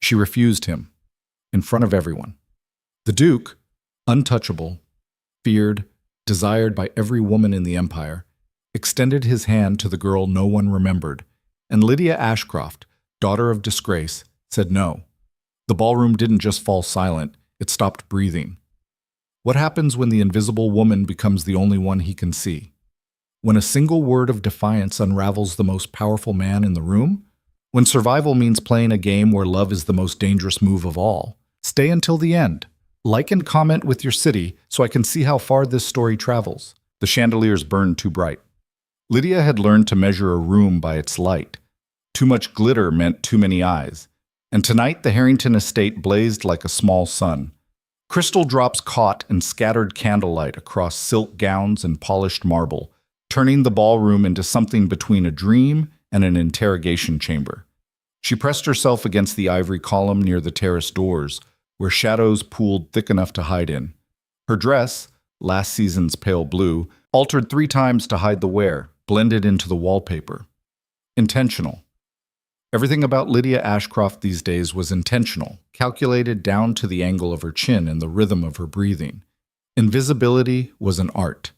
She refused him, in front of everyone. The Duke, untouchable, feared, desired by every woman in the empire, extended his hand to the girl no one remembered, and Lydia Ashcroft, daughter of disgrace, said no. The ballroom didn't just fall silent, it stopped breathing. What happens when the invisible woman becomes the only one he can see? When a single word of defiance unravels the most powerful man in the room? When survival means playing a game where love is the most dangerous move of all? Stay until the end. Like and comment with your city so I can see how far this story travels. The chandeliers burned too bright. Lydia had learned to measure a room by its light. Too much glitter meant too many eyes. And tonight the Harrington estate blazed like a small sun. Crystal drops caught and scattered candlelight across silk gowns and polished marble, turning the ballroom into something between a dream and an interrogation chamber. She pressed herself against the ivory column near the terrace doors, where shadows pooled thick enough to hide in. Her dress, last season's pale blue, altered 3 times to hide the wear, blended into the wallpaper. Intentional. Everything about Lydia Ashcroft these days was intentional, calculated down to the angle of her chin and the rhythm of her breathing. Invisibility was an art.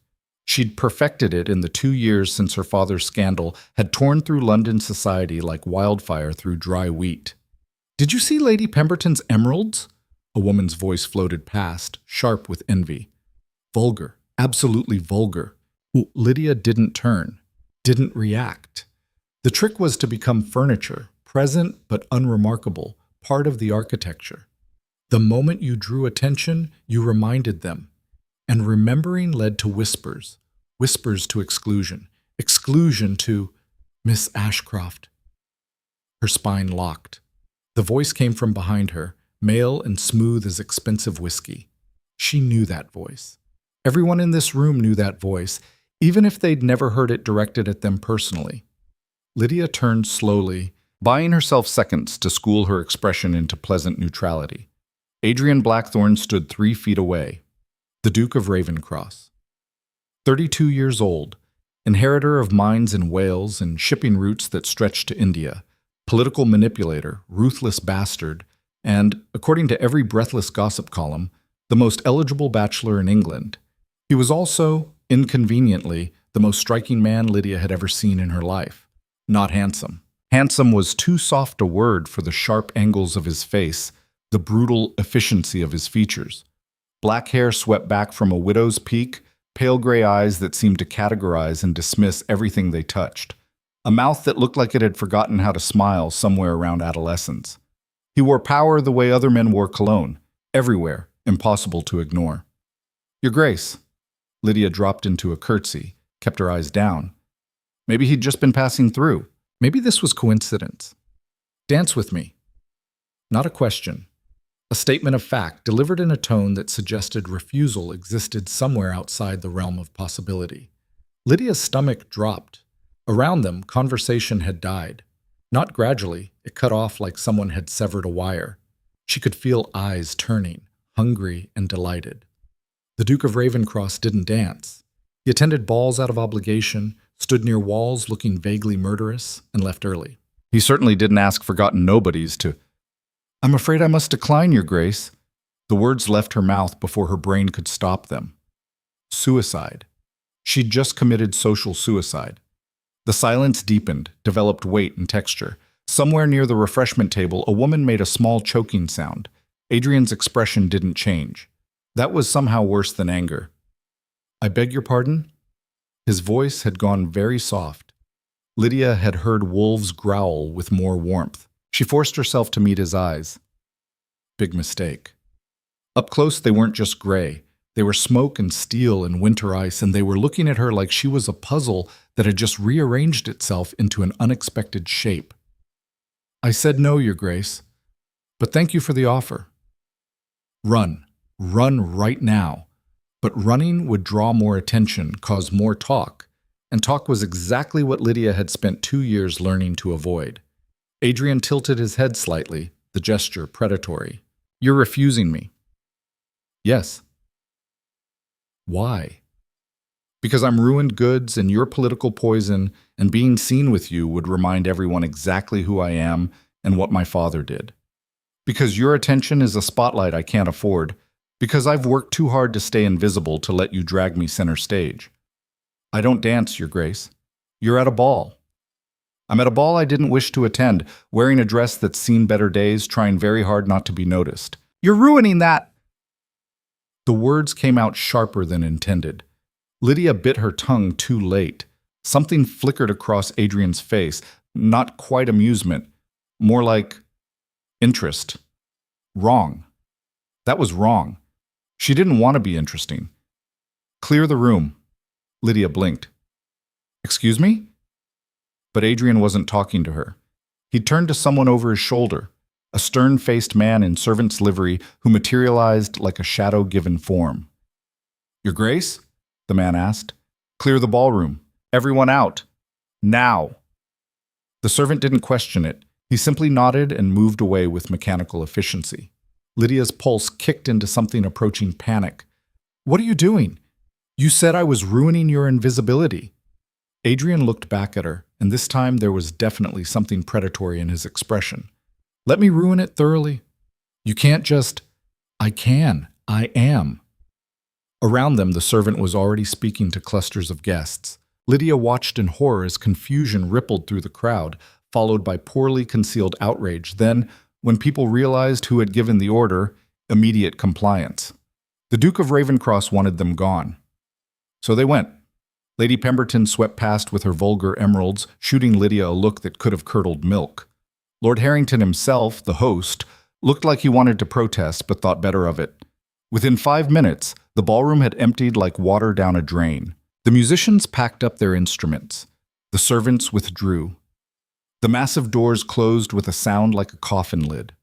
She'd perfected it in the 2 years since her father's scandal had torn through London society like wildfire through dry wheat. "Did you see Lady Pemberton's emeralds?" A woman's voice floated past, sharp with envy. Vulgar, absolutely vulgar. Lydia didn't turn, didn't react. The trick was to become furniture, present but unremarkable, part of the architecture. The moment you drew attention, you reminded them. And remembering led to whispers, whispers to exclusion, exclusion to Miss Ashcroft. Her spine locked. The voice came from behind her, male and smooth as expensive whiskey. She knew that voice. Everyone in this room knew that voice, even if they'd never heard it directed at them personally. Lydia turned slowly, buying herself seconds to school her expression into pleasant neutrality. Adrian Blackthorne stood 3 feet away, the Duke of Ravencross. 32 years old, inheritor of mines in Wales and shipping routes that stretched to India, political manipulator, ruthless bastard, and, according to every breathless gossip column, the most eligible bachelor in England. He was also, inconveniently, the most striking man Lydia had ever seen in her life. Not handsome. Handsome was too soft a word for the sharp angles of his face, the brutal efficiency of his features. Black hair swept back from a widow's peak, pale gray eyes that seemed to categorize and dismiss everything they touched. A mouth that looked like it had forgotten how to smile somewhere around adolescence. He wore power the way other men wore cologne, everywhere, impossible to ignore. "Your Grace." Lydia dropped into a curtsy, kept her eyes down. Maybe he'd just been passing through. Maybe this was coincidence. "Dance with me." Not a question. A statement of fact delivered in a tone that suggested refusal existed somewhere outside the realm of possibility. Lydia's stomach dropped. Around them, conversation had died. Not gradually, it cut off like someone had severed a wire. She could feel eyes turning, hungry and delighted. The Duke of Ravencross didn't dance. He attended balls out of obligation, stood near walls looking vaguely murderous, and left early. He certainly didn't ask forgotten nobodies to... "I'm afraid I must decline, Your Grace." The words left her mouth before her brain could stop them. Suicide. She'd just committed social suicide. The silence deepened, developed weight and texture. Somewhere near the refreshment table, a woman made a small choking sound. Adrian's expression didn't change. That was somehow worse than anger. "I beg your pardon?" His voice had gone very soft. Lydia had heard wolves growl with more warmth. She forced herself to meet his eyes. Big mistake. Up close, they weren't just gray. They were smoke and steel and winter ice, and they were looking at her like she was a puzzle that had just rearranged itself into an unexpected shape. "I said no, Your Grace, but thank you for the offer." Run. Run right now. But running would draw more attention, cause more talk, and talk was exactly what Lydia had spent 2 years learning to avoid. Adrian tilted his head slightly, the gesture predatory. "You're refusing me." "Yes." "Why?" "Because I'm ruined goods and your political poison, and being seen with you would remind everyone exactly who I am and what my father did." Because your attention is a spotlight I can't afford. Because I've worked too hard to stay invisible to let you drag me center stage. I don't dance, Your Grace. You're at a ball. I'm at a ball I didn't wish to attend, wearing a dress that's seen better days, trying very hard not to be noticed. You're ruining that! The words came out sharper than intended. Lydia bit her tongue too late. Something flickered across Adrian's face, not quite amusement, more like interest. Wrong. That was wrong. She didn't want to be interesting. Clear the room. Lydia blinked. Excuse me? But Adrian wasn't talking to her. He turned to someone over his shoulder, a stern-faced man in servant's livery who materialized like a shadow-given form. Your Grace? The man asked. Clear the ballroom. Everyone out. Now. The servant didn't question it. He simply nodded and moved away with mechanical efficiency. Lydia's pulse kicked into something approaching panic. What are you doing? You said I was ruining your invisibility. Adrian looked back at her, and this time there was definitely something predatory in his expression. Let me ruin it thoroughly. You can't just... I can. I am. Around them, the servant was already speaking to clusters of guests. Lydia watched in horror as confusion rippled through the crowd, followed by poorly concealed outrage. Then, when people realized who had given the order, immediate compliance. The Duke of Ravencross wanted them gone. So they went. Lady Pemberton swept past with her vulgar emeralds, shooting Lydia a look that could have curdled milk. Lord Harrington himself, the host, looked like he wanted to protest but thought better of it. Within 5 minutes, the ballroom had emptied like water down a drain. The musicians packed up their instruments. The servants withdrew. The massive doors closed with a sound like a coffin lid.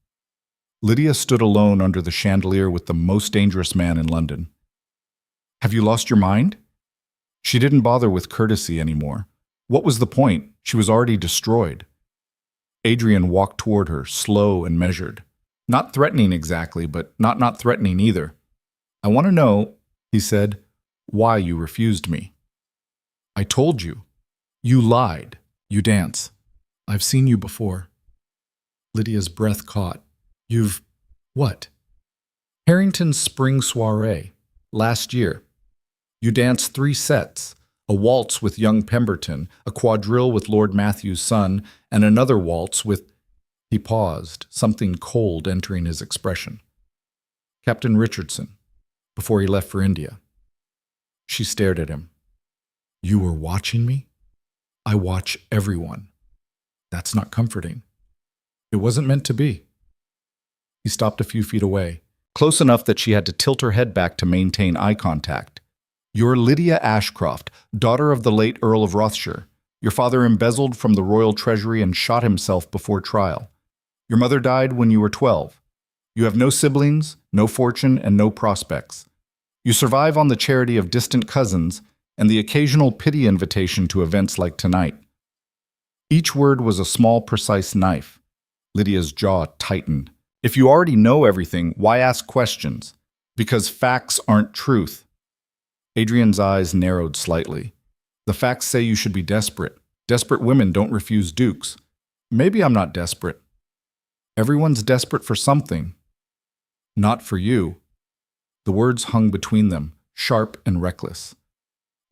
Lydia stood alone under the chandelier with the most dangerous man in London. Have you lost your mind? She didn't bother with courtesy anymore. What was the point? She was already destroyed. Adrian walked toward her, slow and measured. Not threatening exactly, but not threatening either. I want to know, he said, why you refused me. I told you. You lied. You dance. I've seen you before. Lydia's breath caught. You've... what? Harrington's spring soiree. Last year. You danced 3 sets. A waltz with young Pemberton, a quadrille with Lord Matthew's son, and another waltz with... He paused, something cold entering his expression. Captain Richardson, before he left for India. She stared at him. You were watching me? I watch everyone. That's not comforting. It wasn't meant to be. He stopped a few feet away, close enough that she had to tilt her head back to maintain eye contact. You're Lydia Ashcroft, daughter of the late Earl of Rothshire. Your father embezzled from the royal treasury and shot himself before trial. Your mother died when you were 12. You have no siblings, no fortune, and no prospects. You survive on the charity of distant cousins and the occasional pity invitation to events like tonight. Each word was a small, precise knife. Lydia's jaw tightened. If you already know everything, why ask questions? Because facts aren't truth. Adrian's eyes narrowed slightly. The facts say you should be desperate. Desperate women don't refuse dukes. Maybe I'm not desperate. Everyone's desperate for something. Not for you. The words hung between them, sharp and reckless.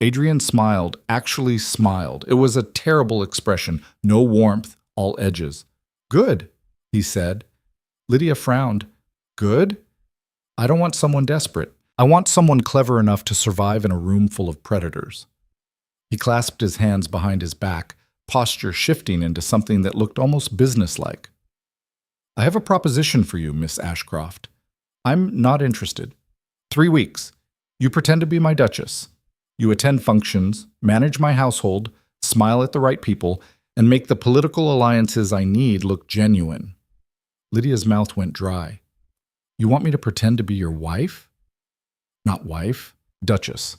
Adrian smiled, actually smiled. It was a terrible expression, no warmth, all edges. Good, he said. Lydia frowned. Good? I don't want someone desperate. I want someone clever enough to survive in a room full of predators. He clasped his hands behind his back, posture shifting into something that looked almost businesslike. I have a proposition for you, Miss Ashcroft. I'm not interested. 3 weeks. You pretend to be my Duchess. You attend functions, manage my household, smile at the right people, and make the political alliances I need look genuine. Lydia's mouth went dry. You want me to pretend to be your wife? Not wife, Duchess.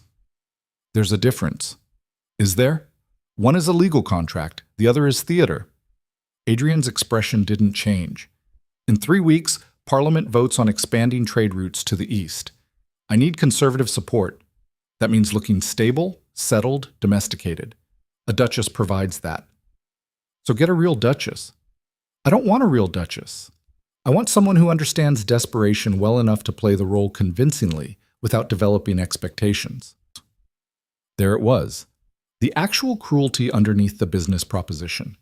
There's a difference. Is there? One is a legal contract, the other is theater. Adrian's expression didn't change. In 3 weeks, Parliament votes on expanding trade routes to the east. I need conservative support. That means looking stable, settled, domesticated. A duchess provides that. So get a real duchess. I don't want a real duchess. I want someone who understands desperation well enough to play the role convincingly without developing expectations. There it was. The actual cruelty underneath the business proposition.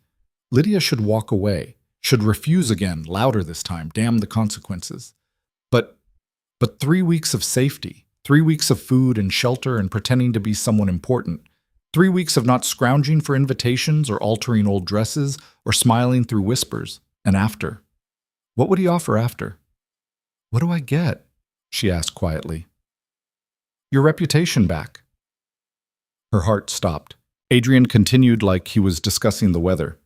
Lydia should walk away, should refuse again, louder this time, damn the consequences. But 3 weeks of safety, 3 weeks of food and shelter and pretending to be someone important, 3 weeks of not scrounging for invitations or altering old dresses or smiling through whispers, and after. What would he offer after? What do I get? She asked quietly. Your reputation back. Her heart stopped. Adrian continued like he was discussing the weather.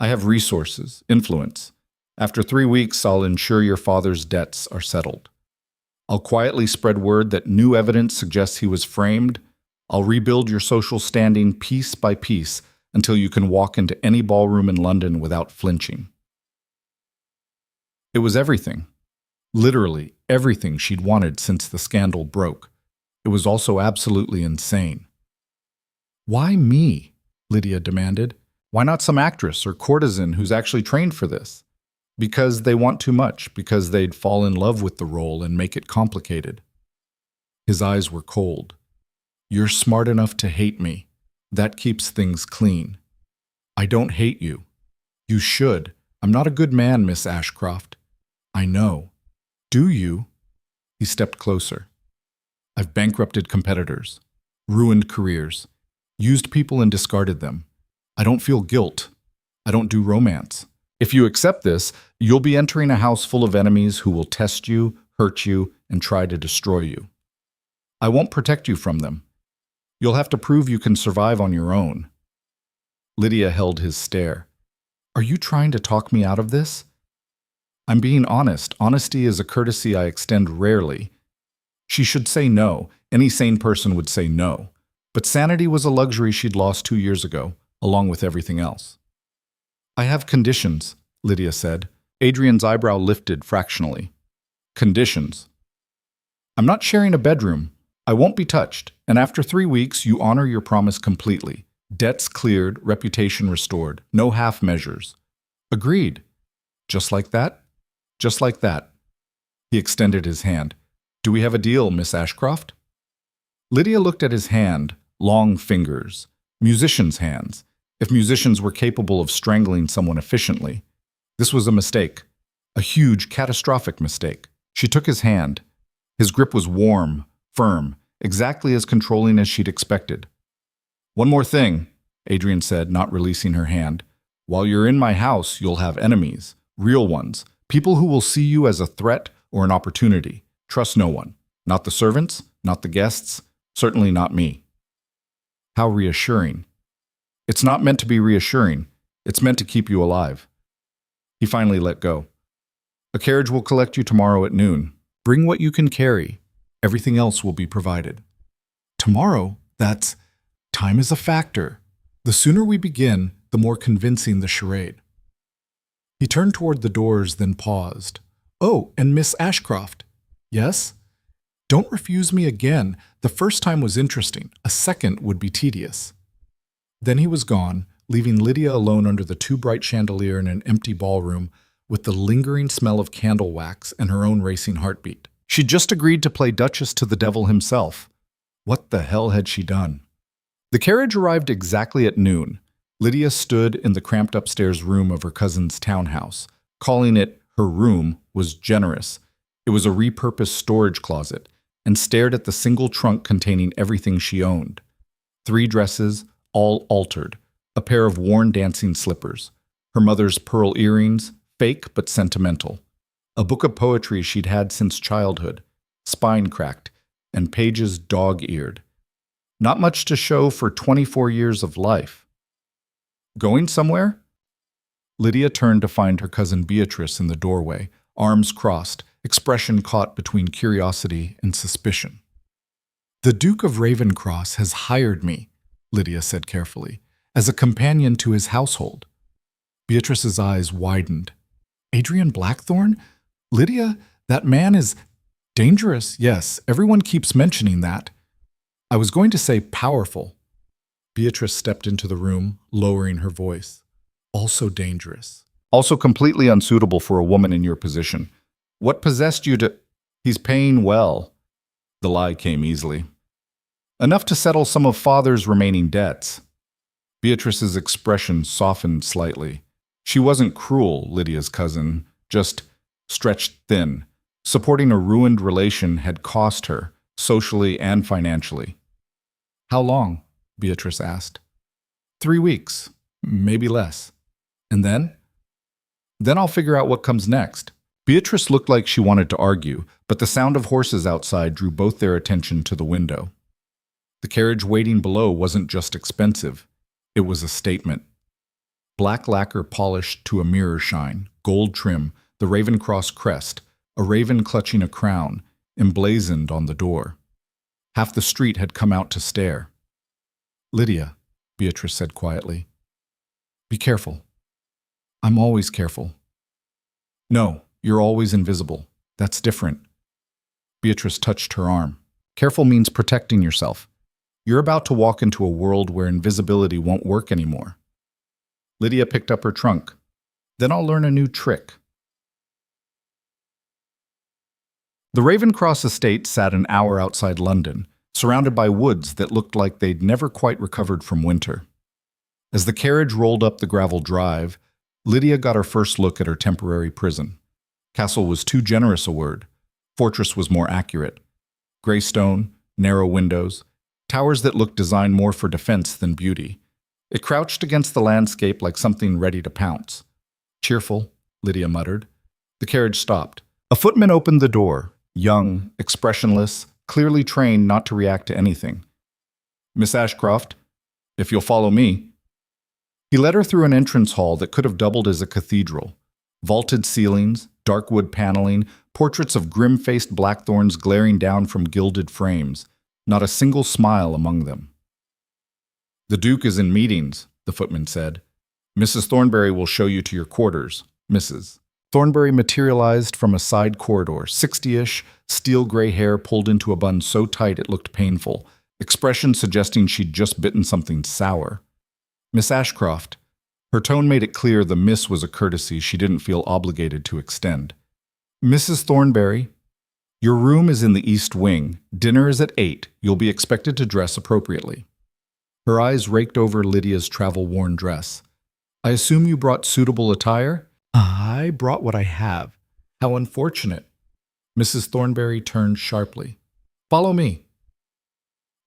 I have resources, influence. After 3 weeks, I'll ensure your father's debts are settled. I'll quietly spread word that new evidence suggests he was framed. I'll rebuild your social standing piece by piece until you can walk into any ballroom in London without flinching. It was everything. Literally everything she'd wanted since the scandal broke. It was also absolutely insane. Why me? Lydia demanded. Why not some actress or courtesan who's actually trained for this? Because they want too much, because they'd fall in love with the role and make it complicated. His eyes were cold. You're smart enough to hate me. That keeps things clean. I don't hate you. You should. I'm not a good man, Miss Ashcroft. I know. Do you? He stepped closer. I've bankrupted competitors, ruined careers, used people and discarded them. I don't feel guilt. I don't do romance. If you accept this, you'll be entering a house full of enemies who will test you, hurt you, and try to destroy you. I won't protect you from them. You'll have to prove you can survive on your own. Lydia held his stare. Are you trying to talk me out of this? I'm being honest. Honesty is a courtesy I extend rarely. She should say no. Any sane person would say no. But sanity was a luxury she'd lost 2 years ago, along with everything else. I have conditions, Lydia said. Adrian's eyebrow lifted fractionally. Conditions. I'm not sharing a bedroom. I won't be touched. And after 3 weeks, you honor your promise completely. Debts cleared, reputation restored. No half measures. Agreed. Just like that? Just like that. He extended his hand. Do we have a deal, Miss Ashcroft? Lydia looked at his hand, long fingers, musicians' hands. If musicians were capable of strangling someone efficiently. This was a mistake. A huge, catastrophic mistake. She took his hand. His grip was warm, firm, exactly as controlling as she'd expected. One more thing, Adrian said, not releasing her hand. While you're in my house, you'll have enemies, real ones, people who will see you as a threat or an opportunity. Trust no one. Not the servants, not the guests, certainly not me. How reassuring. It's not meant to be reassuring. It's meant to keep you alive. He finally let go. A carriage will collect you tomorrow at noon. Bring what you can carry. Everything else will be provided. Tomorrow? That's... Time is a factor. The sooner we begin, the more convincing the charade. He turned toward the doors, then paused. Oh, and Miss Ashcroft. Yes? Don't refuse me again. The first time was interesting. A second would be tedious. Then he was gone, leaving Lydia alone under the too bright chandelier in an empty ballroom with the lingering smell of candle wax and her own racing heartbeat. She'd just agreed to play Duchess to the devil himself. What the hell had she done? The carriage arrived exactly at noon. Lydia stood in the cramped upstairs room of her cousin's townhouse. Calling it her room was generous. It was a repurposed storage closet, and stared at the single trunk containing everything she owned. 3 dresses, all altered, a pair of worn dancing slippers, her mother's pearl earrings, fake but sentimental, a book of poetry she'd had since childhood, spine cracked, and pages dog-eared. Not much to show for 24 years of life. Going somewhere? Lydia turned to find her cousin Beatrice in the doorway, arms crossed, expression caught between curiosity and suspicion. The Duke of Ravencross has hired me, Lydia said carefully, as a companion to his household. Beatrice's eyes widened. Adrian Blackthorne? Lydia, that man is dangerous. Yes, everyone keeps mentioning that. I was going to say powerful. Beatrice stepped into the room, lowering her voice. Also dangerous. Also completely unsuitable for a woman in your position. What possessed you to... He's paying well. The lie came easily. Enough to settle some of father's remaining debts. Beatrice's expression softened slightly. She wasn't cruel, Lydia's cousin, just stretched thin. Supporting a ruined relation had cost her, socially and financially. How long? Beatrice asked. 3 weeks, maybe less. And then? Then I'll figure out what comes next. Beatrice looked like she wanted to argue, but the sound of horses outside drew both their attention to the window. The carriage waiting below wasn't just expensive, it was a statement. Black lacquer polished to a mirror shine, gold trim, the Ravencross crest, a raven clutching a crown, emblazoned on the door. Half the street had come out to stare. Lydia, Beatrice said quietly, be careful. I'm always careful. No, you're always invisible. That's different. Beatrice touched her arm. Careful means protecting yourself. You're about to walk into a world where invisibility won't work anymore. Lydia picked up her trunk. Then I'll learn a new trick. The Ravencross estate sat an hour outside London, surrounded by woods that looked like they'd never quite recovered from winter. As the carriage rolled up the gravel drive, Lydia got her first look at her temporary prison. Castle was too generous a word. Fortress was more accurate. Gray stone, narrow windows, towers that looked designed more for defense than beauty. It crouched against the landscape like something ready to pounce. Cheerful, Lydia muttered. The carriage stopped. A footman opened the door, young, expressionless, clearly trained not to react to anything. Miss Ashcroft, if you'll follow me. He led her through an entrance hall that could have doubled as a cathedral. Vaulted ceilings, dark wood paneling, portraits of grim-faced blackthorns glaring down from gilded frames. Not a single smile among them. The Duke is in meetings, the footman said. Mrs. Thornberry will show you to your quarters, Mrs. Thornberry materialized from a side corridor, 60-ish, steel-gray hair pulled into a bun so tight it looked painful, expression suggesting she'd just bitten something sour. Miss Ashcroft. Her tone made it clear the miss was a courtesy she didn't feel obligated to extend. Mrs. Thornberry, your room is in the East Wing. Dinner is at 8. You'll be expected to dress appropriately. Her eyes raked over Lydia's travel-worn dress. I assume you brought suitable attire? I brought what I have. How unfortunate. Mrs. Thornberry turned sharply. Follow me.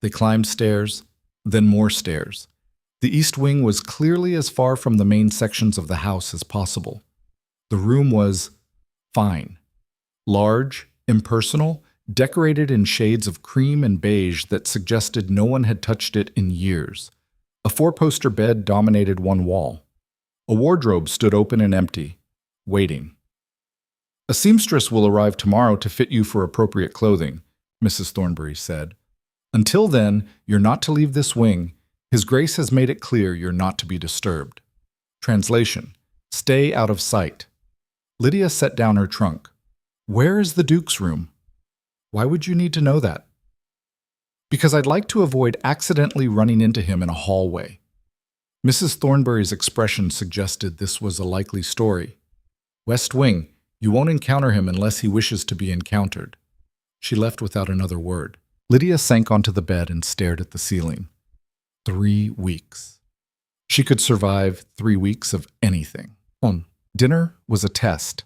They climbed stairs, then more stairs. The East Wing was clearly as far from the main sections of the house as possible. The room was fine. Large, impersonal, decorated in shades of cream and beige that suggested no one had touched it in years. A 4-poster bed dominated one wall. A wardrobe stood open and empty, waiting. A seamstress will arrive tomorrow to fit you for appropriate clothing, Mrs. Thornberry said. Until then, you're not to leave this wing. His Grace has made it clear you're not to be disturbed. Translation: stay out of sight. Lydia set down her trunk. Where is the Duke's room? Why would you need to know that? Because I'd like to avoid accidentally running into him in a hallway. Mrs. Thornberry's expression suggested this was a likely story. West Wing, you won't encounter him unless he wishes to be encountered. She left without another word. Lydia sank onto the bed and stared at the ceiling. 3 weeks. She could survive 3 weeks of anything. Dinner was a test.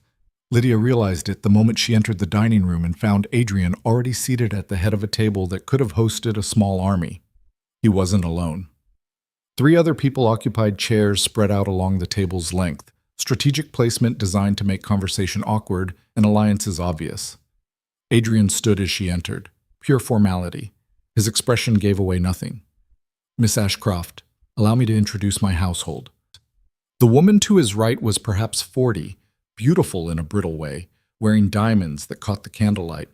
Lydia realized it the moment she entered the dining room and found Adrian already seated at the head of a table that could have hosted a small army. He wasn't alone. 3 other people occupied chairs spread out along the table's length, strategic placement designed to make conversation awkward and alliances obvious. Adrian stood as she entered, pure formality. His expression gave away nothing. Miss Ashcroft, allow me to introduce my household. The woman to his right was perhaps 40, beautiful in a brittle way, wearing diamonds that caught the candlelight.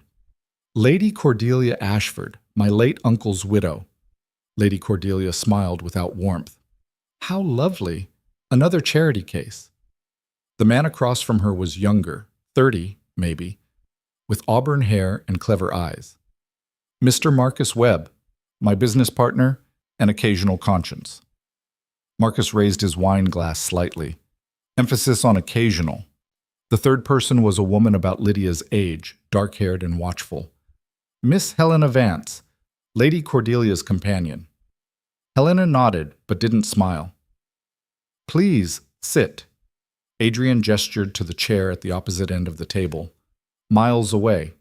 Lady Cordelia Ashford, my late uncle's widow. Lady Cordelia smiled without warmth. How lovely! Another charity case. The man across from her was younger, 30, maybe, with auburn hair and clever eyes. Mr. Marcus Webb, my business partner and occasional conscience. Marcus raised his wine glass slightly. emphasis on occasional. The third person was a woman about Lydia's age, dark-haired and watchful. Miss Helena Vance, Lady Cordelia's companion. Helena nodded, but didn't smile. Please, sit. Adrian gestured to the chair at the opposite end of the table, miles away.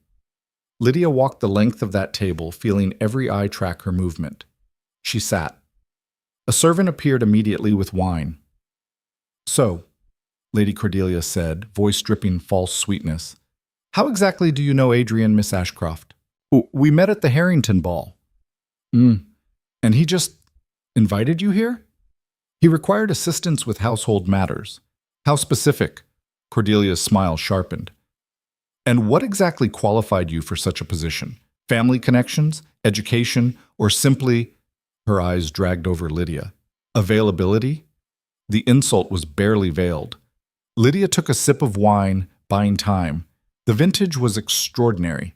Lydia walked the length of that table, feeling every eye track her movement. She sat. A servant appeared immediately with wine. So, Lady Cordelia said, voice dripping false sweetness, how exactly do you know Adrian, Miss Ashcroft? We met at the Harrington ball. And he just invited you here? He required assistance with household matters. How specific? Cordelia's smile sharpened. And what exactly qualified you for such a position? Family connections, education, or simply, her eyes dragged over Lydia, availability? The insult was barely veiled. Lydia took a sip of wine, buying time. The vintage was extraordinary.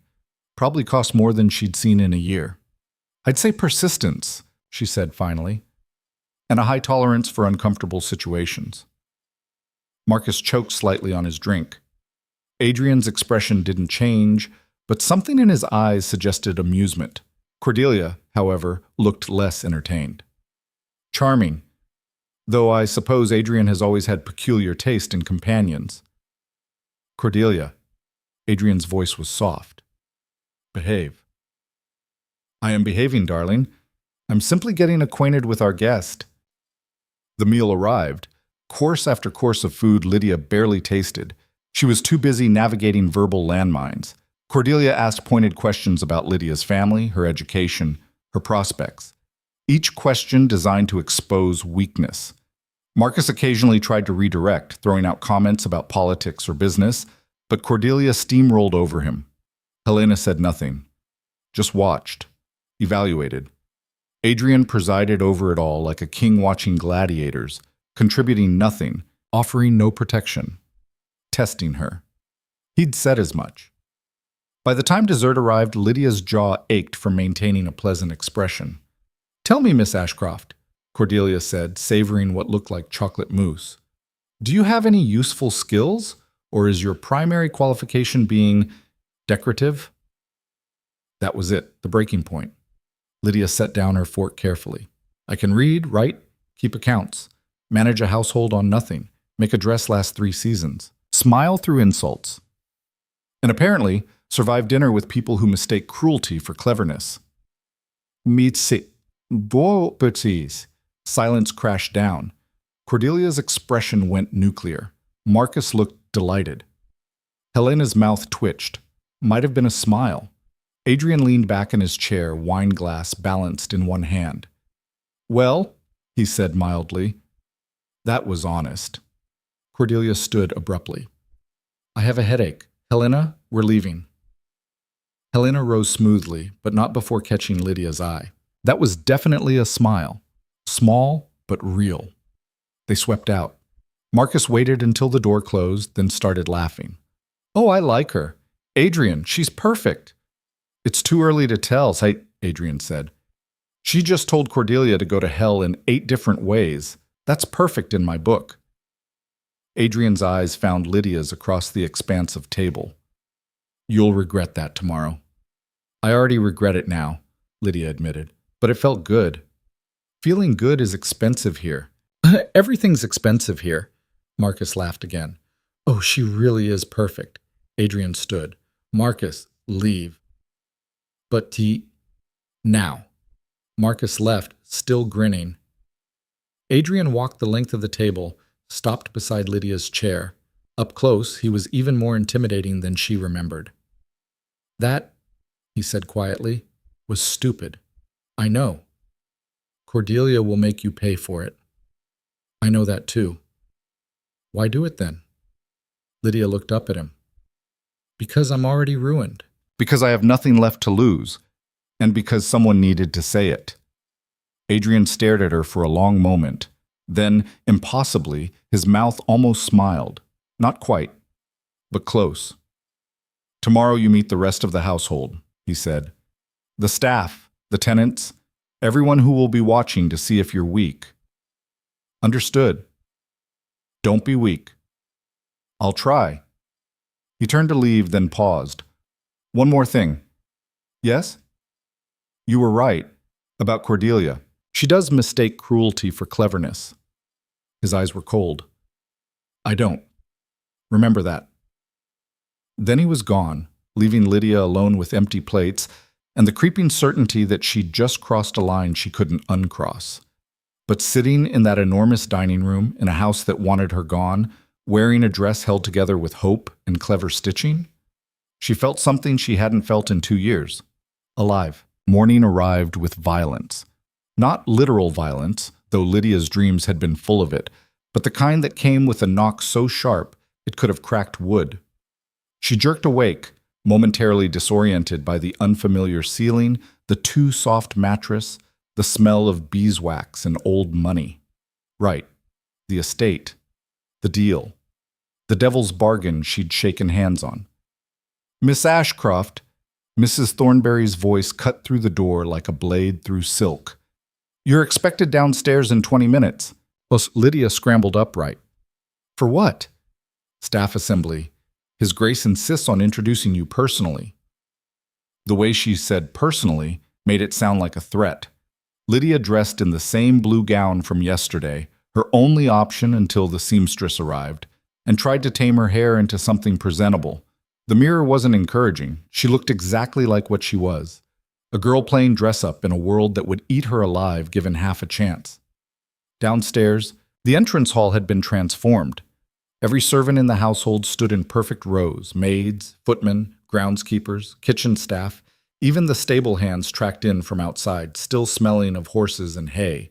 Probably cost more than she'd seen in a year. I'd say persistence, she said finally, and a high tolerance for uncomfortable situations. Marcus choked slightly on his drink. Adrian's expression didn't change, but something in his eyes suggested amusement. Cordelia, however, looked less entertained. Charming, though I suppose Adrian has always had peculiar taste in companions. Cordelia, Adrian's voice was soft. Behave. I am behaving, darling. I'm simply getting acquainted with our guest. The meal arrived. Course after course of food Lydia barely tasted. She was too busy navigating verbal landmines. Cordelia asked pointed questions about Lydia's family, her education, her prospects. Each question designed to expose weakness. Marcus occasionally tried to redirect, throwing out comments about politics or business, but Cordelia steamrolled over him. Helena said nothing, just watched, evaluated. Adrian presided over it all like a king watching gladiators, contributing nothing, offering no protection, testing her. He'd said as much. By the time dessert arrived, Lydia's jaw ached from maintaining a pleasant expression. Tell me, Miss Ashcroft, Cordelia said, savoring what looked like chocolate mousse. Do you have any useful skills, or is your primary qualification being decorative? That was it, the breaking point. Lydia set down her fork carefully. I can read, write, keep accounts, manage a household on nothing, make a dress last 3 seasons, smile through insults, and apparently survive dinner with people who mistake cruelty for cleverness. Beau petits. Silence crashed down. Cordelia's expression went nuclear. Marcus looked delighted. Helena's mouth twitched. Might have been a smile. Adrian leaned back in his chair, wine glass balanced in one hand. Well, he said mildly. That was honest. Cordelia stood abruptly. I have a headache. Helena, we're leaving. Helena rose smoothly, but not before catching Lydia's eye. That was definitely a smile. Small, but real. They swept out. Marcus waited until the door closed, then started laughing. Oh, I like her. Adrian, she's perfect. It's too early to tell, Adrian said. She just told Cordelia to go to hell in 8 different ways. That's perfect in my book. Adrian's eyes found Lydia's across the expansive table. You'll regret that tomorrow. I already regret it now, Lydia admitted, but it felt good. Feeling good is expensive here. Everything's expensive here. Marcus laughed again. Oh, she really is perfect. Adrian stood. Marcus, leave. But now. Marcus left, still grinning. Adrian walked the length of the table, stopped beside Lydia's chair. Up close, he was even more intimidating than she remembered. That, he said quietly, was stupid. I know. Cordelia will make you pay for it. I know that too. Why do it then? Lydia looked up at him. Because I'm already ruined. Because I have nothing left to lose. And because someone needed to say it. Adrian stared at her for a long moment. Then, impossibly, his mouth almost smiled. Not quite, but close. Tomorrow you meet the rest of the household, he said. The staff, the tenants, everyone who will be watching to see if you're weak. Understood. Don't be weak. I'll try. He turned to leave, then paused. One more thing. Yes? You were right about Cordelia. She does mistake cruelty for cleverness. His eyes were cold. I don't. Remember that. Then he was gone, leaving Lydia alone with empty plates and the creeping certainty that she'd just crossed a line she couldn't uncross. But sitting in that enormous dining room in a house that wanted her gone, wearing a dress held together with hope and clever stitching, she felt something she hadn't felt in 2 years. Alive. Morning arrived with violence. Not literal violence, though Lydia's dreams had been full of it, but the kind that came with a knock so sharp it could have cracked wood. She jerked awake, momentarily disoriented by the unfamiliar ceiling, the too soft mattress, the smell of beeswax and old money. Right. The estate. The deal. The devil's bargain she'd shaken hands on. Miss Ashcroft, Mrs. Thornberry's voice cut through the door like a blade through silk. You're expected downstairs in 20 minutes. Plus, Lydia scrambled upright. For what? Staff assembly. His Grace insists on introducing you personally. The way she said personally made it sound like a threat. Lydia dressed in the same blue gown from yesterday, her only option until the seamstress arrived, and tried to tame her hair into something presentable. The mirror wasn't encouraging. She looked exactly like what she was. A girl playing dress-up in a world that would eat her alive given half a chance. Downstairs, the entrance hall had been transformed. Every servant in the household stood in perfect rows, maids, footmen, groundskeepers, kitchen staff, even the stable hands tracked in from outside, still smelling of horses and hay.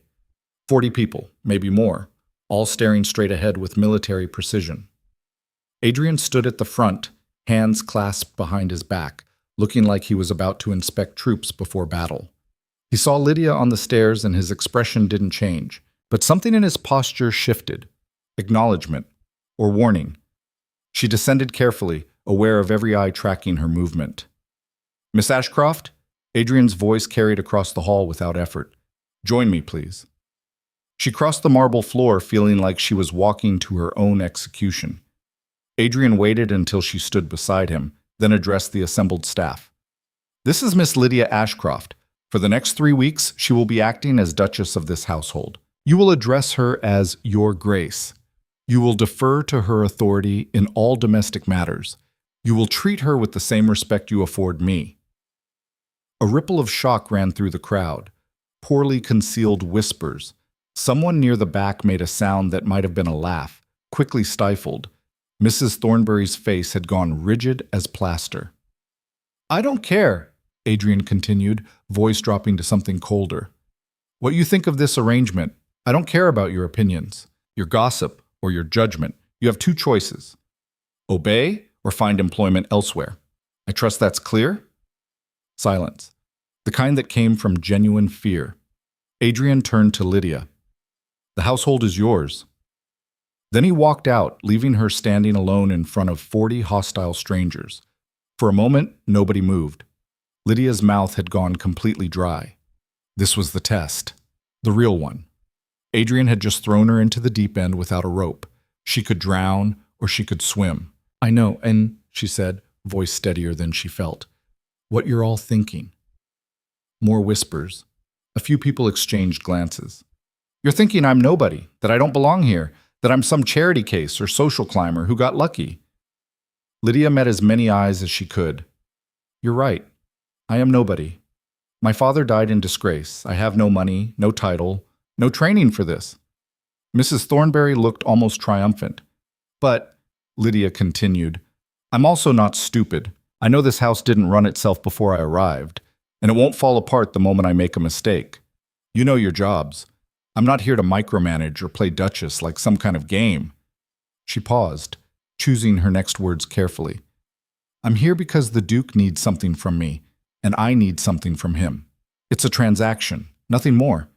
40 people, maybe more, all staring straight ahead with military precision. Adrian stood at the front, hands clasped behind his back, looking like he was about to inspect troops before battle. He saw Lydia on the stairs and his expression didn't change, but something in his posture shifted. Acknowledgement. Or warning. She descended carefully, aware of every eye tracking her movement. Miss Ashcroft? Adrian's voice carried across the hall without effort. Join me, please. She crossed the marble floor, feeling like she was walking to her own execution. Adrian waited until she stood beside him, then addressed the assembled staff. This is Miss Lydia Ashcroft. For the next 3 weeks, she will be acting as Duchess of this household. You will address her as Your Grace. You will defer to her authority in all domestic matters. You will treat her with the same respect you afford me. A ripple of shock ran through the crowd. Poorly concealed whispers. Someone near the back made a sound that might have been a laugh, quickly stifled. Mrs. Thornberry's face had gone rigid as plaster. I don't care, Adrian continued, voice dropping to something colder. What you think of this arrangement, I don't care about your opinions, your gossip, or your judgment. You have 2 choices. Obey or find employment elsewhere. I trust that's clear? Silence. The kind that came from genuine fear. Adrian turned to Lydia. The household is yours. Then he walked out, leaving her standing alone in front of 40 hostile strangers. For a moment, nobody moved. Lydia's mouth had gone completely dry. This was the test. The real one. Adrian had just thrown her into the deep end without a rope. She could drown or she could swim. I know, and, she said, voice steadier than she felt, what you're all thinking. More whispers. A few people exchanged glances. You're thinking I'm nobody, that I don't belong here, that I'm some charity case or social climber who got lucky. Lydia met as many eyes as she could. You're right. I am nobody. My father died in disgrace. I have no money, no title, no training for this. Mrs. Thornberry looked almost triumphant. But, Lydia continued, I'm also not stupid. I know this house didn't run itself before I arrived, and it won't fall apart the moment I make a mistake. You know your jobs. I'm not here to micromanage or play Duchess like some kind of game. She paused, choosing her next words carefully. I'm here because the Duke needs something from me, and I need something from him. It's a transaction, nothing more.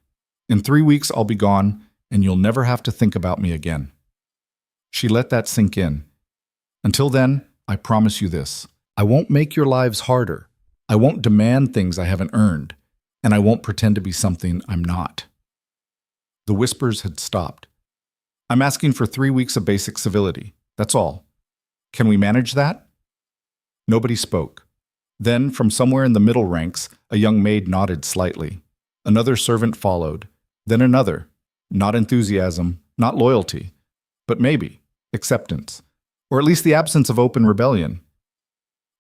In 3 weeks, I'll be gone, and you'll never have to think about me again. She let that sink in. Until then, I promise you this. I won't make your lives harder. I won't demand things I haven't earned, and I won't pretend to be something I'm not. The whispers had stopped. I'm asking for 3 weeks of basic civility. That's all. Can we manage that? Nobody spoke. Then, from somewhere in the middle ranks, a young maid nodded slightly. Another servant followed. Then another. Not enthusiasm, not loyalty, but maybe acceptance, or at least the absence of open rebellion.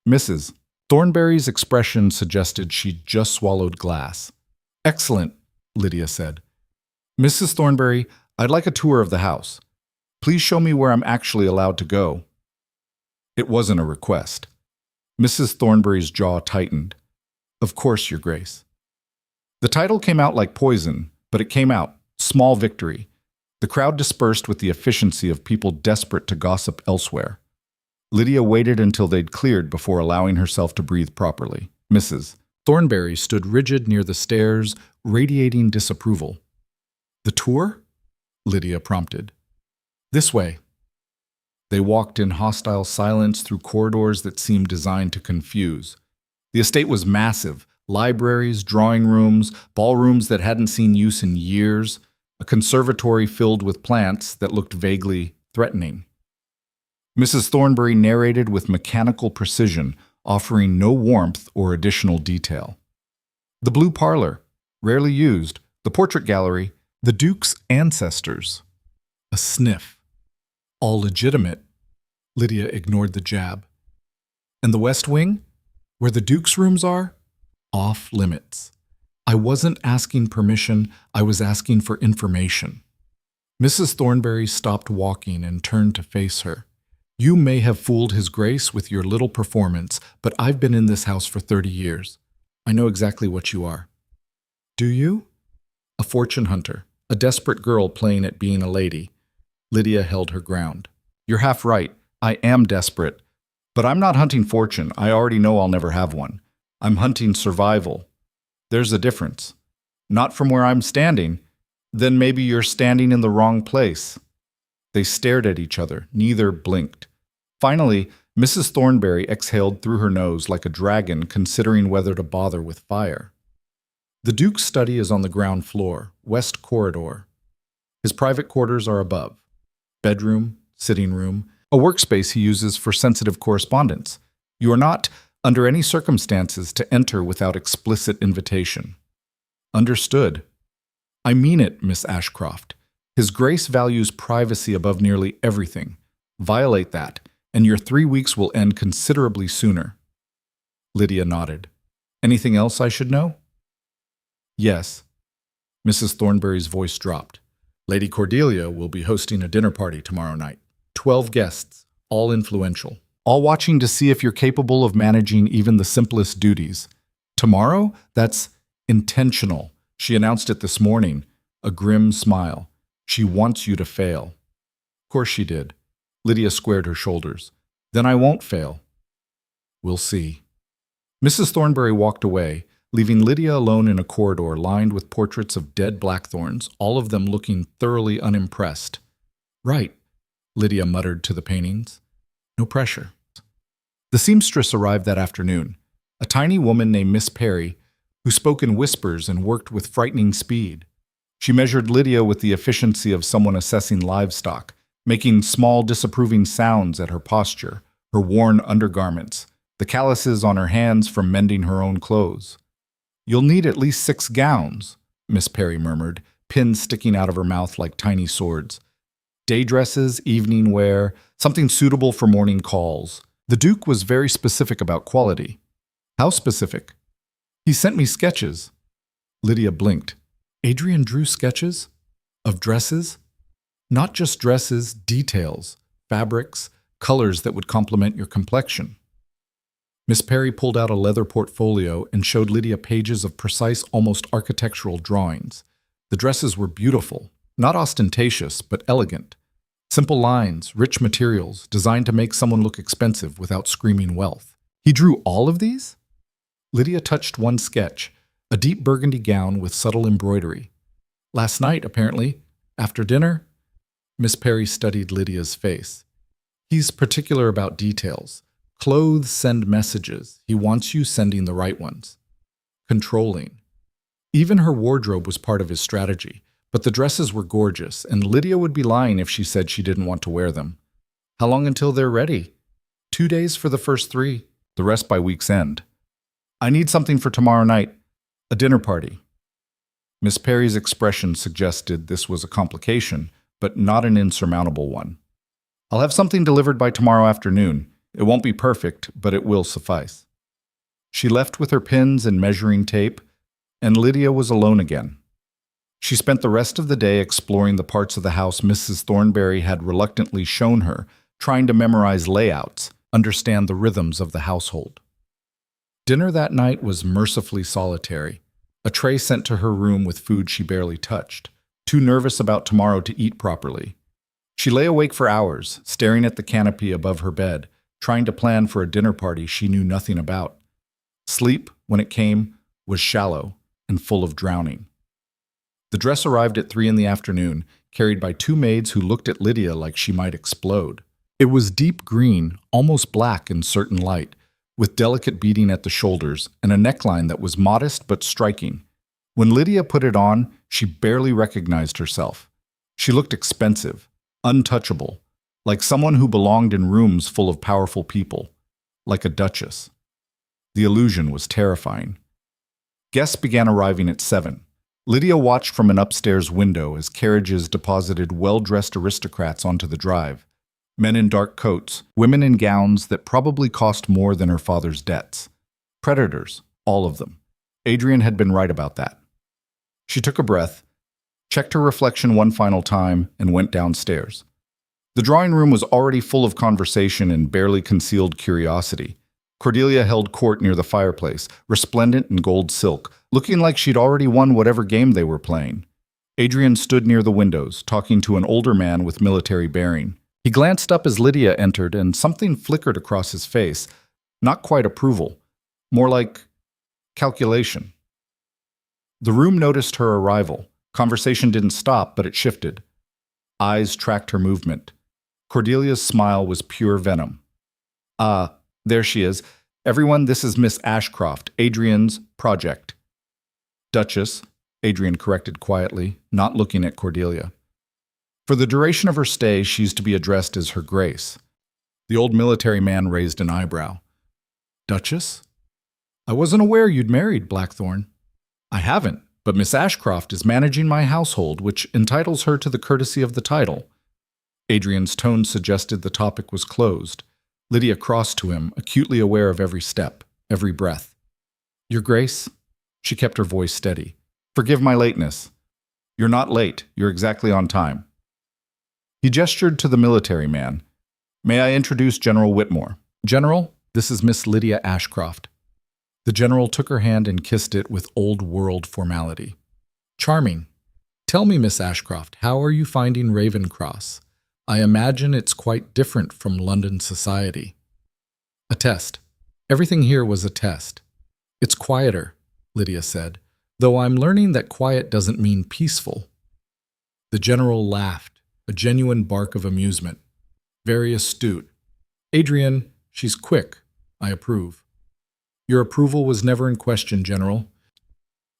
Mrs. Thornberry's expression suggested she'd just swallowed glass. Excellent, Lydia said. Mrs. Thornberry, I'd like a tour of the house. Please show me where I'm actually allowed to go. It wasn't a request. Mrs. Thornberry's jaw tightened. Of course, Your Grace. The title came out like poison, but it came out. Small victory. The crowd dispersed with the efficiency of people desperate to gossip elsewhere. Lydia waited until they'd cleared before allowing herself to breathe properly. Mrs. Thornberry stood rigid near the stairs, radiating disapproval. The tour? Lydia prompted. This way. They walked in hostile silence through corridors that seemed designed to confuse. The estate was massive. Libraries, drawing rooms, ballrooms that hadn't seen use in years, a conservatory filled with plants that looked vaguely threatening. Mrs. Thornberry narrated with mechanical precision, offering no warmth or additional detail. The blue parlor, rarely used, the portrait gallery, the Duke's ancestors. A sniff. All legitimate. Lydia ignored the jab. And the West Wing, where the Duke's rooms are? Off limits. I wasn't asking permission, I was asking for information. Mrs. Thornberry stopped walking and turned to face her. You may have fooled His Grace with your little performance, but I've been in this house for 30 years. I know exactly what you are. Do you? A fortune hunter, a desperate girl playing at being a lady. Lydia held her ground. You're half right. I am desperate. But I'm not hunting fortune. I already know I'll never have one. I'm hunting survival. There's a difference. Not from where I'm standing. Then maybe you're standing in the wrong place. They stared at each other. Neither blinked. Finally, Mrs. Thornberry exhaled through her nose like a dragon considering whether to bother with fire. The Duke's study is on the ground floor, west corridor. His private quarters are above. Bedroom, sitting room, a workspace he uses for sensitive correspondence. You are not, under any circumstances, to enter without explicit invitation. Understood. I mean it, Miss Ashcroft. His Grace values privacy above nearly everything. Violate that, and your 3 weeks will end considerably sooner. Lydia nodded. Anything else I should know? Yes. Mrs. Thornberry's voice dropped. Lady Cordelia will be hosting a dinner party tomorrow night. 12 guests, all influential. All watching to see if you're capable of managing even the simplest duties. Tomorrow? That's intentional. She announced it this morning. A grim smile. She wants you to fail. Of course she did. Lydia squared her shoulders. Then I won't fail. We'll see. Mrs. Thornberry walked away, leaving Lydia alone in a corridor lined with portraits of dead blackthorns, all of them looking thoroughly unimpressed. Right, Lydia muttered to the paintings. No pressure. The seamstress arrived that afternoon, a tiny woman named Miss Perry, who spoke in whispers and worked with frightening speed. She measured Lydia with the efficiency of someone assessing livestock, making small disapproving sounds at her posture, her worn undergarments, the calluses on her hands from mending her own clothes. You'll need at least 6 gowns, Miss Perry murmured, pins sticking out of her mouth like tiny swords. Day dresses, evening wear, something suitable for morning calls. The Duke was very specific about quality. How specific? He sent me sketches. Lydia blinked. Adrian drew sketches? Of dresses? Not just dresses, details, fabrics, colors that would complement your complexion. Miss Perry pulled out a leather portfolio and showed Lydia pages of precise, almost architectural drawings. The dresses were beautiful, not ostentatious, but elegant. Simple lines, rich materials, designed to make someone look expensive without screaming wealth. He drew all of these? Lydia touched one sketch, a deep burgundy gown with subtle embroidery. Last night, apparently, after dinner, Miss Perry studied Lydia's face. He's particular about details. Clothes send messages. He wants you sending the right ones. Controlling. Even her wardrobe was part of his strategy. But the dresses were gorgeous, and Lydia would be lying if she said she didn't want to wear them. How long until they're ready? 2 days for the first 3, the rest by week's end. I need something for tomorrow night. A dinner party. Miss Perry's expression suggested this was a complication, but not an insurmountable one. I'll have something delivered by tomorrow afternoon. It won't be perfect, but it will suffice. She left with her pins and measuring tape, and Lydia was alone again. She spent the rest of the day exploring the parts of the house Mrs. Thornberry had reluctantly shown her, trying to memorize layouts, understand the rhythms of the household. Dinner that night was mercifully solitary, a tray sent to her room with food she barely touched, too nervous about tomorrow to eat properly. She lay awake for hours, staring at the canopy above her bed, trying to plan for a dinner party she knew nothing about. Sleep, when it came, was shallow and full of drowning. The dress arrived at 3 in the afternoon, carried by 2 maids who looked at Lydia like she might explode. It was deep green, almost black in certain light, with delicate beading at the shoulders and a neckline that was modest but striking. When Lydia put it on, she barely recognized herself. She looked expensive, untouchable, like someone who belonged in rooms full of powerful people, like a duchess. The illusion was terrifying. Guests began arriving at 7. Lydia watched from an upstairs window as carriages deposited well-dressed aristocrats onto the drive. Men in dark coats, women in gowns that probably cost more than her father's debts. Predators, all of them. Adrian had been right about that. She took a breath, checked her reflection one final time, and went downstairs. The drawing room was already full of conversation and barely concealed curiosity. Cordelia held court near the fireplace, resplendent in gold silk, looking like she'd already won whatever game they were playing. Adrian stood near the windows, talking to an older man with military bearing. He glanced up as Lydia entered, and something flickered across his face. Not quite approval, more like calculation. The room noticed her arrival. Conversation didn't stop, but it shifted. Eyes tracked her movement. Cordelia's smile was pure venom. "Ah, there she is. Everyone, this is Miss Ashcroft, Adrian's project." "Duchess," Adrian corrected quietly, not looking at Cordelia. For the duration of her stay, she's to be addressed as Her Grace. The old military man raised an eyebrow. "Duchess? I wasn't aware you'd married, Blackthorn." "I haven't, but Miss Ashcroft is managing my household, which entitles her to the courtesy of the title." Adrian's tone suggested the topic was closed. Lydia crossed to him, acutely aware of every step, every breath. "Your Grace?" She kept her voice steady. "Forgive my lateness." "You're not late. You're exactly on time." He gestured to the military man. "May I introduce General Whitmore?" "General, this is Miss Lydia Ashcroft." The general took her hand and kissed it with old-world formality. "Charming. Tell me, Miss Ashcroft, how are you finding Ravencross? I imagine it's quite different from London society." "A test. Everything here was a test. It's quieter," Lydia said, "though I'm learning that quiet doesn't mean peaceful." The general laughed, a genuine bark of amusement. "Very astute. Adrian, she's quick. I approve." "Your approval was never in question, General."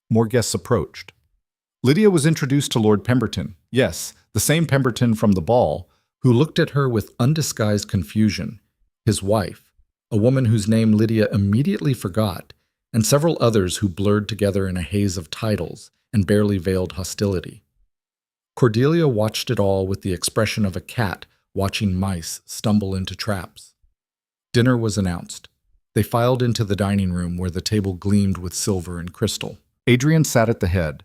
More guests approached. Lydia was introduced to Lord Pemberton. Yes, the same Pemberton from the ball, who looked at her with undisguised confusion. His wife, a woman whose name Lydia immediately forgot, and several others who blurred together in a haze of titles and barely veiled hostility. Cordelia watched it all with the expression of a cat watching mice stumble into traps. Dinner was announced. They filed into the dining room where the table gleamed with silver and crystal. Adrian sat at the head.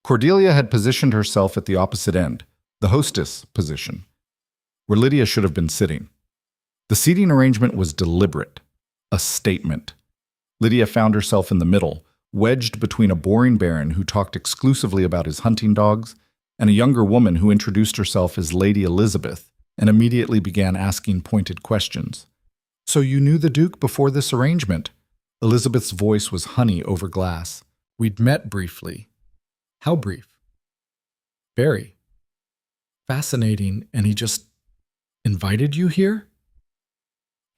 Cordelia had positioned herself at the opposite end, the hostess position, where Lydia should have been sitting. The seating arrangement was deliberate, a statement. Lydia found herself in the middle, wedged between a boring baron who talked exclusively about his hunting dogs and a younger woman who introduced herself as Lady Elizabeth and immediately began asking pointed questions. "So you knew the Duke before this arrangement?" Elizabeth's voice was honey over glass. "We'd met briefly." "How brief?" "Very. Fascinating, and he just invited you here?"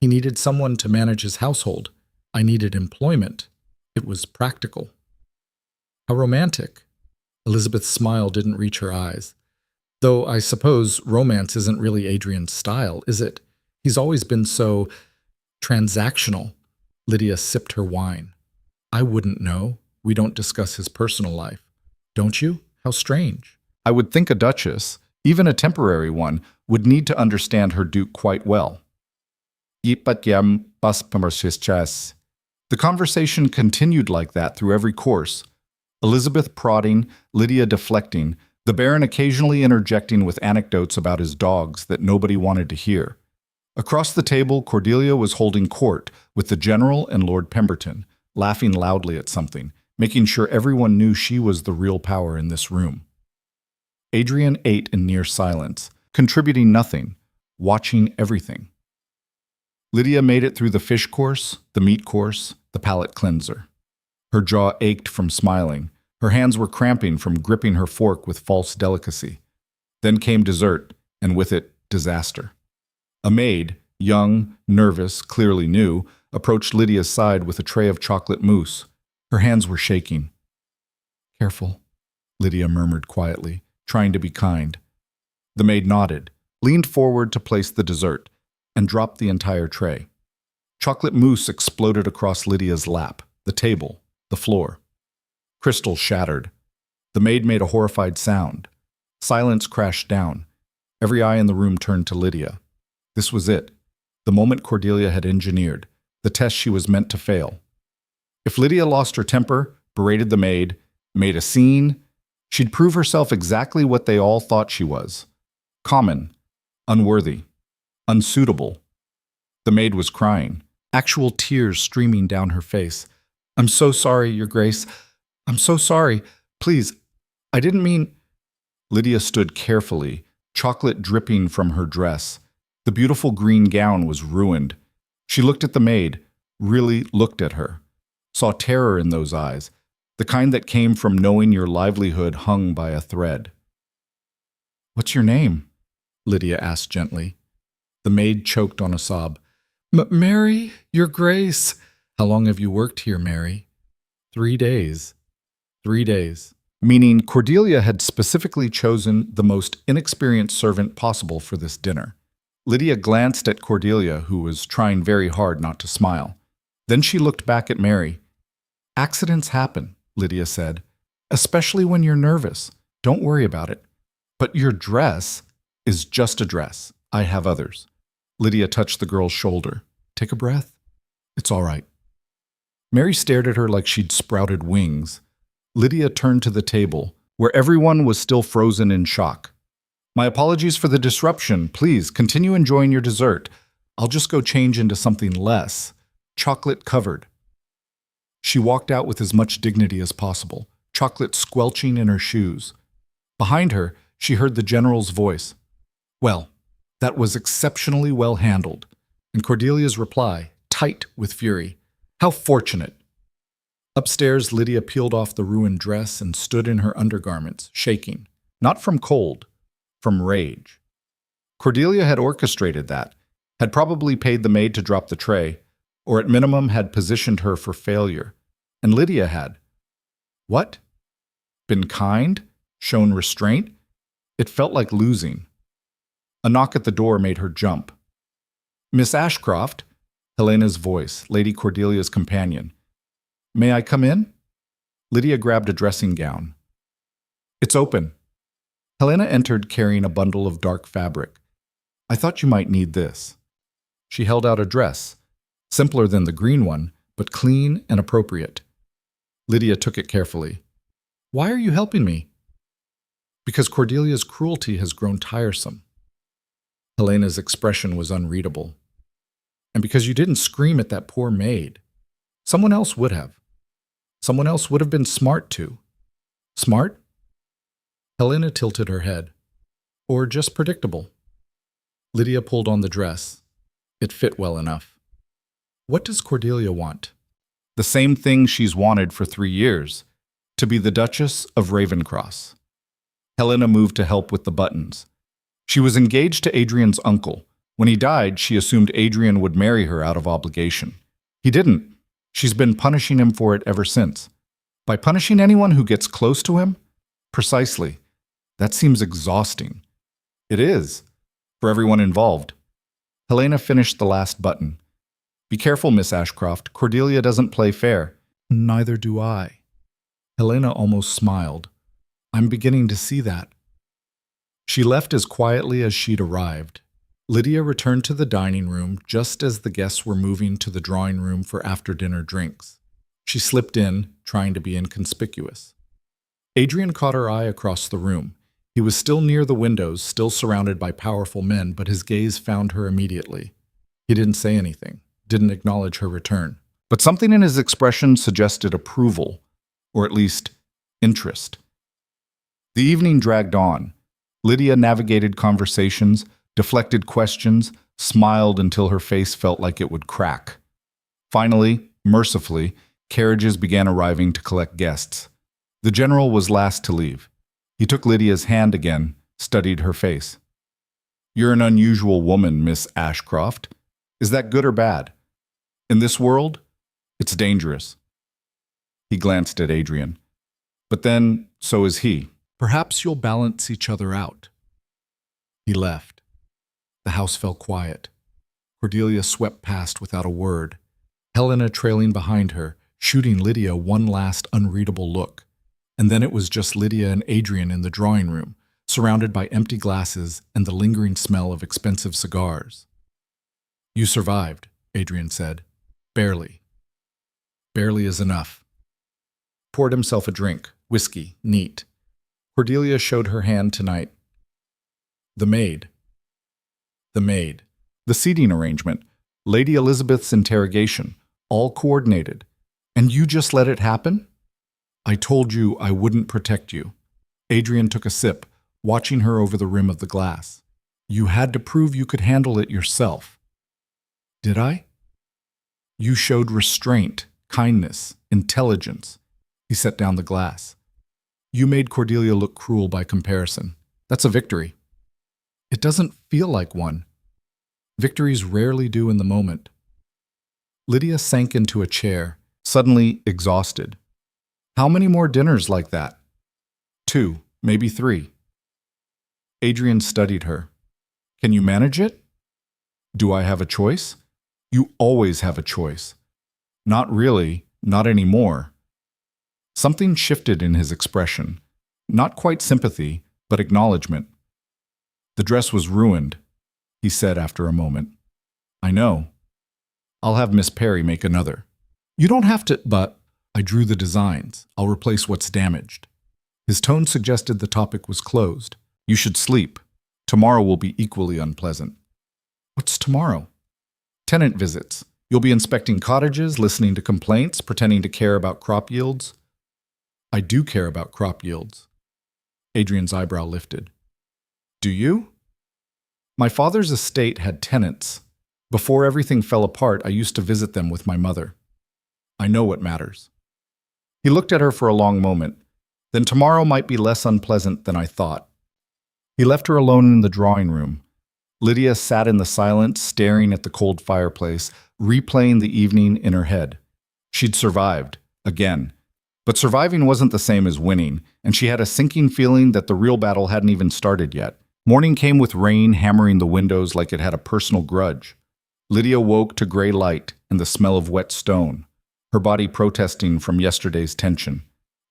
"He needed someone to manage his household. I needed employment. It was practical." "How romantic." Elizabeth's smile didn't reach her eyes. Though I suppose romance isn't really Adrian's style, is it? He's always been so transactional. Lydia sipped her wine. I wouldn't know. We don't discuss his personal life. Don't you? How strange. I would think a duchess, even a temporary one, would need to understand her duke quite well. The conversation continued like that through every course. Elizabeth prodding, Lydia deflecting, the Baron occasionally interjecting with anecdotes about his dogs that nobody wanted to hear. Across the table, Cordelia was holding court with the General and Lord Pemberton, laughing loudly at something, making sure everyone knew she was the real power in this room. Adrian ate in near silence, contributing nothing, watching everything. Lydia made it through the fish course, the meat course, the palate cleanser. Her jaw ached from smiling. Her hands were cramping from gripping her fork with false delicacy. Then came dessert, and with it, disaster. A maid, young, nervous, clearly new, approached Lydia's side with a tray of chocolate mousse. Her hands were shaking. Careful, Lydia murmured quietly, trying to be kind. The maid nodded, leaned forward to place the dessert, and dropped the entire tray. Chocolate mousse exploded across Lydia's lap, the table, the floor. Crystals shattered. The maid made a horrified sound. Silence crashed down. Every eye in the room turned to Lydia. This was it, the moment Cordelia had engineered, the test she was meant to fail. If Lydia lost her temper, berated the maid, made a scene, she'd prove herself exactly what they all thought she was. Common, unworthy, unsuitable. The maid was crying, actual tears streaming down her face. I'm so sorry, Your Grace. I'm so sorry. Please, I didn't mean... Lydia stood carefully, chocolate dripping from her dress. The beautiful green gown was ruined. She looked at the maid, really looked at her, saw terror in those eyes, the kind that came from knowing your livelihood hung by a thread. What's your name? Lydia asked gently. The maid choked on a sob. Mary, Your Grace. How long have you worked here, Mary? 3 days. 3 days. Meaning Cordelia had specifically chosen the most inexperienced servant possible for this dinner. Lydia glanced at Cordelia, who was trying very hard not to smile. Then she looked back at Mary. Accidents happen, Lydia said, especially when you're nervous. Don't worry about it. But your dress is just a dress. I have others. Lydia touched the girl's shoulder. Take a breath. It's all right. Mary stared at her like she'd sprouted wings. Lydia turned to the table, where everyone was still frozen in shock. My apologies for the disruption. Please continue enjoying your dessert. I'll just go change into something less, chocolate covered. She walked out with as much dignity as possible, chocolate squelching in her shoes. Behind her, she heard the general's voice. Well, that was exceptionally well handled. And Cordelia's reply, tight with fury. How fortunate. Upstairs, Lydia peeled off the ruined dress and stood in her undergarments, shaking, not from cold, from rage. Cordelia had orchestrated that, had probably paid the maid to drop the tray, or at minimum had positioned her for failure. And Lydia had. What? Been kind? Shown restraint? It felt like losing. A knock at the door made her jump. Miss Ashcroft, Helena's voice, Lady Cordelia's companion. May I come in? Lydia grabbed a dressing gown. It's open. Helena entered carrying a bundle of dark fabric. I thought you might need this. She held out a dress, simpler than the green one, but clean and appropriate. Lydia took it carefully. Why are you helping me? Because Cordelia's cruelty has grown tiresome. Helena's expression was unreadable. And because you didn't scream at that poor maid. Someone else would have. Someone else would have been smart too. Smart? Helena tilted her head. Or just predictable. Lydia pulled on the dress. It fit well enough. What does Cordelia want? The same thing she's wanted for 3 years. To be the Duchess of Ravencross. Helena moved to help with the buttons. She was engaged to Adrian's uncle. When he died, she assumed Adrian would marry her out of obligation. He didn't. She's been punishing him for it ever since. By punishing anyone who gets close to him, Precisely. That seems exhausting. It is, for everyone involved. Helena finished the last button. Be careful, Miss Ashcroft. Cordelia doesn't play fair. Neither do I. Helena almost smiled. I'm beginning to see that. She left as quietly as she'd arrived. Lydia returned to the dining room just as the guests were moving to the drawing room for after-dinner drinks. She slipped in, trying to be inconspicuous. Adrian caught her eye across the room. He was still near the windows, still surrounded by powerful men, but his gaze found her immediately. He didn't say anything, didn't acknowledge her return. But something in his expression suggested approval, or at least interest. The evening dragged on. Lydia navigated conversations, deflected questions, smiled until her face felt like it would crack. Finally, mercifully, carriages began arriving to collect guests. The general was last to leave. He took Lydia's hand again, studied her face. You're an unusual woman, Miss Ashcroft. Is that good or bad? In this world, it's dangerous. He glanced at Adrian. But then, so is he. Perhaps you'll balance each other out. He left. The house fell quiet. Cordelia swept past without a word, Helena trailing behind her, shooting Lydia one last unreadable look. And then it was just Lydia and Adrian in the drawing room, surrounded by empty glasses and the lingering smell of expensive cigars. You survived, Adrian said. Barely. Barely is enough. Poured himself a drink, whiskey, neat. Cordelia showed her hand tonight. The maid. The maid. The seating arrangement. Lady Elizabeth's interrogation. All coordinated. And you just let it happen? I told you I wouldn't protect you. Adrian took a sip, watching her over the rim of the glass. You had to prove you could handle it yourself. Did I? You showed restraint, kindness, intelligence. He set down the glass. You made Cordelia look cruel by comparison. That's a victory. It doesn't feel like one. Victories rarely do in the moment. Lydia sank into a chair, suddenly exhausted. How many more dinners like that? 2, maybe 3. Adrian studied her. Can you manage it? Do I have a choice? You always have a choice. Not really, not anymore. Something shifted in his expression. Not quite sympathy, but acknowledgement. The dress was ruined, he said after a moment. I know. I'll have Miss Perry make another. You don't have to, but I drew the designs. I'll replace what's damaged. His tone suggested the topic was closed. You should sleep. Tomorrow will be equally unpleasant. What's tomorrow? Tenant visits. You'll be inspecting cottages, listening to complaints, pretending to care about crop yields. I do care about crop yields. Adrian's eyebrow lifted. Do you? My father's estate had tenants. Before everything fell apart, I used to visit them with my mother. I know what matters. He looked at her for a long moment. Then tomorrow might be less unpleasant than I thought. He left her alone in the drawing room. Lydia sat in the silence, staring at the cold fireplace, replaying the evening in her head. She'd survived, again. But surviving wasn't the same as winning, and she had a sinking feeling that the real battle hadn't even started yet. Morning came with rain hammering the windows like it had a personal grudge. Lydia woke to gray light and the smell of wet stone, her body protesting from yesterday's tension.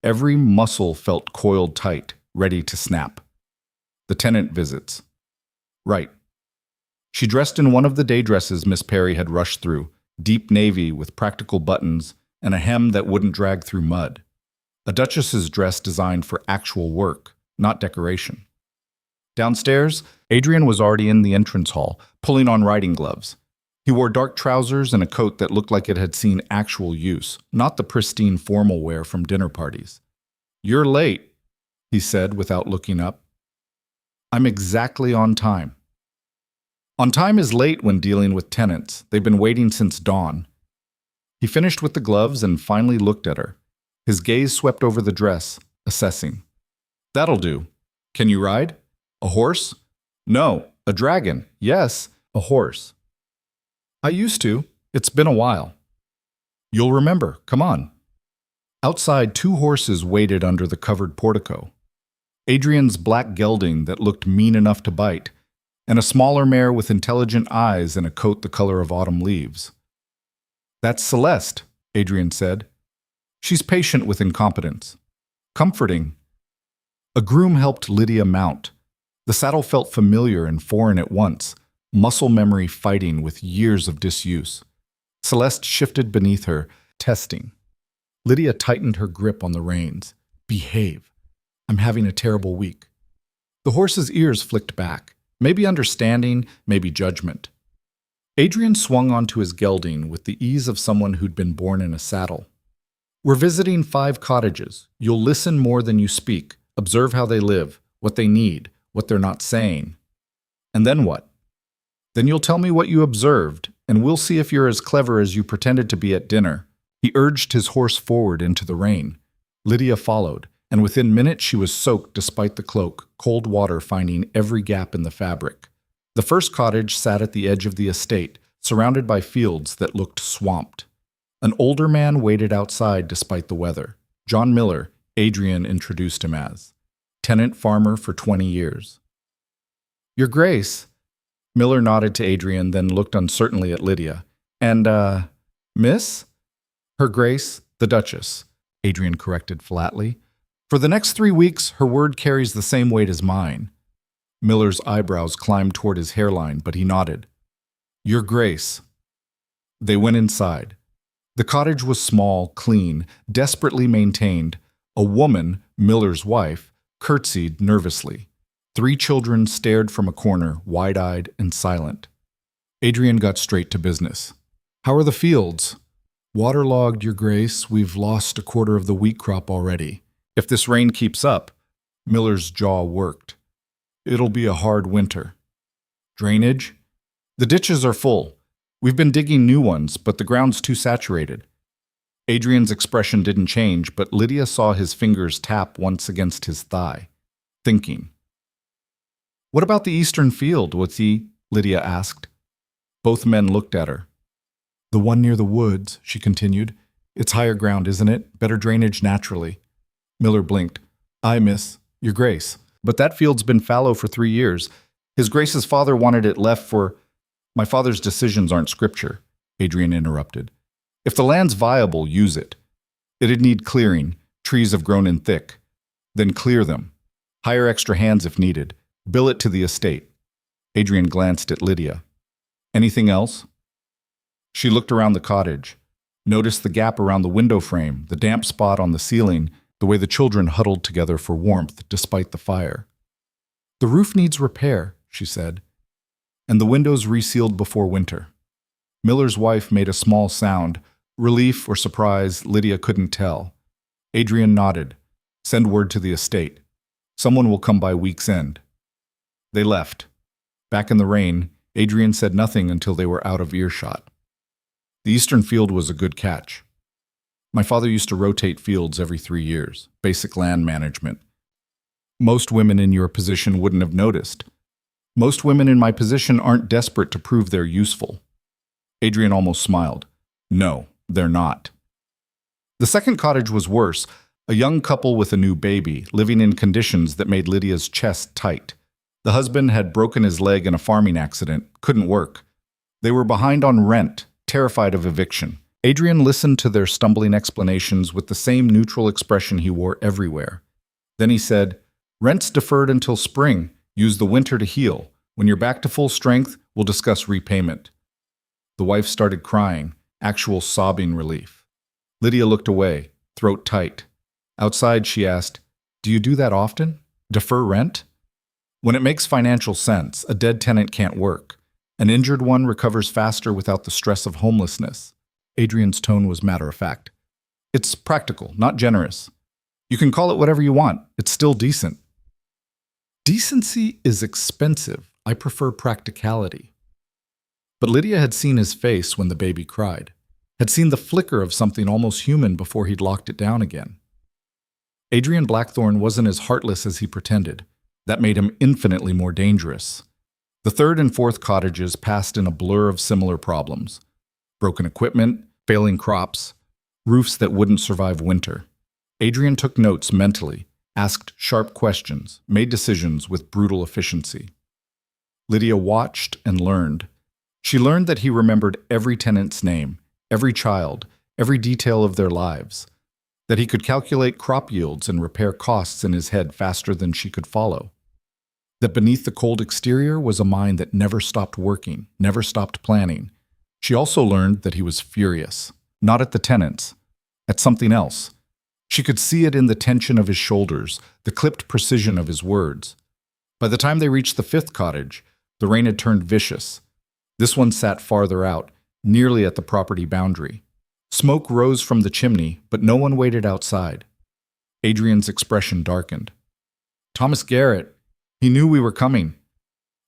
Every muscle felt coiled tight, ready to snap. The tenant visits. Right. She dressed in one of the day dresses Miss Perry had rushed through, deep navy with practical buttons and a hem that wouldn't drag through mud. A duchess's dress designed for actual work, not decoration. Downstairs, Adrian was already in the entrance hall, pulling on riding gloves. He wore dark trousers and a coat that looked like it had seen actual use, not the pristine formal wear from dinner parties. You're late, he said without looking up. I'm exactly on time. On time is late when dealing with tenants. They've been waiting since dawn. He finished with the gloves and finally looked at her. His gaze swept over the dress, assessing. That'll do. Can you ride? A horse? No. A dragon? Yes. A horse. I used to. It's been a while. You'll remember. Come on. Outside, 2 horses waited under the covered portico. Adrian's black gelding that looked mean enough to bite, and a smaller mare with intelligent eyes and a coat the color of autumn leaves. "That's Celeste," Adrian said. "She's patient with incompetence. Comforting." A groom helped Lydia mount. The saddle felt familiar and foreign at once, muscle memory fighting with years of disuse. Celeste shifted beneath her, testing. Lydia tightened her grip on the reins. "Behave. I'm having a terrible week." The horse's ears flicked back, maybe understanding, maybe judgment. Adrian swung onto his gelding with the ease of someone who'd been born in a saddle. "We're visiting 5 cottages. You'll listen more than you speak, observe how they live, what they need, what they're not saying. And then what? Then you'll tell me what you observed, and we'll see if you're as clever as you pretended to be at dinner." He urged his horse forward into the rain. Lydia followed, and within minutes she was soaked despite the cloak, cold water finding every gap in the fabric. The first cottage sat at the edge of the estate, surrounded by fields that looked swamped. An older man waited outside despite the weather. John Miller, Adrian introduced him as. Tenant farmer for 20 years. "Your Grace." Miller nodded to Adrian, then looked uncertainly at Lydia. "And, Miss?" "Her Grace, the Duchess," Adrian corrected flatly. "For the next 3 weeks, her word carries the same weight as mine." Miller's eyebrows climbed toward his hairline, but he nodded. "Your Grace." They went inside. The cottage was small, clean, desperately maintained. A woman, Miller's wife, curtsied nervously. 3 children stared from a corner, wide-eyed and silent. Adrian got straight to business. "How are the fields?" "Waterlogged, Your Grace. We've lost a quarter of the wheat crop already. If this rain keeps up," Miller's jaw worked, "it'll be a hard winter." "Drainage?" "The ditches are full. We've been digging new ones, but the ground's too saturated." Adrian's expression didn't change, but Lydia saw his fingers tap once against his thigh, thinking. "What about the eastern field, What's-he?" Lydia asked. Both men looked at her. "The one near the woods," she continued. "It's higher ground, isn't it? Better drainage naturally." Miller blinked. "Aye, miss. Your Grace. But that field's been fallow for 3 years. His Grace's father wanted it left for—" "My father's decisions aren't scripture," Adrian interrupted. "If the land's viable, use it. It'd need clearing. Trees have grown in thick. Then clear them. Hire extra hands if needed. Bill it to the estate." Adrian glanced at Lydia. "Anything else?" She looked around the cottage, noticed the gap around the window frame, the damp spot on the ceiling, the way the children huddled together for warmth despite the fire. "The roof needs repair," she said, "and the windows resealed before winter." Miller's wife made a small sound, relief or surprise, Lydia couldn't tell. Adrian nodded. "Send word to the estate. Someone will come by week's end." They left. Back in the rain, Adrian said nothing until they were out of earshot. The eastern field was a good catch. "My father used to rotate fields every 3 years, basic land management. Most women in your position wouldn't have noticed. Most women in my position aren't desperate to prove they're useful." Adrian almost smiled. "No, they're not." The second cottage was worse, a young couple with a new baby, living in conditions that made Lydia's chest tight. The husband had broken his leg in a farming accident, couldn't work. They were behind on rent, terrified of eviction. Adrian listened to their stumbling explanations with the same neutral expression he wore everywhere. Then he said, "Rent's deferred until spring. Use the winter to heal. When you're back to full strength, we'll discuss repayment." The wife started crying, actual sobbing relief. Lydia looked away, throat tight. Outside, she asked, "Do you do that often? Defer rent?" "When it makes financial sense, a dead tenant can't work. An injured one recovers faster without the stress of homelessness." Adrian's tone was matter-of-fact. "It's practical, not generous. You can call it whatever you want. It's still decent." "Decency is expensive. I prefer practicality." But Lydia had seen his face when the baby cried, had seen the flicker of something almost human before he'd locked it down again. Adrian Blackthorne wasn't as heartless as he pretended. That made him infinitely more dangerous. The third and fourth cottages passed in a blur of similar problems. Broken equipment, failing crops, roofs that wouldn't survive winter. Adrian took notes mentally, asked sharp questions, made decisions with brutal efficiency. Lydia watched and learned. She learned that he remembered every tenant's name, every child, every detail of their lives, that he could calculate crop yields and repair costs in his head faster than she could follow, that beneath the cold exterior was a mind that never stopped working, never stopped planning. She also learned that he was furious, not at the tenants, at something else. She could see it in the tension of his shoulders, the clipped precision of his words. By the time they reached the fifth cottage, the rain had turned vicious. This one sat farther out, nearly at the property boundary. Smoke rose from the chimney, but no one waited outside. Adrian's expression darkened. "Thomas Garrett, he knew we were coming."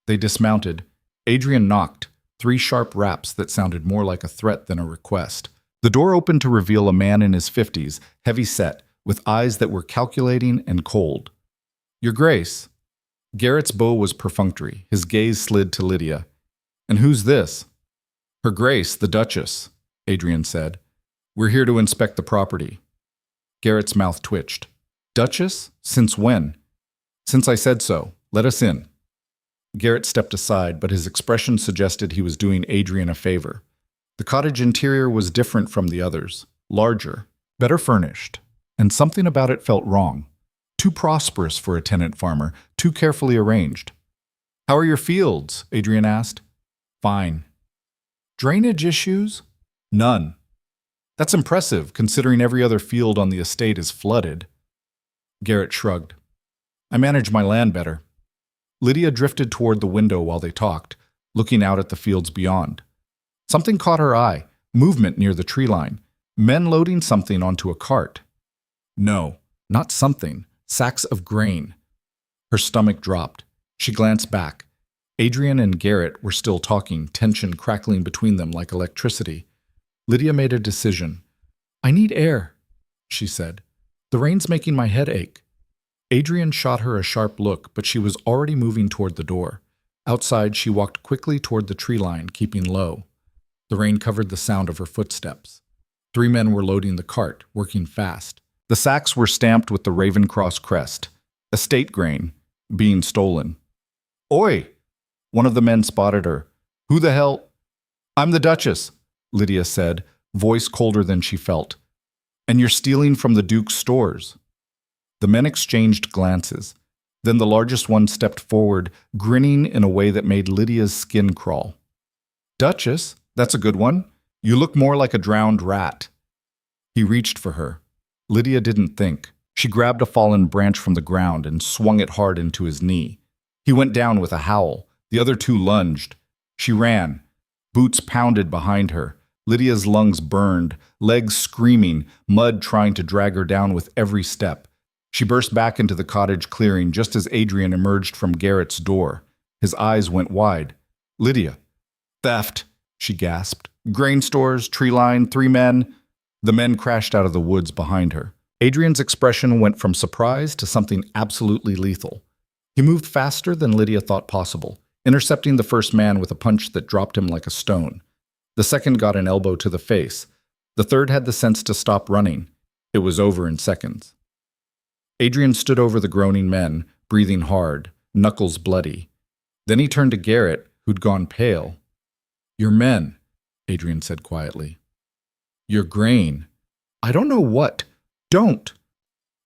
They dismounted. Adrian knocked, 3 sharp raps that sounded more like a threat than a request. The door opened to reveal a man in his 50s, heavy-set, with eyes that were calculating and cold. "Your Grace." Garrett's bow was perfunctory. His gaze slid to Lydia. "And who's this?" "Her Grace, the Duchess," Adrian said. "We're here to inspect the property." Garrett's mouth twitched. "Duchess? Since when?" "Since I said so. Let us in." Garrett stepped aside, but his expression suggested he was doing Adrian a favor. The cottage interior was different from the others, larger, better furnished, and something about it felt wrong. Too prosperous for a tenant farmer, too carefully arranged. "How are your fields?" Adrian asked. "Fine." "Drainage issues?" "None." "That's impressive, considering every other field on the estate is flooded." Garrett shrugged. "I manage my land better." Lydia drifted toward the window while they talked, looking out at the fields beyond. Something caught her eye, movement near the tree line, men loading something onto a cart. No, not something, sacks of grain. Her stomach dropped. She glanced back. Adrian and Garrett were still talking, tension crackling between them like electricity. Lydia made a decision. "I need air," she said. "The rain's making my head ache." Adrian shot her a sharp look, but she was already moving toward the door. Outside, she walked quickly toward the tree line, keeping low. The rain covered the sound of her footsteps. 3 men were loading the cart, working fast. The sacks were stamped with the Ravencross crest, estate grain, being stolen. "Oi!" One of the men spotted her. "Who the hell?" "I'm the Duchess," Lydia said, voice colder than she felt. "And you're stealing from the Duke's stores." The men exchanged glances. Then the largest one stepped forward, grinning in a way that made Lydia's skin crawl. "Duchess? That's a good one. You look more like a drowned rat." He reached for her. Lydia didn't think. She grabbed a fallen branch from the ground and swung it hard into his knee. He went down with a howl. The other 2 lunged. She ran. Boots pounded behind her. Lydia's lungs burned, legs screaming, mud trying to drag her down with every step. She burst back into the cottage clearing just as Adrian emerged from Garrett's door. His eyes went wide. "Lydia." "Theft," she gasped. "Grain stores, tree line, 3 men." The men crashed out of the woods behind her. Adrian's expression went from surprise to something absolutely lethal. He moved faster than Lydia thought possible, intercepting the first man with a punch that dropped him like a stone. The second got an elbow to the face. The third had the sense to stop running. It was over in seconds. Adrian stood over the groaning men, breathing hard, knuckles bloody. Then he turned to Garrett, who'd gone pale. "Your men," Adrian said quietly. "Your grain. I don't know what. Don't."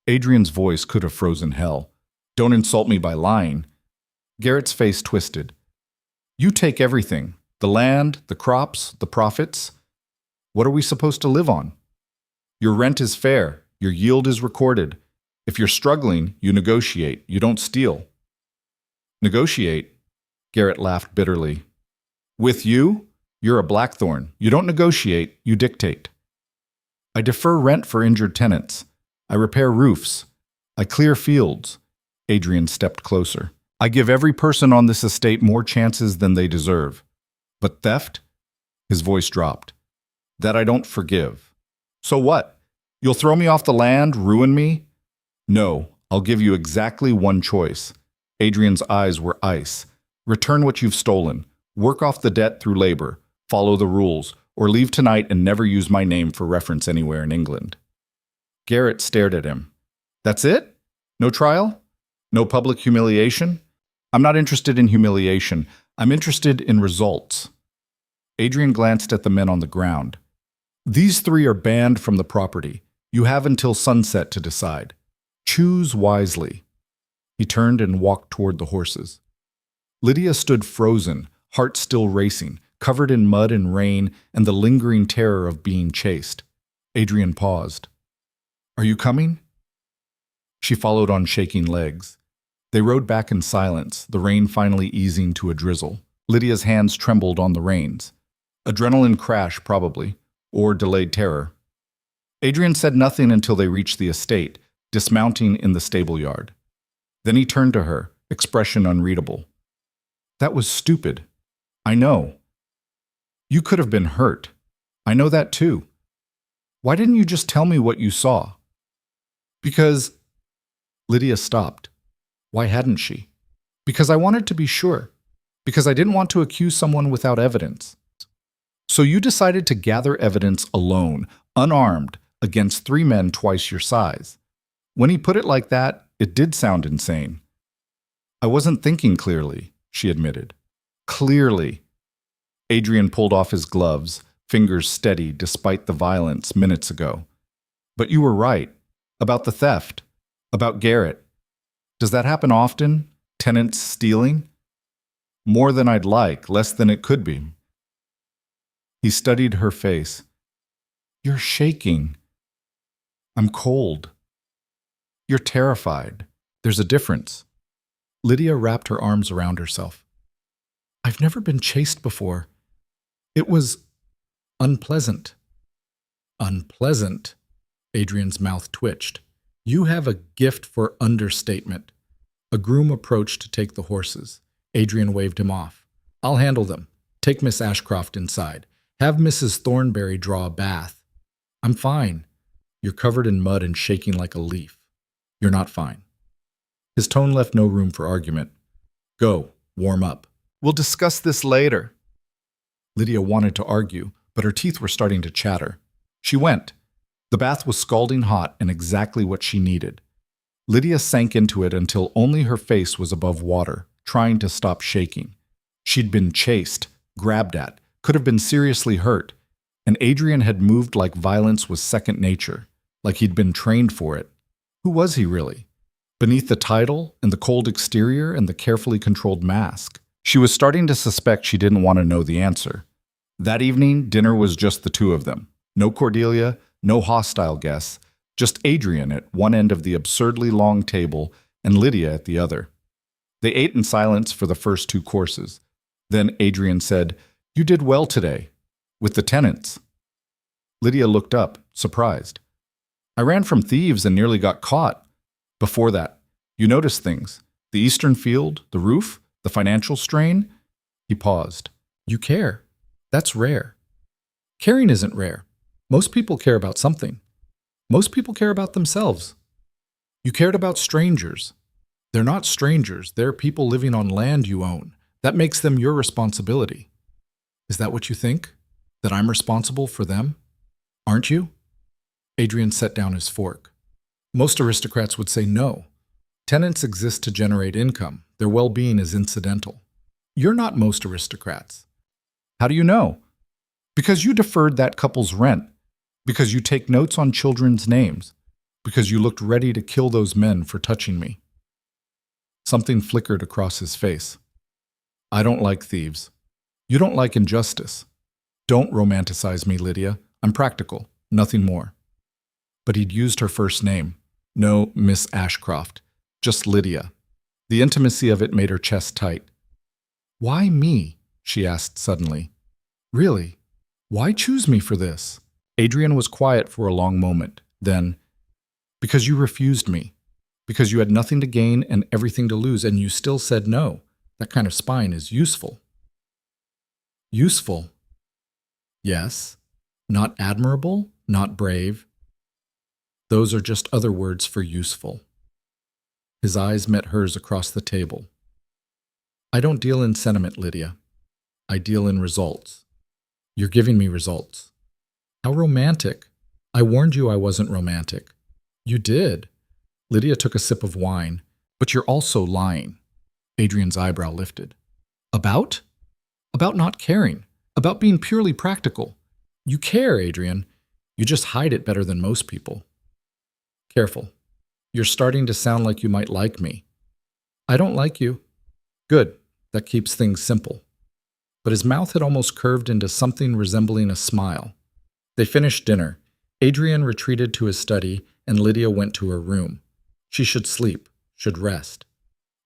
Adrian's voice could have frozen hell. "Don't insult me by lying." Garrett's face twisted. "You take everything. The land, the crops, the profits. What are we supposed to live on? Your rent is fair. Your yield is recorded. If you're struggling, you negotiate. You don't steal." "Negotiate?" Garrett laughed bitterly. "With you? You're a blackthorn. You don't negotiate, you dictate." "I defer rent for injured tenants. I repair roofs. I clear fields." Adrian stepped closer. "I give every person on this estate more chances than they deserve. But theft?" His voice dropped. "That I don't forgive." "So what? You'll throw me off the land, ruin me?" "No, I'll give you exactly one choice." Adrian's eyes were ice. "Return what you've stolen. Work off the debt through labor. Follow the rules. Or leave tonight and never use my name for reference anywhere in England." Garrett stared at him. "That's it?" No trial? No public humiliation? I'm not interested in humiliation. I'm interested in results. Adrian glanced at the men on the ground. These three are banned from the property. You have until sunset to decide. Choose wisely. He turned and walked toward the horses. Lydia stood frozen, heart still racing, covered in mud and rain and the lingering terror of being chased. Adrian paused. Are you coming? She followed on shaking legs. They rode back in silence, the rain finally easing to a drizzle. Lydia's hands trembled on the reins. Adrenaline crash, probably, or delayed terror. Adrian said nothing until they reached the estate, dismounting in the stable yard. Then he turned to her, expression unreadable. That was stupid. I know. You could have been hurt. I know that too. Why didn't you just tell me what you saw? Because... Lydia stopped. Why hadn't she? Because I wanted to be sure. Because I didn't want to accuse someone without evidence. So you decided to gather evidence alone, unarmed, against three men twice your size. When he put it like that, it did sound insane. I wasn't thinking clearly, she admitted. Clearly. Adrian pulled off his gloves, fingers steady despite the violence minutes ago. But you were right. About the theft. About Garrett. Does that happen often? Tenants stealing? More than I'd like, less than it could be. He studied her face. You're shaking. I'm cold. You're terrified. There's a difference. Lydia wrapped her arms around herself. I've never been chased before. It was unpleasant. Unpleasant? Adrian's mouth twitched. You have a gift for understatement. A groom approached to take the horses. Adrian waved him off. I'll handle them. Take Miss Ashcroft inside. Have Mrs. Thornberry draw a bath. I'm fine. You're covered in mud and shaking like a leaf. You're not fine. His tone left no room for argument. Go, warm up. We'll discuss this later. Lydia wanted to argue, but her teeth were starting to chatter. She went. The bath was scalding hot and exactly what she needed. Lydia sank into it until only her face was above water, trying to stop shaking. She'd been chased, grabbed at, could have been seriously hurt, and Adrian had moved like violence was second nature, like he'd been trained for it. Who was he really? Beneath the title and the cold exterior and the carefully controlled mask, she was starting to suspect she didn't want to know the answer. That evening, dinner was just the two of them. No Cordelia, no hostile guests, just Adrian at one end of the absurdly long table and Lydia at the other. They ate in silence for the first two courses. Then Adrian said, You did well today. With the tenants. Lydia looked up, surprised. I ran from thieves and nearly got caught. Before that, you noticed things. The eastern field, the roof, the financial strain. He paused. You care. That's rare. Caring isn't rare. Most people care about something. Most people care about themselves. You cared about strangers. They're not strangers. They're people living on land you own. That makes them your responsibility. Is that what you think? That I'm responsible for them? Aren't you? Adrian set down his fork. Most aristocrats would say no. Tenants exist to generate income. Their well-being is incidental. You're not most aristocrats. How do you know? Because you deferred that couple's rent. Because you take notes on children's names. Because you looked ready to kill those men for touching me. Something flickered across his face. I don't like thieves. You don't like injustice. Don't romanticize me, Lydia. I'm practical, nothing more. But he'd used her first name. No Miss Ashcroft, just Lydia. The intimacy of it made her chest tight. Why me? She asked suddenly. Really? Why choose me for this? Adrian was quiet for a long moment. Then, because you refused me. Because you had nothing to gain and everything to lose, and you still said no. That kind of spine is useful. Useful? Yes. Not admirable, not brave. Those are just other words for useful. His eyes met hers across the table. I don't deal in sentiment, Lydia. I deal in results. You're giving me results. How romantic. I warned you I wasn't romantic. You did. Lydia took a sip of wine. But you're also lying. Adrian's eyebrow lifted. About? About not caring. About being purely practical. You care, Adrian. You just hide it better than most people. Careful. You're starting to sound like you might like me. I don't like you. Good. That keeps things simple. But his mouth had almost curved into something resembling a smile. They finished dinner. Adrian retreated to his study, and Lydia went to her room. She should sleep, should rest.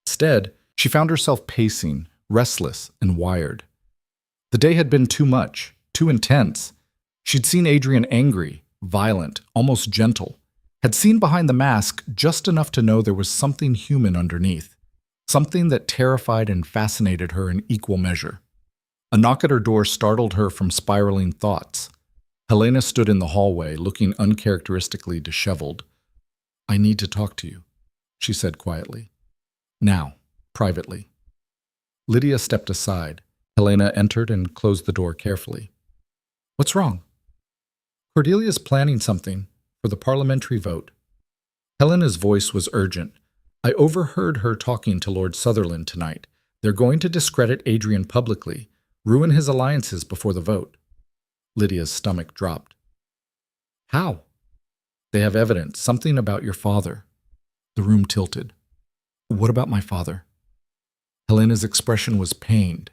Instead, she found herself pacing, restless and wired. The day had been too much, too intense. She'd seen Adrian angry, violent, almost gentle. Had seen behind the mask just enough to know there was something human underneath. Something that terrified and fascinated her in equal measure. A knock at her door startled her from spiraling thoughts. Helena stood in the hallway, looking uncharacteristically disheveled. I need to talk to you, she said quietly. Now, privately. Lydia stepped aside. Helena entered and closed the door carefully. What's wrong? Cordelia's planning something for the parliamentary vote. Helena's voice was urgent. I overheard her talking to Lord Sutherland tonight. They're going to discredit Adrian publicly, ruin his alliances before the vote. Lydia's stomach dropped. How? They have evidence, something about your father. The room tilted. What about my father? Helena's expression was pained.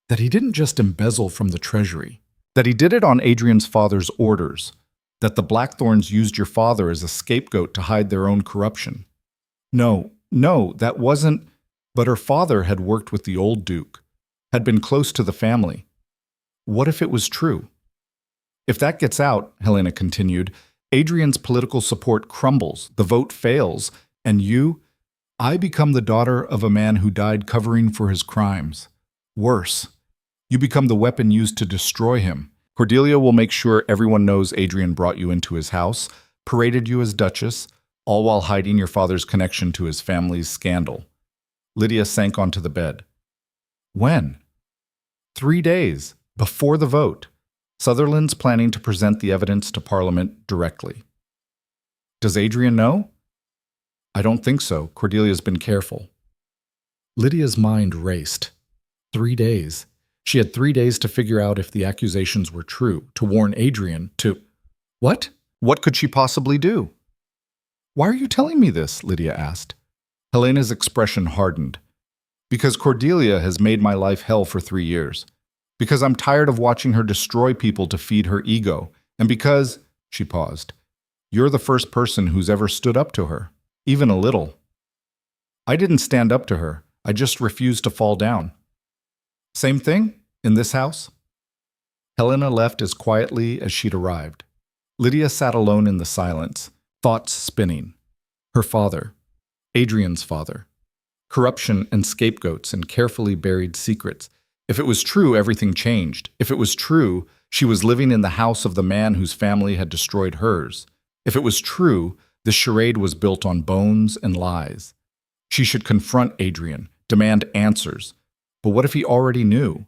That he didn't just embezzle from the treasury. That he did it on Adrian's father's orders. That the Blackthorns used your father as a scapegoat to hide their own corruption. No, that wasn't. But her father had worked with the old Duke, had been close to the family. What if it was true? If that gets out, Helena continued, Adrian's political support crumbles, the vote fails, and I become the daughter of a man who died covering for his crimes. Worse, you become the weapon used to destroy him. Cordelia will make sure everyone knows Adrian brought you into his house, paraded you as Duchess, all while hiding your father's connection to his family's scandal. Lydia sank onto the bed. When? 3 days, before the vote. Sutherland's planning to present the evidence to Parliament directly. Does Adrian know? I don't think so. Cordelia's been careful. Lydia's mind raced. 3 days. She had 3 days to figure out if the accusations were true, to warn Adrian, to... What? What could she possibly do? Why are you telling me this? Lydia asked. Helena's expression hardened. Because Cordelia has made my life hell for 3 years. Because I'm tired of watching her destroy people to feed her ego. And because, she paused, you're the first person who's ever stood up to her, even a little. I didn't stand up to her. I just refused to fall down. Same thing in this house? Helena left as quietly as she'd arrived. Lydia sat alone in the silence, thoughts spinning. Her father, Adrian's father. Corruption and scapegoats and carefully buried secrets. If it was true, everything changed. If it was true, she was living in the house of the man whose family had destroyed hers. If it was true, the charade was built on bones and lies. She should confront Adrian, demand answers. But what if he already knew?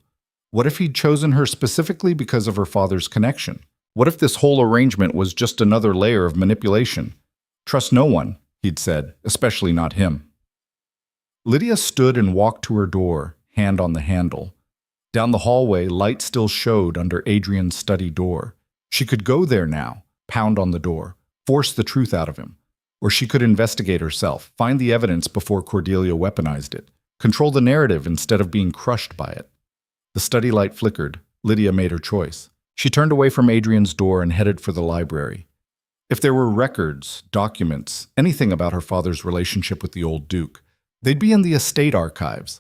What if he'd chosen her specifically because of her father's connection? What if this whole arrangement was just another layer of manipulation? Trust no one, he'd said, especially not him. Lydia stood and walked to her door, hand on the handle. Down the hallway, light still showed under Adrian's study door. She could go there now, pound on the door, force the truth out of him. Or she could investigate herself, find the evidence before Cordelia weaponized it, control the narrative instead of being crushed by it. The study light flickered. Lydia made her choice. She turned away from Adrian's door and headed for the library. If there were records, documents, anything about her father's relationship with the old Duke, they'd be in the estate archives.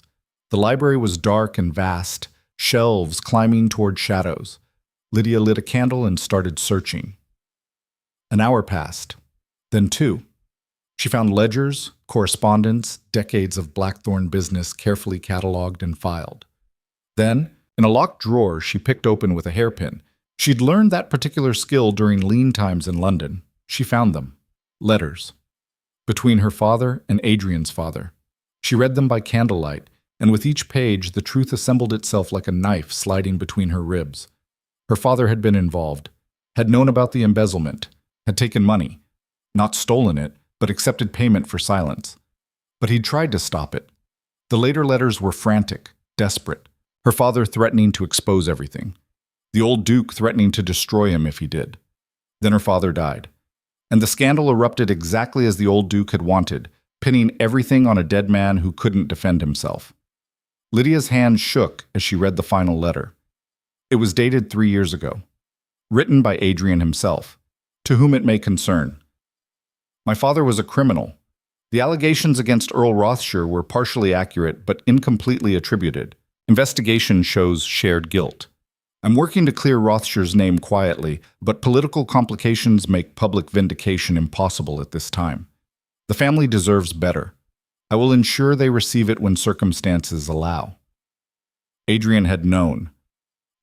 The library was dark and vast, shelves climbing toward shadows. Lydia lit a candle and started searching. An hour passed, then 2. She found ledgers, correspondence, decades of Blackthorn business carefully cataloged and filed. Then, in a locked drawer she picked open with a hairpin. She'd learned that particular skill during lean times in London. She found them. Letters. Between her father and Adrian's father. She read them by candlelight, and with each page the truth assembled itself like a knife sliding between her ribs. Her father had been involved, had known about the embezzlement, had taken money, not stolen it, but accepted payment for silence. But he'd tried to stop it. The later letters were frantic, desperate. Her father threatening to expose everything. The old Duke threatening to destroy him if he did. Then her father died. And the scandal erupted exactly as the old Duke had wanted, pinning everything on a dead man who couldn't defend himself. Lydia's hand shook as she read the final letter. It was dated 3 years ago. Written by Adrian himself, to whom it may concern. My father was a criminal. The allegations against Earl Rothschild were partially accurate but incompletely attributed. Investigation shows shared guilt. I'm working to clear Rothschild's name quietly, but political complications make public vindication impossible at this time. The family deserves better. I will ensure they receive it when circumstances allow. Adrian had known.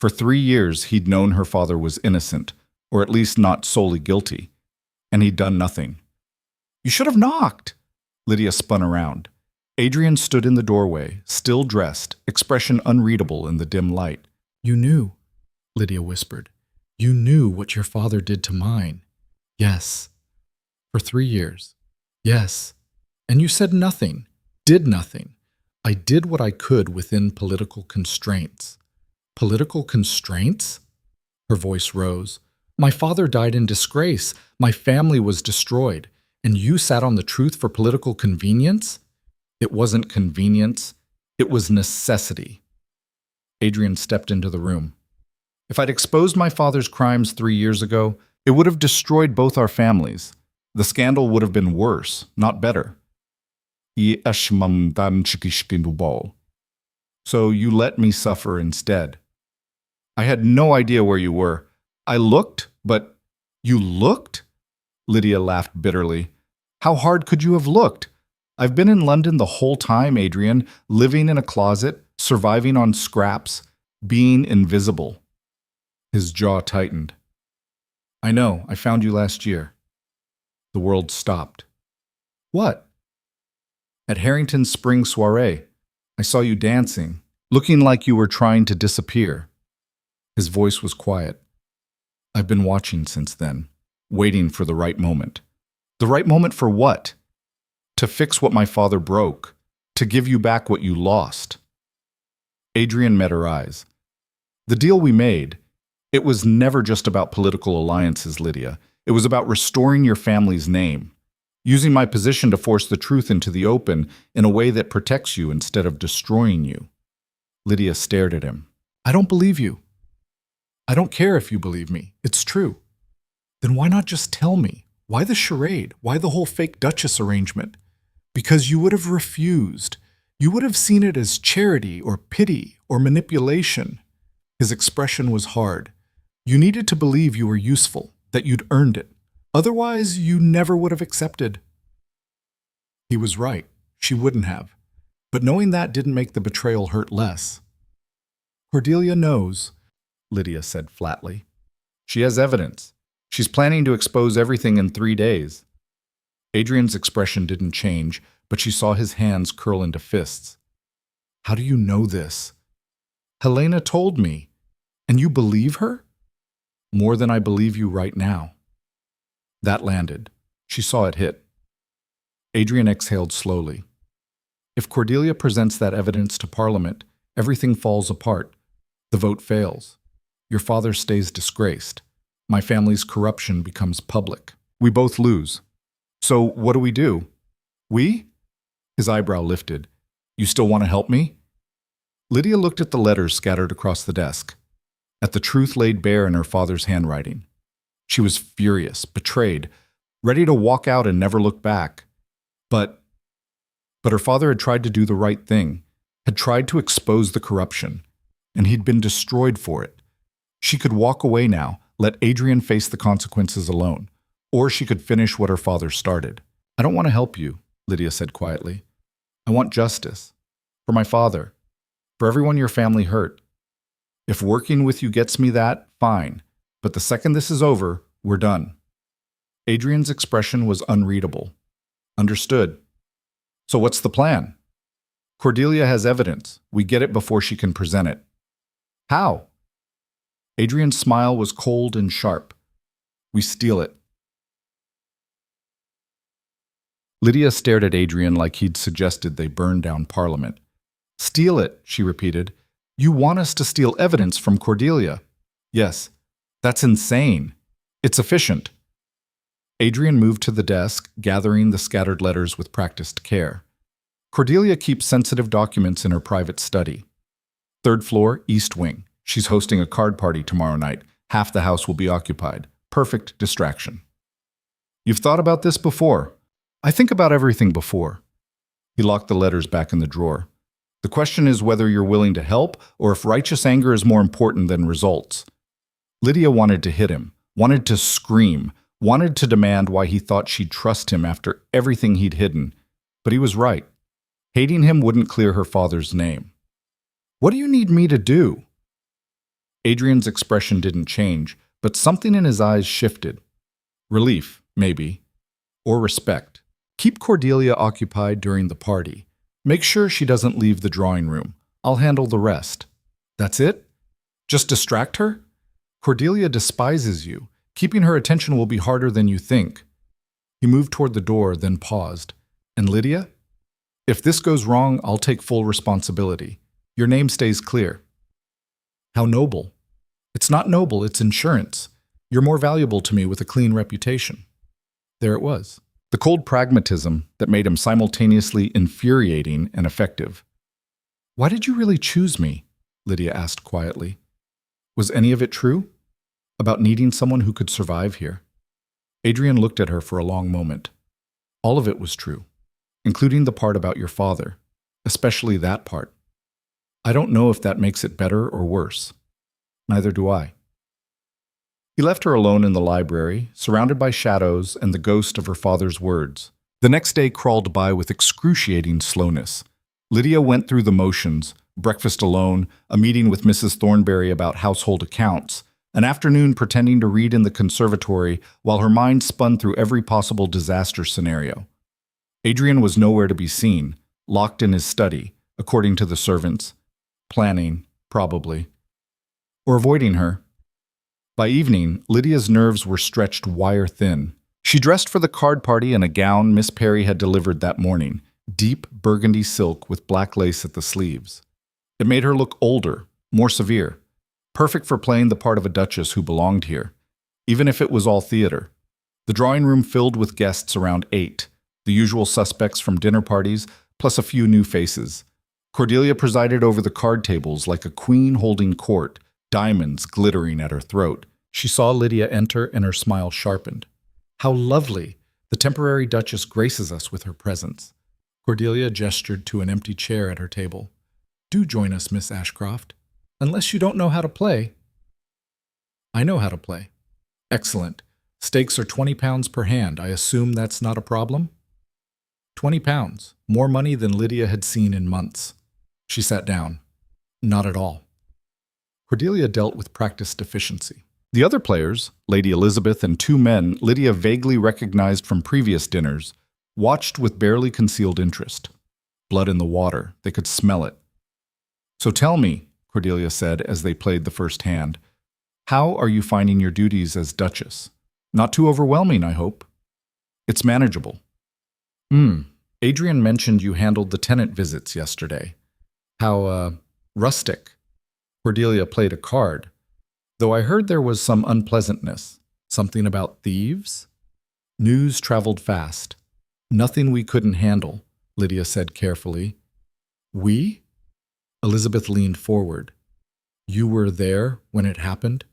For 3 years, he'd known her father was innocent, or at least not solely guilty, and he'd done nothing. You should have knocked! Lydia spun around. Adrian stood in the doorway, still dressed, expression unreadable in the dim light. You knew, Lydia whispered. You knew what your father did to mine. Yes. For 3 years. Yes. And you said nothing, did nothing. I did what I could within political constraints. Political constraints? Her voice rose. My father died in disgrace. My family was destroyed. And you sat on the truth for political convenience? It wasn't convenience. It was necessity. Adrian stepped into the room. If I'd exposed my father's crimes 3 years ago, it would have destroyed both our families. The scandal would have been worse, not better. So you let me suffer instead. I had no idea where you were. I looked, but you looked? Lydia laughed bitterly. How hard could you have looked? I've been in London the whole time, Adrian, living in a closet, surviving on scraps, being invisible. His jaw tightened. I know, I found you last year. The world stopped. What? At Harrington's spring soiree. I saw you dancing, looking like you were trying to disappear. His voice was quiet. I've been watching since then, waiting for the right moment. The right moment for what? To fix what my father broke, to give you back what you lost. Adrian met her eyes. The deal we made, it was never just about political alliances, Lydia. It was about restoring your family's name, using my position to force the truth into the open in a way that protects you instead of destroying you. Lydia stared at him. I don't believe you. I don't care if you believe me. It's true. Then why not just tell me? Why the charade? Why the whole fake Duchess arrangement? Because you would have refused. You would have seen it as charity or pity or manipulation. His expression was hard. You needed to believe you were useful, that you'd earned it. Otherwise, you never would have accepted. He was right. She wouldn't have. But knowing that didn't make the betrayal hurt less. Cordelia knows, Lydia said flatly. She has evidence. She's planning to expose everything in 3 days. Adrian's expression didn't change, but she saw his hands curl into fists. How do you know this? Helena told me. And you believe her? More than I believe you right now. That landed. She saw it hit. Adrian exhaled slowly. If Cordelia presents that evidence to Parliament, everything falls apart. The vote fails. Your father stays disgraced. My family's corruption becomes public. We both lose. So what do? We? His eyebrow lifted. You still want to help me? Lydia looked at the letters scattered across the desk, at the truth laid bare in her father's handwriting. She was furious, betrayed, ready to walk out and never look back. But her father had tried to do the right thing, had tried to expose the corruption, and he'd been destroyed for it. She could walk away now, let Adrian face the consequences alone, or she could finish what her father started. I don't want to help you, Lydia said quietly. I want justice. For my father. For everyone your family hurt. If working with you gets me that, fine. But the second this is over, we're done. Adrian's expression was unreadable. Understood. So what's the plan? Cordelia has evidence. We get it before she can present it. How? Adrian's smile was cold and sharp. We steal it. Lydia stared at Adrian like he'd suggested they burn down Parliament. Steal it, she repeated. You want us to steal evidence from Cordelia? Yes. That's insane. It's efficient. Adrian moved to the desk, gathering the scattered letters with practiced care. Cordelia keeps sensitive documents in her private study. 3rd floor, East Wing. She's hosting a card party tomorrow night. Half the house will be occupied. Perfect distraction. You've thought about this before. I think about everything before. He locked the letters back in the drawer. The question is whether you're willing to help or if righteous anger is more important than results. Lydia wanted to hit him, wanted to scream, wanted to demand why he thought she'd trust him after everything he'd hidden. But he was right. Hating him wouldn't clear her father's name. What do you need me to do? Adrian's expression didn't change, but something in his eyes shifted. Relief, maybe. Or respect. Keep Cordelia occupied during the party. Make sure she doesn't leave the drawing room. I'll handle the rest. That's it? Just distract her? Cordelia despises you. Keeping her attention will be harder than you think. He moved toward the door, then paused. And Lydia? If this goes wrong, I'll take full responsibility. Your name stays clear. How noble. It's not noble, it's insurance. You're more valuable to me with a clean reputation. There it was. The cold pragmatism that made him simultaneously infuriating and effective. Why did you really choose me? Lydia asked quietly. Was any of it true? About needing someone who could survive here? Adrian looked at her for a long moment. All of it was true, including the part about your father, especially that part. I don't know if that makes it better or worse. Neither do I. He left her alone in the library, surrounded by shadows and the ghost of her father's words. The next day crawled by with excruciating slowness. Lydia went through the motions, breakfast alone, a meeting with Mrs. Thornberry about household accounts, an afternoon pretending to read in the conservatory while her mind spun through every possible disaster scenario. Adrian was nowhere to be seen, locked in his study, according to the servants. Planning, probably. Or avoiding her. By evening, Lydia's nerves were stretched wire-thin. She dressed for the card party in a gown Miss Perry had delivered that morning, deep burgundy silk with black lace at the sleeves. It made her look older, more severe, perfect for playing the part of a duchess who belonged here, even if it was all theater. The drawing room filled with guests around 8, the usual suspects from dinner parties, plus a few new faces. Cordelia presided over the card tables like a queen holding court, diamonds glittering at her throat. She saw Lydia enter and her smile sharpened. How lovely! The temporary duchess graces us with her presence. Cordelia gestured to an empty chair at her table. Do join us, Miss Ashcroft. Unless you don't know how to play. I know how to play. Excellent. Stakes are 20 pounds per hand. I assume that's not a problem? 20 pounds. More money than Lydia had seen in months. She sat down. Not at all. Cordelia dealt with practiced efficiency. The other players, Lady Elizabeth and 2 men Lydia vaguely recognized from previous dinners, watched with barely concealed interest. Blood in the water. They could smell it. So tell me, Cordelia said as they played the first hand, how are you finding your duties as Duchess? Not too overwhelming, I hope. It's manageable. Adrian mentioned you handled the tenant visits yesterday. How, rustic. Cordelia played a card, though I heard there was some unpleasantness. Something about thieves? News traveled fast. Nothing we couldn't handle, Lydia said carefully. We? Elizabeth leaned forward. You were there when it happened?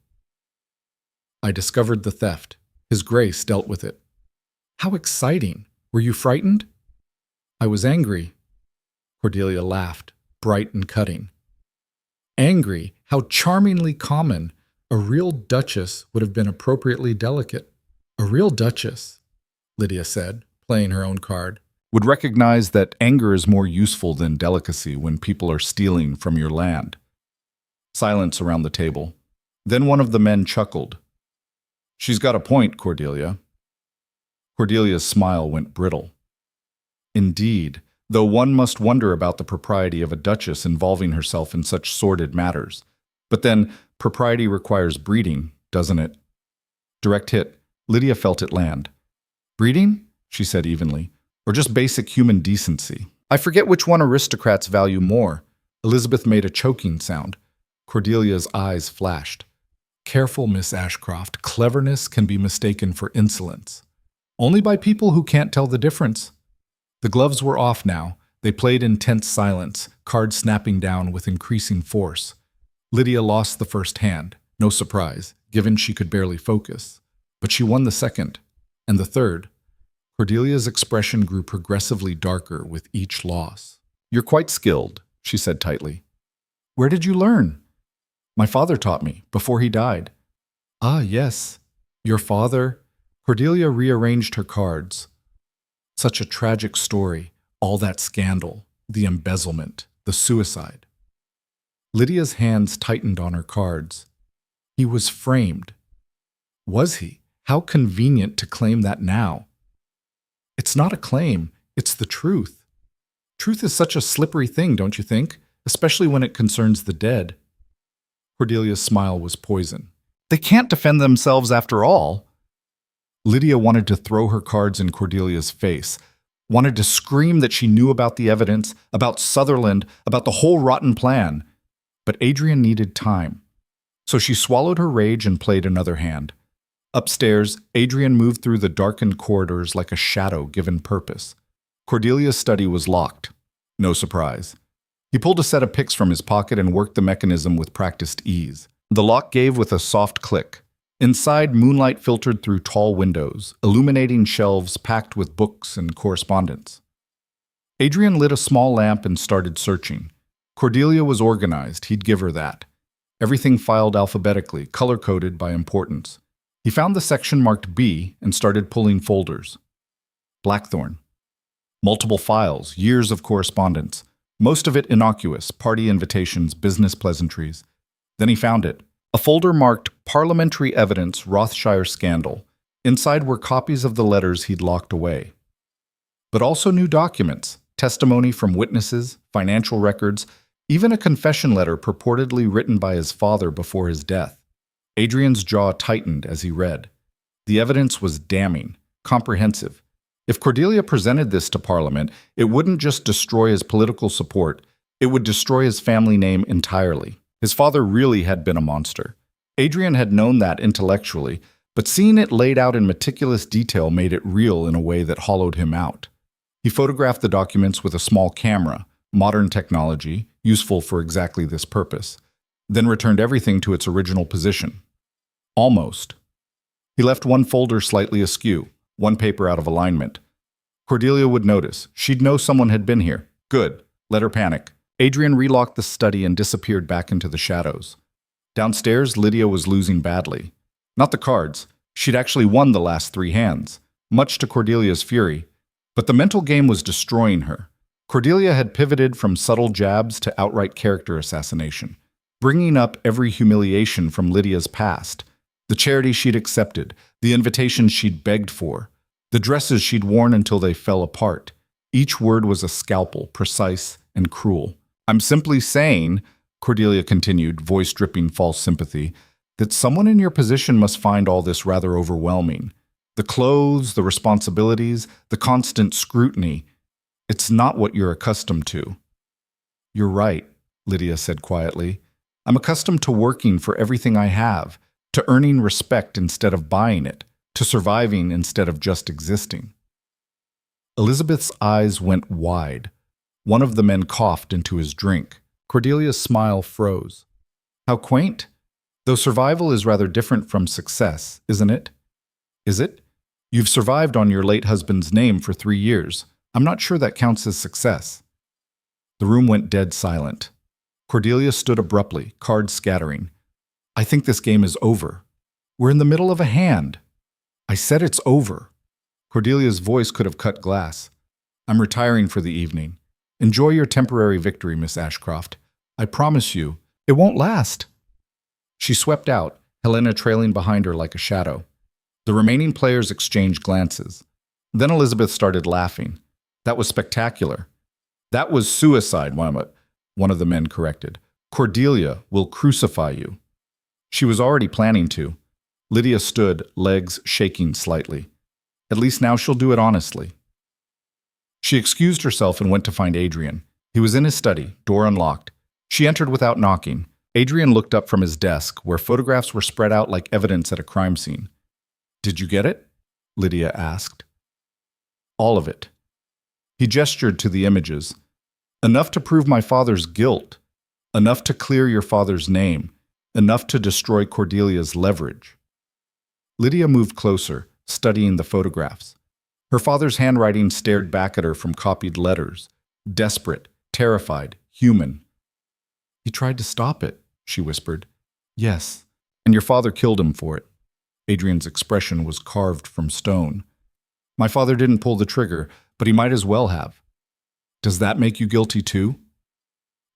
I discovered the theft. His Grace dealt with it. How exciting! Were you frightened? I was angry. Cordelia laughed, bright and cutting. Angry? How charmingly common. A real duchess would have been appropriately delicate. A real duchess, Lydia said, playing her own card, would recognize that anger is more useful than delicacy when people are stealing from your land. Silence around the table. Then one of the men chuckled. She's got a point, Cordelia. Cordelia's smile went brittle. Indeed, though one must wonder about the propriety of a duchess involving herself in such sordid matters. But then, propriety requires breeding, doesn't it? Direct hit. Lydia felt it land. Breeding? She said evenly. or just basic human decency. I forget which one aristocrats value more. Elizabeth made a choking sound. Cordelia's eyes flashed. Careful, Miss Ashcroft. Cleverness can be mistaken for insolence. Only by people who can't tell the difference. The gloves were off now. They played in tense silence, cards snapping down with increasing force. Lydia lost the first hand. No surprise, given she could barely focus. But she won the second, and the third. Cordelia's expression grew progressively darker with each loss. You're quite skilled, she said tightly. Where did you learn? My father taught me, before he died. Ah, yes. Your father? Cordelia rearranged her cards. Such a tragic story. All that scandal, the embezzlement, the suicide. Lydia's hands tightened on her cards. He was framed. Was he? How convenient to claim that now. It's not a claim, it's the truth. Truth is such a slippery thing, don't you think? Especially when it concerns the dead. Cordelia's smile was poison. They can't defend themselves after all. Lydia wanted to throw her cards in Cordelia's face, wanted to scream that she knew about the evidence, about Sutherland, about the whole rotten plan. But Adrian needed time. So she swallowed her rage and played another hand. Upstairs, Adrian moved through the darkened corridors like a shadow given purpose. Cordelia's study was locked. No surprise. He pulled a set of picks from his pocket and worked the mechanism with practiced ease. The lock gave with a soft click. Inside, moonlight filtered through tall windows, illuminating shelves packed with books and correspondence. Adrian lit a small lamp and started searching. Cordelia was organized, he'd give her that. Everything filed alphabetically, color-coded by importance. He found the section marked B and started pulling folders. Blackthorn. Multiple files, years of correspondence. Most of it innocuous, party invitations, business pleasantries. Then he found it. A folder marked Parliamentary Evidence, Rothschild Scandal. Inside were copies of the letters he'd locked away. But also new documents, testimony from witnesses, financial records, even a confession letter purportedly written by his father before his death. Adrian's jaw tightened as he read. The evidence was damning, comprehensive. If Cordelia presented this to Parliament, it wouldn't just destroy his political support, it would destroy his family name entirely. His father really had been a monster. Adrian had known that intellectually, but seeing it laid out in meticulous detail made it real in a way that hollowed him out. He photographed the documents with a small camera, modern technology, useful for exactly this purpose, then returned everything to its original position. Almost. He left one folder slightly askew, one paper out of alignment. Cordelia would notice. She'd know someone had been here. Good. Let her panic. Adrian relocked the study and disappeared back into the shadows. Downstairs, Lydia was losing badly. Not the cards. She'd actually won the last 3 hands, much to Cordelia's fury. But the mental game was destroying her. Cordelia had pivoted from subtle jabs to outright character assassination, bringing up every humiliation from Lydia's past, the charity she'd accepted, the invitations she'd begged for, the dresses she'd worn until they fell apart. Each word was a scalpel, precise and cruel. I'm simply saying, Cordelia continued, voice dripping false sympathy, that someone in your position must find all this rather overwhelming. The clothes, the responsibilities, the constant scrutiny. It's not what you're accustomed to. You're right, Lydia said quietly. I'm accustomed to working for everything I have, to earning respect instead of buying it, to surviving instead of just existing. Elizabeth's eyes went wide. One of the men coughed into his drink. Cordelia's smile froze. How quaint. Though survival is rather different from success, isn't it? Is it? You've survived on your late husband's name for 3 years. I'm not sure that counts as success. The room went dead silent. Cordelia stood abruptly, cards scattering. I think this game is over. We're in the middle of a hand. I said it's over. Cordelia's voice could have cut glass. I'm retiring for the evening. Enjoy your temporary victory, Miss Ashcroft. I promise you, it won't last. She swept out, Helena trailing behind her like a shadow. The remaining players exchanged glances. Then Elizabeth started laughing. That was spectacular. That was suicide, one of the men corrected. Cordelia will crucify you. She was already planning to. Lydia stood, legs shaking slightly. At least now she'll do it honestly. She excused herself and went to find Adrian. He was in his study, door unlocked. She entered without knocking. Adrian looked up from his desk, where photographs were spread out like evidence at a crime scene. "Did you get it?" Lydia asked. "All of it." He gestured to the images. "Enough to prove my father's guilt. Enough to clear your father's name. Enough to destroy Cordelia's leverage." Lydia moved closer, studying the photographs. Her father's handwriting stared back at her from copied letters. Desperate, terrified, human. "He tried to stop it," she whispered. "Yes, and your father killed him for it." Adrian's expression was carved from stone. "My father didn't pull the trigger, but he might as well have." "Does that make you guilty too?"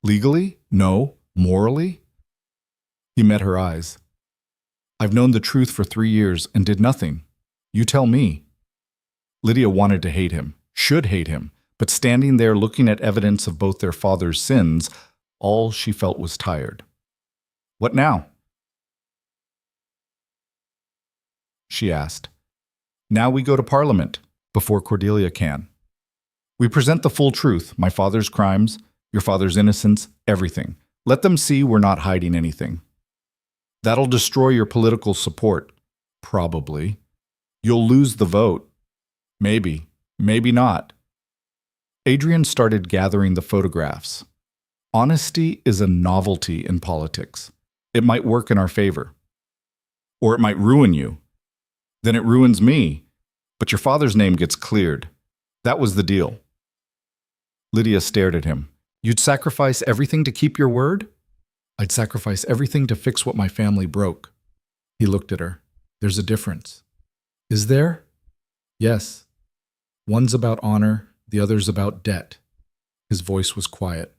"Legally? No. Morally?" He met her eyes. "I've known the truth for 3 years and did nothing. You tell me." Lydia wanted to hate him, should hate him, but standing there looking at evidence of both their father's sins, all she felt was tired. "What now?" she asked. "Now we go to Parliament, before Cordelia can. We present the full truth, my father's crimes, your father's innocence, everything. Let them see we're not hiding anything. That'll destroy your political support. Probably. You'll lose the vote. Maybe. Maybe not." Adrian started gathering the photographs. Honesty is a novelty in politics. It might work in our favor. Or it might ruin you. Then it ruins me. But your father's name gets cleared. That was the deal. Lydia stared at him. "You'd sacrifice everything to keep your word?" "I'd sacrifice everything to fix what my family broke." He looked at her. "There's a difference." "Is there?" "Yes. One's about honor, the other's about debt." His voice was quiet.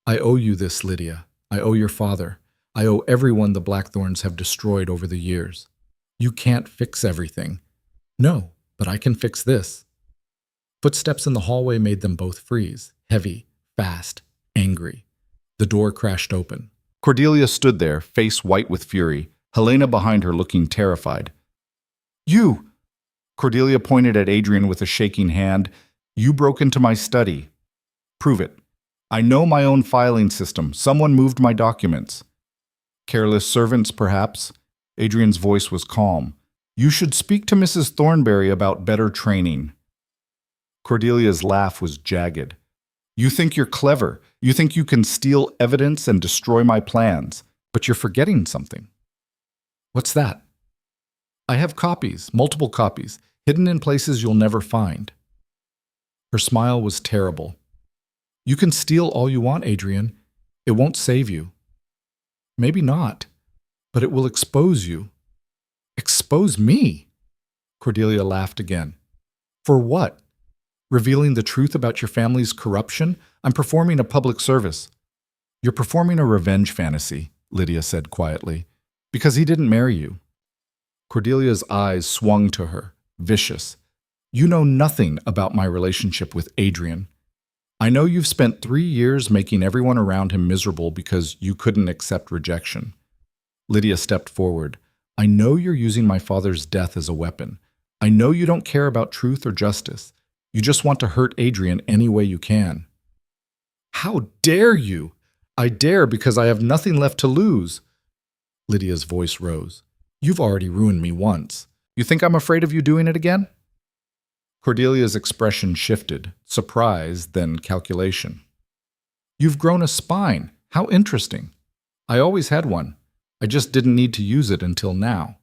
"I owe you this, Lydia. I owe your father. I owe everyone the Blackthorns have destroyed over the years. You can't fix everything." "No, but I can fix this." Footsteps in the hallway made them both freeze, heavy, fast, angry. The door crashed open. Cordelia stood there, face white with fury, Helena behind her looking terrified. "You!" Cordelia pointed at Adrian with a shaking hand. "You broke into my study." "Prove it. I know my own filing system. Someone moved my documents." "Careless servants, perhaps." Adrian's voice was calm. "You should speak to Mrs. Thornberry about better training." Cordelia's laugh was jagged. "You think you're clever. You think you can steal evidence and destroy my plans. But you're forgetting something." "What's that?" "I have copies, multiple copies, hidden in places you'll never find." Her smile was terrible. "You can steal all you want, Adrian. It won't save you." "Maybe not, but it will expose you." "Expose me?" Cordelia laughed again. "For what? Revealing the truth about your family's corruption? I'm performing a public service." "You're performing a revenge fantasy," Lydia said quietly, "because he didn't marry you." Cordelia's eyes swung to her, vicious. "You know nothing about my relationship with Adrian. I know you've spent 3 years making everyone around him miserable because you couldn't accept rejection." Lydia stepped forward. "I know you're using my father's death as a weapon. I know you don't care about truth or justice. You just want to hurt Adrian any way you can." "How dare you?" "I dare because I have nothing left to lose." Lydia's voice rose. "You've already ruined me once. You think I'm afraid of you doing it again?" Cordelia's expression shifted, surprise, then calculation. "You've grown a spine. How interesting. I always had one. I just didn't need to use it until now."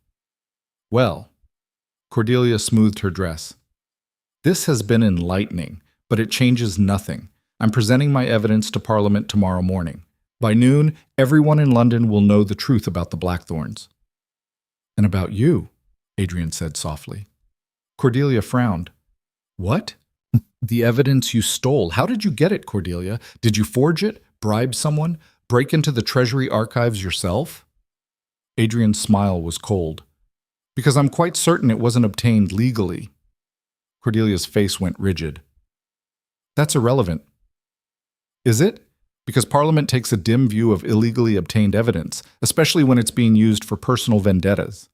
"Well," Cordelia smoothed her dress, "this has been enlightening, but it changes nothing. I'm presenting my evidence to Parliament tomorrow morning. By noon, everyone in London will know the truth about the Blackthorns." "And about you," Adrian said softly. Cordelia frowned. "What?" "The evidence you stole. How did you get it, Cordelia? Did you forge it, bribe someone, break into the Treasury archives yourself?" Adrian's smile was cold. "Because I'm quite certain it wasn't obtained legally." Cordelia's face went rigid. "That's irrelevant." "Is it? Because Parliament takes a dim view of illegally obtained evidence, especially when it's being used for personal vendettas.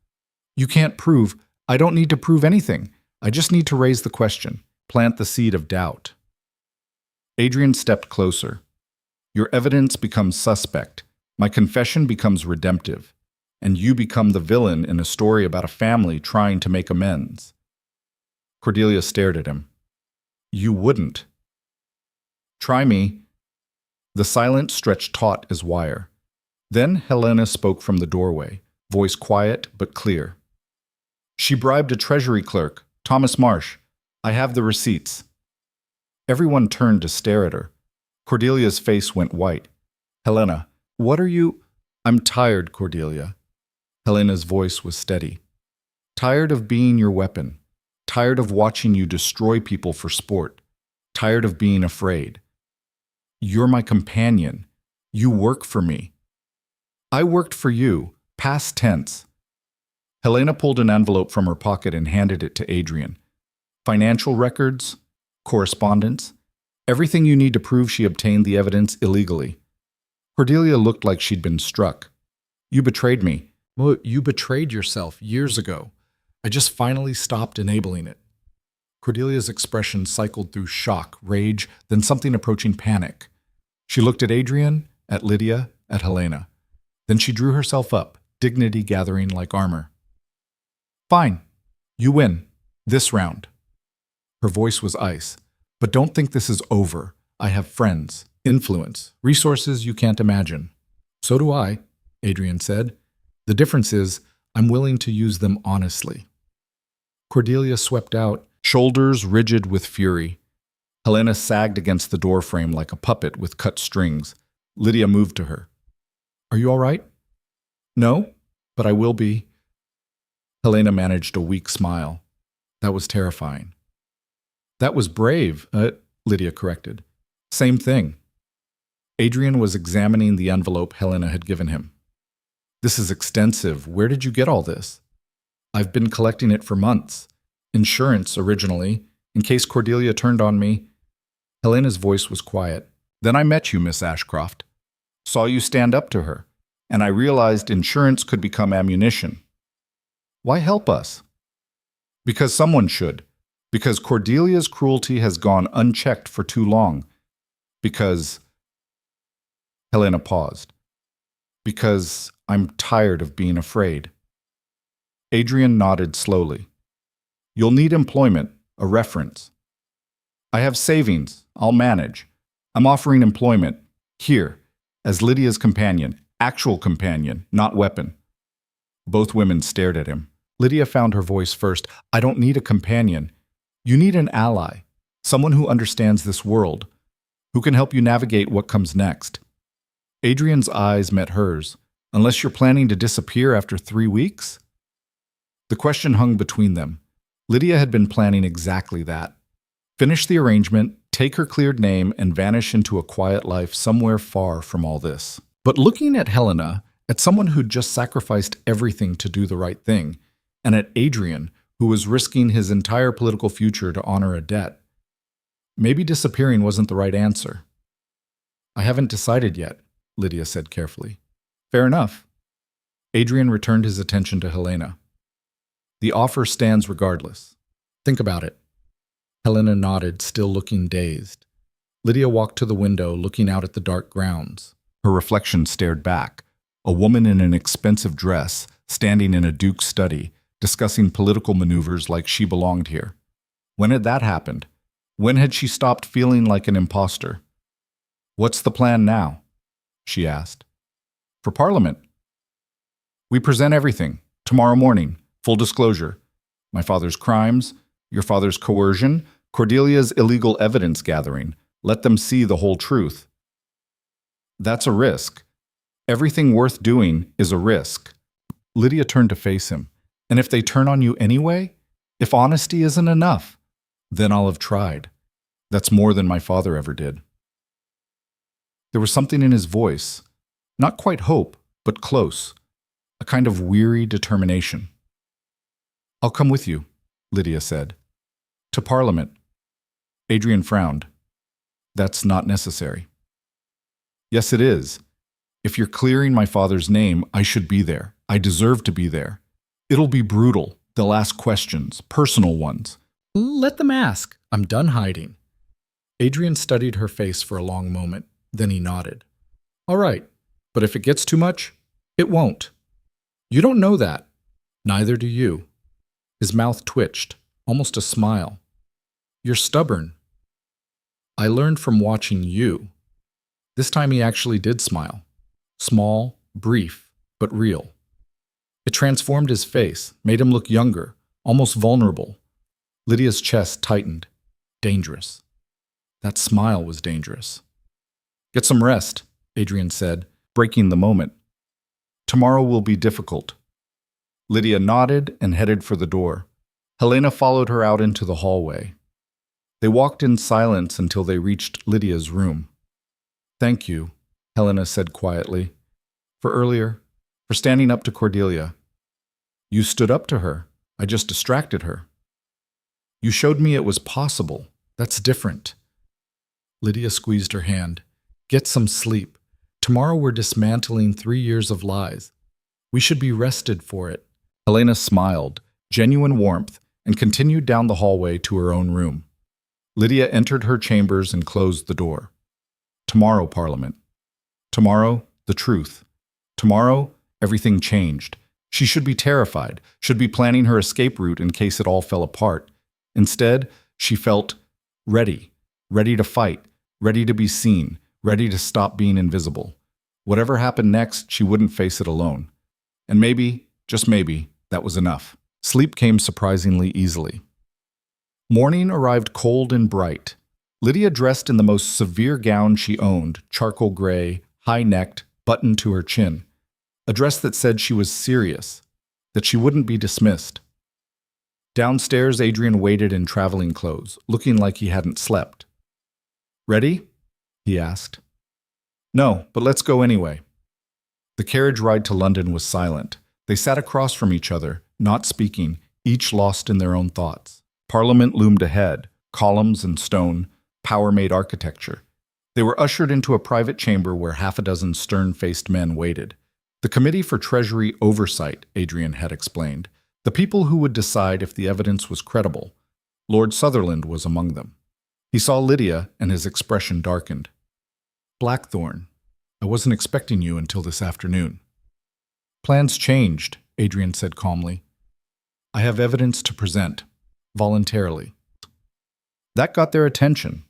You can't prove. I don't need to prove anything. I just need to raise the question, plant the seed of doubt." Adrian stepped closer. Your evidence becomes suspect. My confession becomes redemptive. And you become the villain in a story about a family trying to make amends. Cordelia stared at him. You wouldn't. Try me. The silence stretched taut as wire. Then Helena spoke from the doorway, voice quiet but clear. She bribed a treasury clerk, Thomas Marsh. I have the receipts. Everyone turned to stare at her. Cordelia's face went white. Helena, what are you? I'm tired, Cordelia. Helena's voice was steady. Tired of being your weapon. Tired of watching you destroy people for sport. Tired of being afraid. You're my companion. You work for me. I worked for you, past tense. Helena pulled an envelope from her pocket and handed it to Adrian. Financial records, correspondence, everything you need to prove she obtained the evidence illegally. Cordelia looked like she'd been struck. You betrayed me. Well, you betrayed yourself years ago. I just finally stopped enabling it. Cordelia's expression cycled through shock, rage, then something approaching panic. She looked at Adrian, at Lydia, at Helena. Then she drew herself up, dignity gathering like armor. Fine. You win. This round. Her voice was ice. But don't think this is over. I have friends, influence, resources you can't imagine. So do I, Adrian said. The difference is, I'm willing to use them honestly. Cordelia swept out, shoulders rigid with fury. Helena sagged against the doorframe like a puppet with cut strings. Lydia moved to her. Are you all right? No, but I will be. Helena managed a weak smile. That was terrifying. That was brave, Lydia corrected. Same thing. Adrian was examining the envelope Helena had given him. This is extensive. Where did you get all this? I've been collecting it for months. Insurance, originally, in case Cordelia turned on me. Helena's voice was quiet. Then I met you, Miss Ashcroft. Saw you stand up to her, and I realized insurance could become ammunition. Why help us? Because someone should. Because Cordelia's cruelty has gone unchecked for too long. Because... Helena paused. Because I'm tired of being afraid. Adrian nodded slowly. You'll need employment, a reference. I have savings. I'll manage. I'm offering employment, here, as Lydia's companion, actual companion, not weapon. Both women stared at him. Lydia found her voice first. I don't need a companion. You need an ally, someone who understands this world, who can help you navigate what comes next. Adrian's eyes met hers. Unless you're planning to disappear after 3 weeks? The question hung between them. Lydia had been planning exactly that. Finish the arrangement, take her cleared name, and vanish into a quiet life somewhere far from all this. But looking at Helena, at someone who'd just sacrificed everything to do the right thing, and at Adrian, who was risking his entire political future to honor a debt, maybe disappearing wasn't the right answer. I haven't decided yet, Lydia said carefully. Fair enough. Adrian returned his attention to Helena. The offer stands regardless. Think about it. Helena nodded, still looking dazed. Lydia walked to the window, looking out at the dark grounds. Her reflection stared back. A woman in an expensive dress, standing in a duke's study, discussing political maneuvers like she belonged here. When had that happened? When had she stopped feeling like an imposter? What's the plan now? She asked. For Parliament. We present everything. Tomorrow morning. Full disclosure. My father's crimes, your father's coercion, Cordelia's illegal evidence gathering. Let them see the whole truth. That's a risk. Everything worth doing is a risk. Lydia turned to face him. And if they turn on you anyway? If honesty isn't enough? Then I'll have tried. That's more than my father ever did. There was something in his voice. Not quite hope, but close. A kind of weary determination. I'll come with you, Lydia said. To Parliament. Adrian frowned. That's not necessary. Yes, it is. If you're clearing my father's name, I should be there. I deserve to be there. It'll be brutal. They'll ask questions, personal ones. Let them ask. I'm done hiding. Adrian studied her face for a long moment. Then he nodded. All right, but if it gets too much, it won't. You don't know that. Neither do you. His mouth twitched, almost a smile. You're stubborn. I learned from watching you. This time he actually did smile. Small, brief, but real. It transformed his face, made him look younger, almost vulnerable. Lydia's chest tightened. Dangerous. That smile was dangerous. Get some rest, Adrian said, breaking the moment. Tomorrow will be difficult. Lydia nodded and headed for the door. Helena followed her out into the hallway. They walked in silence until they reached Lydia's room. Thank you, Helena said quietly, for earlier, for standing up to Cordelia. You stood up to her. I just distracted her. You showed me it was possible. That's different. Lydia squeezed her hand. Get some sleep. Tomorrow we're dismantling 3 years of lies. We should be rested for it. Helena smiled, genuine warmth, and continued down the hallway to her own room. Lydia entered her chambers and closed the door. Tomorrow, Parliament. Tomorrow, the truth. Tomorrow, everything changed. She should be terrified, should be planning her escape route in case it all fell apart. Instead, she felt ready, ready to fight, ready to be seen, ready to stop being invisible. Whatever happened next, she wouldn't face it alone. And maybe, just maybe, that was enough. Sleep came surprisingly easily. Morning arrived cold and bright. Lydia dressed in the most severe gown she owned, charcoal gray, high-necked, buttoned to her chin. A dress that said she was serious, that she wouldn't be dismissed. Downstairs, Adrian waited in traveling clothes, looking like he hadn't slept. Ready? He asked. No, but let's go anyway. The carriage ride to London was silent. They sat across from each other, not speaking, each lost in their own thoughts. Parliament loomed ahead, columns and stone, power-made architecture. They were ushered into a private chamber where half a dozen stern-faced men waited. The Committee for Treasury Oversight, Adrian had explained. The people who would decide if the evidence was credible. Lord Sutherland was among them. He saw Lydia, and his expression darkened. Blackthorne, I wasn't expecting you until this afternoon. Plans changed, Adrian said calmly. I have evidence to present, voluntarily. That got their attention.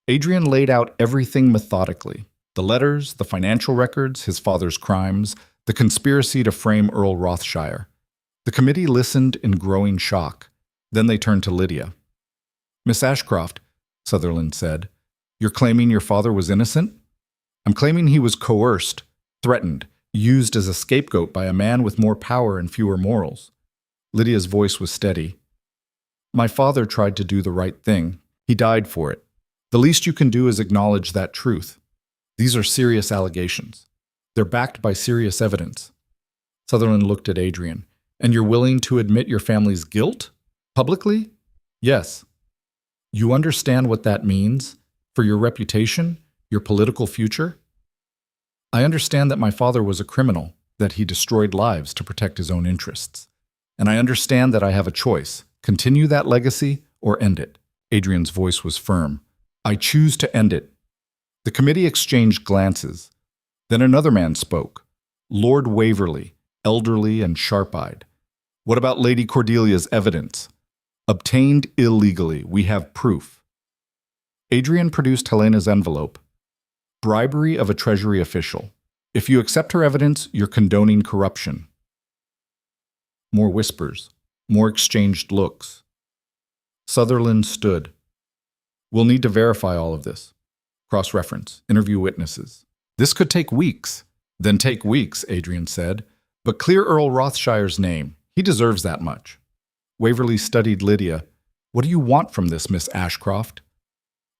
Adrian laid out everything methodically. The letters, the financial records, his father's crimes, the conspiracy to frame Earl Rothshire. The committee listened in growing shock. Then they turned to Lydia. Miss Ashcroft, Sutherland said, you're claiming your father was innocent? I'm claiming he was coerced, threatened, used as a scapegoat by a man with more power and fewer morals. Lydia's voice was steady. My father tried to do the right thing. He died for it. The least you can do is acknowledge that truth. These are serious allegations. They're backed by serious evidence. Sutherland looked at Adrian. And you're willing to admit your family's guilt? Publicly? Yes. You understand what that means? For your reputation? Your political future? I understand that my father was a criminal, that he destroyed lives to protect his own interests. And I understand that I have a choice. Continue that legacy or end it. Adrian's voice was firm. I choose to end it. The committee exchanged glances. Then another man spoke. Lord Waverley, elderly and sharp-eyed. What about Lady Cordelia's evidence? Obtained illegally. We have proof. Adrian produced Helena's envelope. Bribery of a Treasury official. If you accept her evidence, you're condoning corruption. More whispers. More exchanged looks. Sutherland stood. We'll need to verify all of this. Cross-reference. Interview witnesses. This could take weeks. Then take weeks, Adrian said. But clear Earl Rothshire's name. He deserves that much. Waverley studied Lydia. What do you want from this, Miss Ashcroft?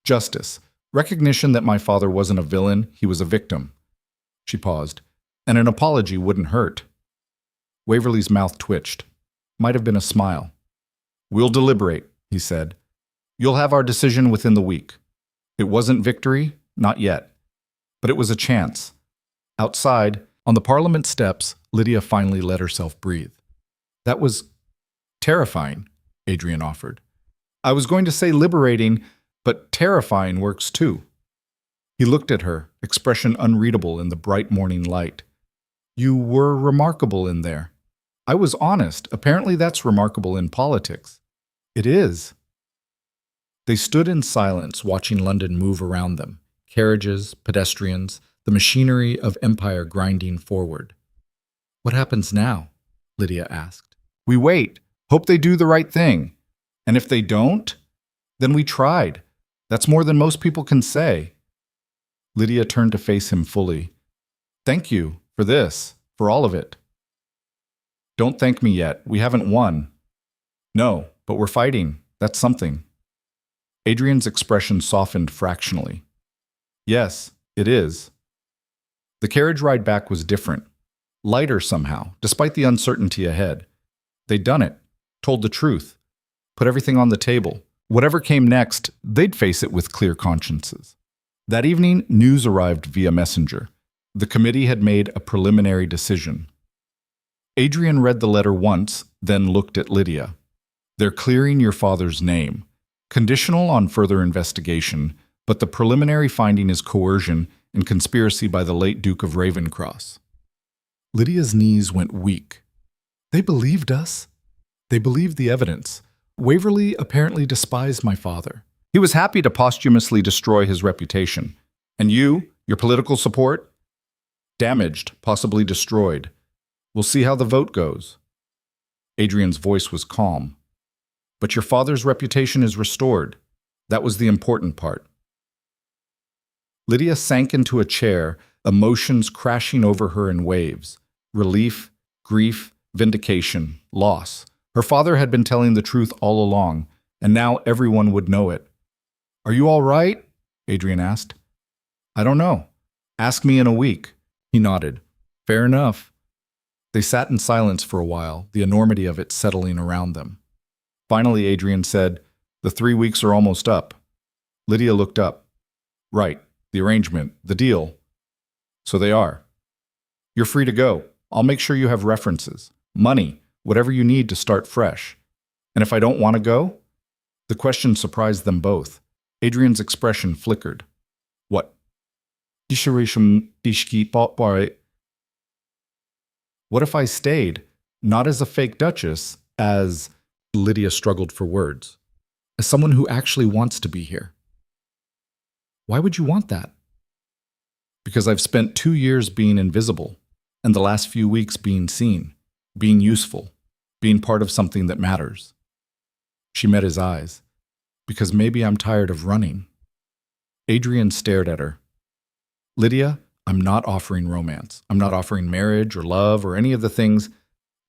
Justice. Recognition that my father wasn't a villain, he was a victim. She paused. And an apology wouldn't hurt. Waverley's mouth twitched. Might have been a smile. We'll deliberate, he said. You'll have our decision within the week. It wasn't victory, not yet. But it was a chance. Outside, on the Parliament steps, Lydia finally let herself breathe. That was terrifying, Adrian offered. I was going to say liberating, But terrifying works too. He looked at her, expression unreadable in the bright morning light. You were remarkable in there. I was honest. Apparently that's remarkable in politics. It is. They stood in silence, watching London move around them. Carriages, pedestrians, the machinery of empire grinding forward. What happens now? Lydia asked. We wait. Hope they do the right thing. And if they don't, then we tried. That's more than most people can say. Lydia turned to face him fully. Thank you for this, for all of it. Don't thank me yet. We haven't won. No, but we're fighting. That's something. Adrian's expression softened fractionally. Yes, it is. The carriage ride back was different. Lighter somehow, despite the uncertainty ahead. They'd done it, told the truth, put everything on the table. Whatever came next, they'd face it with clear consciences. That evening, news arrived via messenger. The committee had made a preliminary decision. Adrian read the letter once, then looked at Lydia. They're clearing your father's name. Conditional on further investigation, but the preliminary finding is coercion and conspiracy by the late Duke of Ravencross. Lydia's knees went weak. They believed us. They believed the evidence. Waverley apparently despised my father. He was happy to posthumously destroy his reputation. And you, your political support? Damaged, possibly destroyed. We'll see how the vote goes. Adrian's voice was calm. But your father's reputation is restored. That was the important part. Lydia sank into a chair, emotions crashing over her in waves. Relief, grief, vindication, loss. Her father had been telling the truth all along, and now everyone would know it. Are you all right? Adrian asked. I don't know. Ask me in a week. He nodded. Fair enough. They sat in silence for a while, the enormity of it settling around them. Finally, Adrian said, The 3 weeks are almost up. Lydia looked up. Right, the arrangement, the deal. So they are. You're free to go. I'll make sure you have references, money, whatever you need to start fresh. And if I don't want to go? The question surprised them both. Adrian's expression flickered. What? What if I stayed, not as a fake duchess, as... Lydia struggled for words. As someone who actually wants to be here. Why would you want that? Because I've spent 2 years being invisible, and the last few weeks being seen, being useful, being part of something that matters. She met his eyes. Because maybe I'm tired of running. Adrian stared at her. Lydia, I'm not offering romance. I'm not offering marriage or love or any of the things.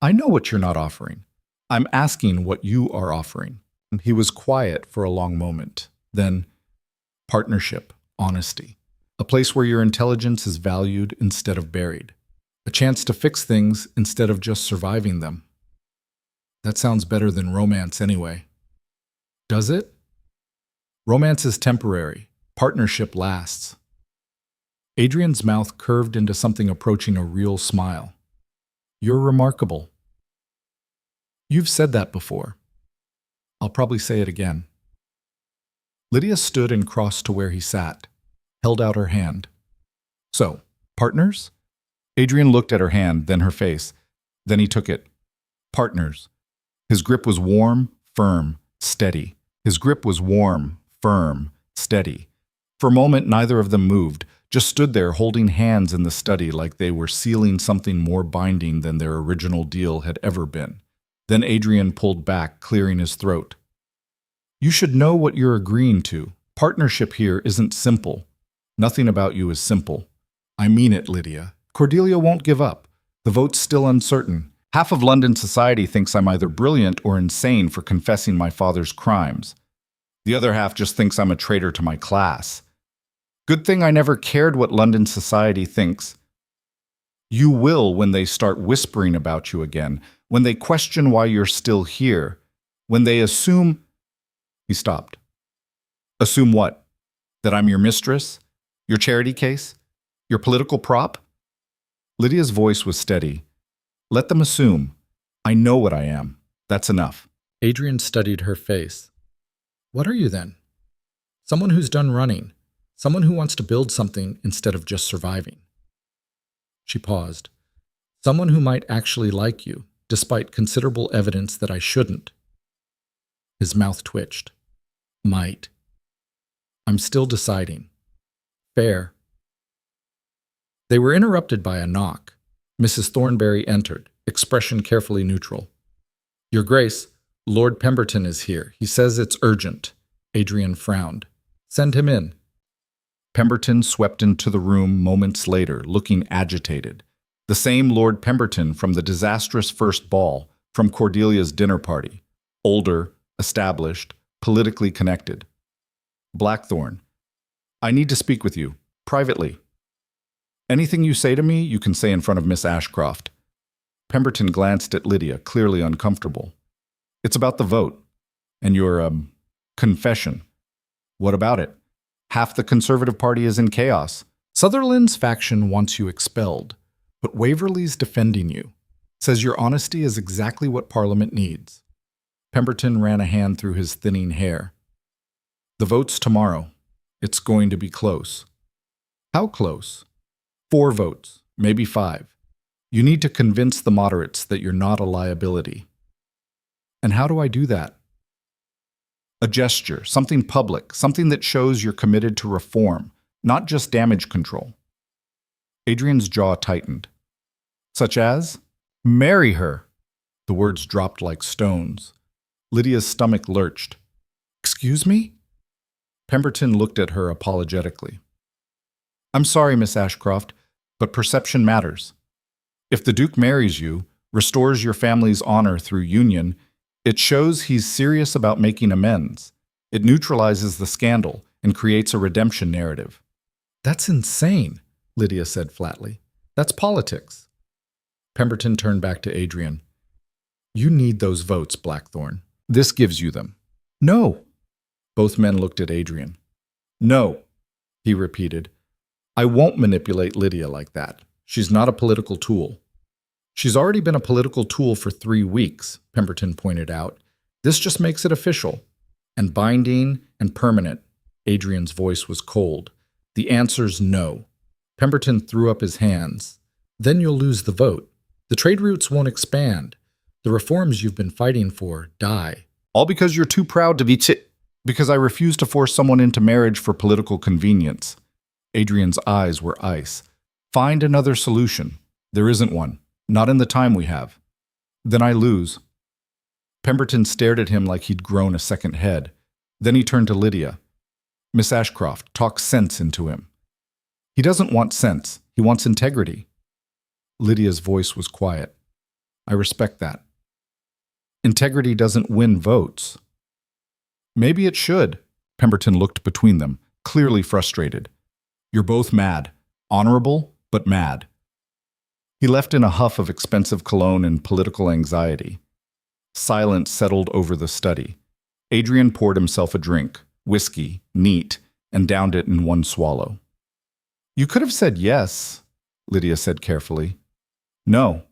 I know what you're not offering. I'm asking what you are offering. He was quiet for a long moment. Then, partnership, honesty. A place where your intelligence is valued instead of buried. A chance to fix things instead of just surviving them. That sounds better than romance anyway. Does it? Romance is temporary. Partnership lasts. Adrian's mouth curved into something approaching a real smile. You're remarkable. You've said that before. I'll probably say it again. Lydia stood and crossed to where he sat, held out her hand. So, partners? Adrian looked at her hand, then her face. Then he took it. Partners. His grip was warm, firm, steady. His grip was warm, firm, steady. For a moment, neither of them moved, just stood there holding hands in the study like they were sealing something more binding than their original deal had ever been. Then Adrian pulled back, clearing his throat. You should know what you're agreeing to. Partnership here isn't simple. Nothing about you is simple. I mean it, Lydia. Cordelia won't give up. The vote's still uncertain. Half of London society thinks I'm either brilliant or insane for confessing my father's crimes. The other half just thinks I'm a traitor to my class. Good thing I never cared what London society thinks. You will when they start whispering about you again, when they question why you're still here, when they assume... He stopped. Assume what? That I'm your mistress? Your charity case? Your political prop? Lydia's voice was steady. Let them assume. I know what I am. That's enough. Adrian studied her face. What are you then? Someone who's done running. Someone who wants to build something instead of just surviving. She paused. Someone who might actually like you, despite considerable evidence that I shouldn't. His mouth twitched. Might. I'm still deciding. Fair. They were interrupted by a knock. Mrs. Thornberry entered, expression carefully neutral. Your Grace, Lord Pemberton is here. He says it's urgent. Adrian frowned. Send him in. Pemberton swept into the room moments later, looking agitated. The same Lord Pemberton from the disastrous first ball, from Cordelia's dinner party. Older, established, politically connected. Blackthorn, I need to speak with you, privately. Anything you say to me, you can say in front of Miss Ashcroft. Pemberton glanced at Lydia, clearly uncomfortable. It's about the vote. And your, confession. What about it? Half the Conservative Party is in chaos. Sutherland's faction wants you expelled, but Waverley's defending you. Says your honesty is exactly what Parliament needs. Pemberton ran a hand through his thinning hair. The vote's tomorrow. It's going to be close. How close? 4 votes, maybe 5. You need to convince the moderates that you're not a liability. And how do I do that? A gesture, something public, something that shows you're committed to reform, not just damage control. Adrian's jaw tightened. Such as? Marry her. The words dropped like stones. Lydia's stomach lurched. Excuse me? Pemberton looked at her apologetically. I'm sorry, Miss Ashcroft, but perception matters. If the Duke marries you, restores your family's honor through union, it shows he's serious about making amends. It neutralizes the scandal and creates a redemption narrative. That's insane, Lydia said flatly. That's politics. Pemberton turned back to Adrian. You need those votes, Blackthorn. This gives you them. No. Both men looked at Adrian. No, he repeated. I won't manipulate Lydia like that. She's not a political tool. She's already been a political tool for 3 weeks, Pemberton pointed out. This just makes it official. And binding and permanent. Adrian's voice was cold. The answer's no. Pemberton threw up his hands. Then you'll lose the vote. The trade routes won't expand. The reforms you've been fighting for die. All because you're too proud to be Because I refuse to force someone into marriage for political convenience. Adrian's eyes were ice. Find another solution. There isn't one. Not in the time we have. Then I lose. Pemberton stared at him like he'd grown a second head. Then he turned to Lydia. Miss Ashcroft, talk sense into him. He doesn't want sense. He wants integrity. Lydia's voice was quiet. I respect that. Integrity doesn't win votes. Maybe it should. Pemberton looked between them, clearly frustrated. You're both mad. Honorable, but mad. He left in a huff of expensive cologne and political anxiety. Silence settled over the study. Adrian poured himself a drink, whiskey, neat, and downed it in one swallow. You could have said yes, Lydia said carefully. No,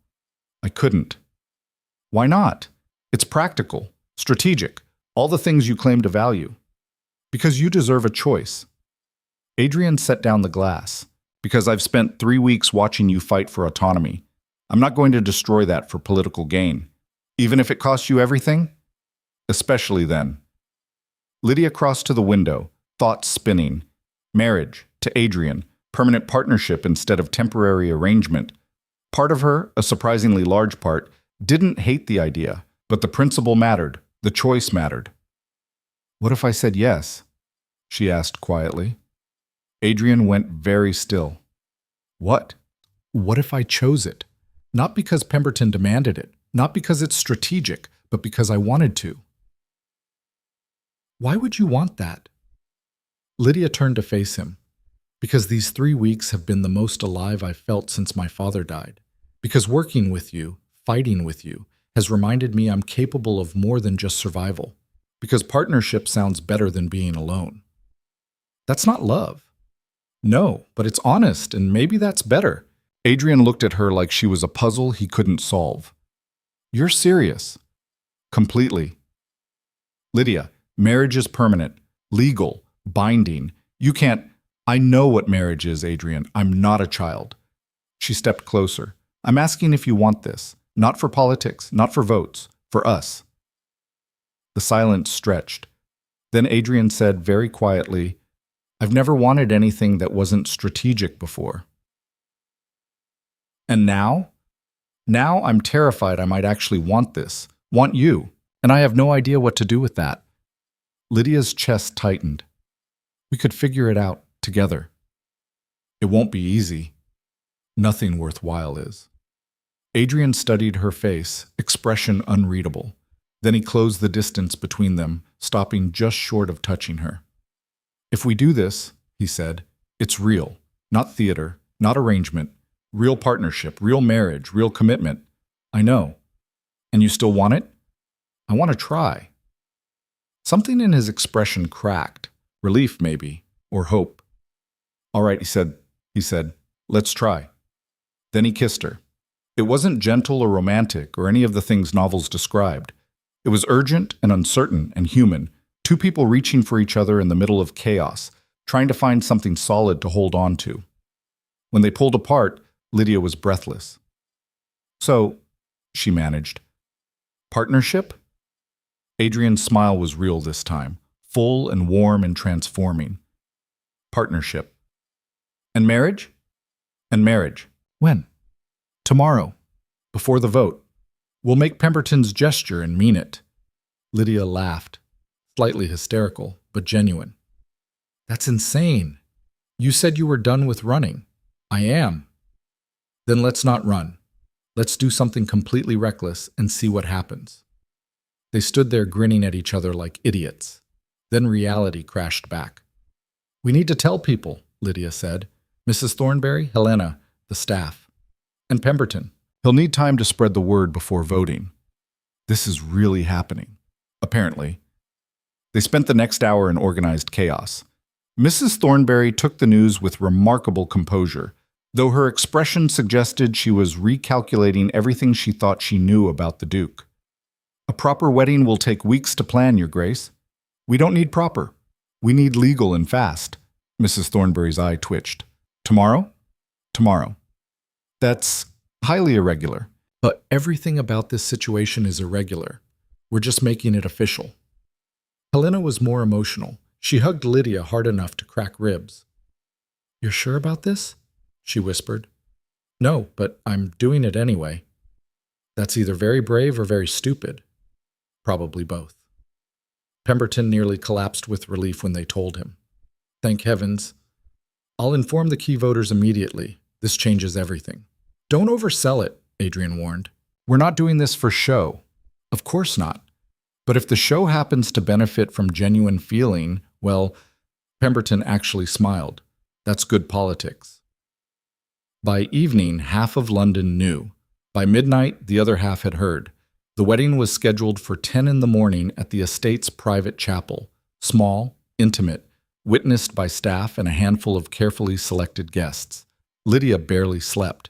I couldn't. Why not? It's practical, strategic, all the things you claim to value. Because you deserve a choice. Adrian set down the glass. Because I've spent 3 weeks watching you fight for autonomy. I'm not going to destroy that for political gain. Even if it costs you everything? Especially then. Lydia crossed to the window, thoughts spinning. Marriage, to Adrian, permanent partnership instead of temporary arrangement. Part of her, a surprisingly large part, didn't hate the idea, but the principle mattered, the choice mattered. What if I said yes? She asked quietly. Adrian went very still. What? What if I chose it? Not because Pemberton demanded it, not because it's strategic, but because I wanted to. Why would you want that? Lydia turned to face him. Because these 3 weeks have been the most alive I've felt since my father died. Because working with you, fighting with you, has reminded me I'm capable of more than just survival. Because partnership sounds better than being alone. That's not love. No, but it's honest, and maybe that's better. Adrian looked at her like she was a puzzle he couldn't solve. You're serious. Completely. Lydia, marriage is permanent, legal, Binding. You can't. I know what marriage is, Adrian. I'm not a child. She stepped closer. I'm asking if you want this. Not for politics, not for votes, for us. The silence stretched. Then Adrian said very quietly, I've never wanted anything that wasn't strategic before. And now? Now I'm terrified I might actually want this, want you, and I have no idea what to do with that. Lydia's chest tightened. We could figure it out together. It won't be easy. Nothing worthwhile is. Adrian studied her face, expression unreadable. Then he closed the distance between them, stopping just short of touching her. If we do this, he said, it's real, not theater, not arrangement, real partnership, real marriage, real commitment. I know. And you still want it? I want to try. Something in his expression cracked. Relief, maybe, or hope. All right, he said, let's try. Then he kissed her. It wasn't gentle or romantic or any of the things novels described. It was urgent and uncertain and human, two people reaching for each other in the middle of chaos, trying to find something solid to hold on to. When they pulled apart, Lydia was breathless. So, she managed. Partnership? Adrian's smile was real this time, full and warm and transforming. Partnership. And marriage? And marriage. When? Tomorrow. Before the vote. We'll make Pemberton's gesture and mean it. Lydia laughed, slightly hysterical, but genuine. That's insane. You said you were done with running. I am. Then let's not run. Let's do something completely reckless and see what happens. They stood there grinning at each other like idiots. Then reality crashed back. We need to tell people, Lydia said. Mrs. Thornberry, Helena, the staff. And Pemberton. He'll need time to spread the word before voting. This is really happening, apparently. They spent the next hour in organized chaos. Mrs. Thornberry took the news with remarkable composure, though her expression suggested she was recalculating everything she thought she knew about the Duke. A proper wedding will take weeks to plan, Your Grace. We don't need proper. We need legal and fast. Mrs. Thornberry's eye twitched. Tomorrow? Tomorrow. That's highly irregular. But everything about this situation is irregular. We're just making it official. Helena was more emotional. She hugged Lydia hard enough to crack ribs. You're sure about this? She whispered. No, but I'm doing it anyway. That's either very brave or very stupid. Probably both. Pemberton nearly collapsed with relief when they told him. Thank heavens. I'll inform the key voters immediately. This changes everything. Don't oversell it, Adrian warned. We're not doing this for show. Of course not. But if the show happens to benefit from genuine feeling, well, Pemberton actually smiled. That's good politics. By evening, half of London knew. By midnight, the other half had heard. The wedding was scheduled for 10 in the morning at the estate's private chapel, small, intimate, witnessed by staff and a handful of carefully selected guests. Lydia barely slept.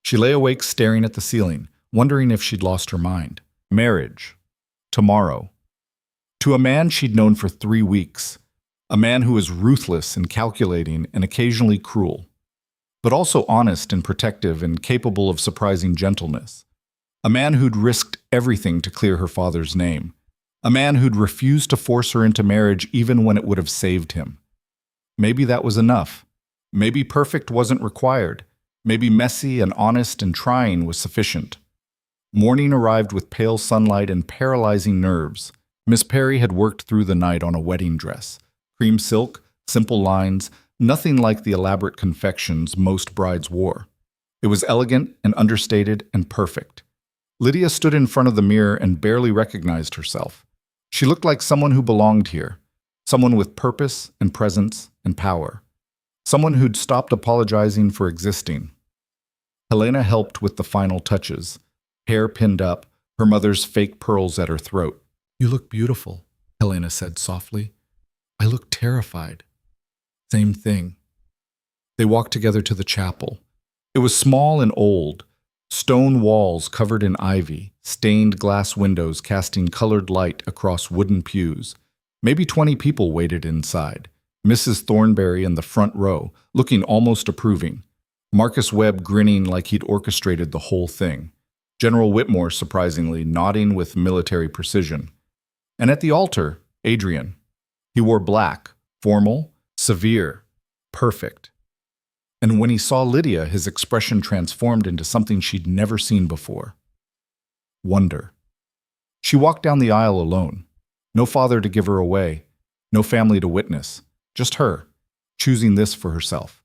She lay awake staring at the ceiling, wondering if she'd lost her mind. Marriage. Tomorrow. To a man she'd known for 3 weeks. A man who was ruthless and calculating and occasionally cruel, but also honest and protective and capable of surprising gentleness. A man who'd risked everything to clear her father's name. A man who'd refused to force her into marriage even when it would have saved him. Maybe that was enough. Maybe perfect wasn't required. Maybe messy and honest and trying was sufficient. Morning arrived with pale sunlight and paralyzing nerves. Miss Perry had worked through the night on a wedding dress. Cream silk, simple lines, nothing like the elaborate confections most brides wore. It was elegant and understated and perfect. Lydia stood in front of the mirror and barely recognized herself. She looked like someone who belonged here, someone with purpose and presence and power, someone who'd stopped apologizing for existing. Helena helped with the final touches, hair pinned up, her mother's fake pearls at her throat. You look beautiful, Helena said softly. I look terrified. Same thing. They walked together to the chapel. It was small and old, stone walls covered in ivy, stained glass windows casting colored light across wooden pews. Maybe 20 people waited inside, Mrs. Thornberry in the front row, looking almost approving. Marcus Webb grinning like he'd orchestrated the whole thing. General Whitmore, surprisingly, nodding with military precision. And at the altar, Adrian. He wore black, formal, severe, perfect. And when he saw Lydia, his expression transformed into something she'd never seen before. Wonder. She walked down the aisle alone. No father to give her away, no family to witness. Just her, choosing this for herself.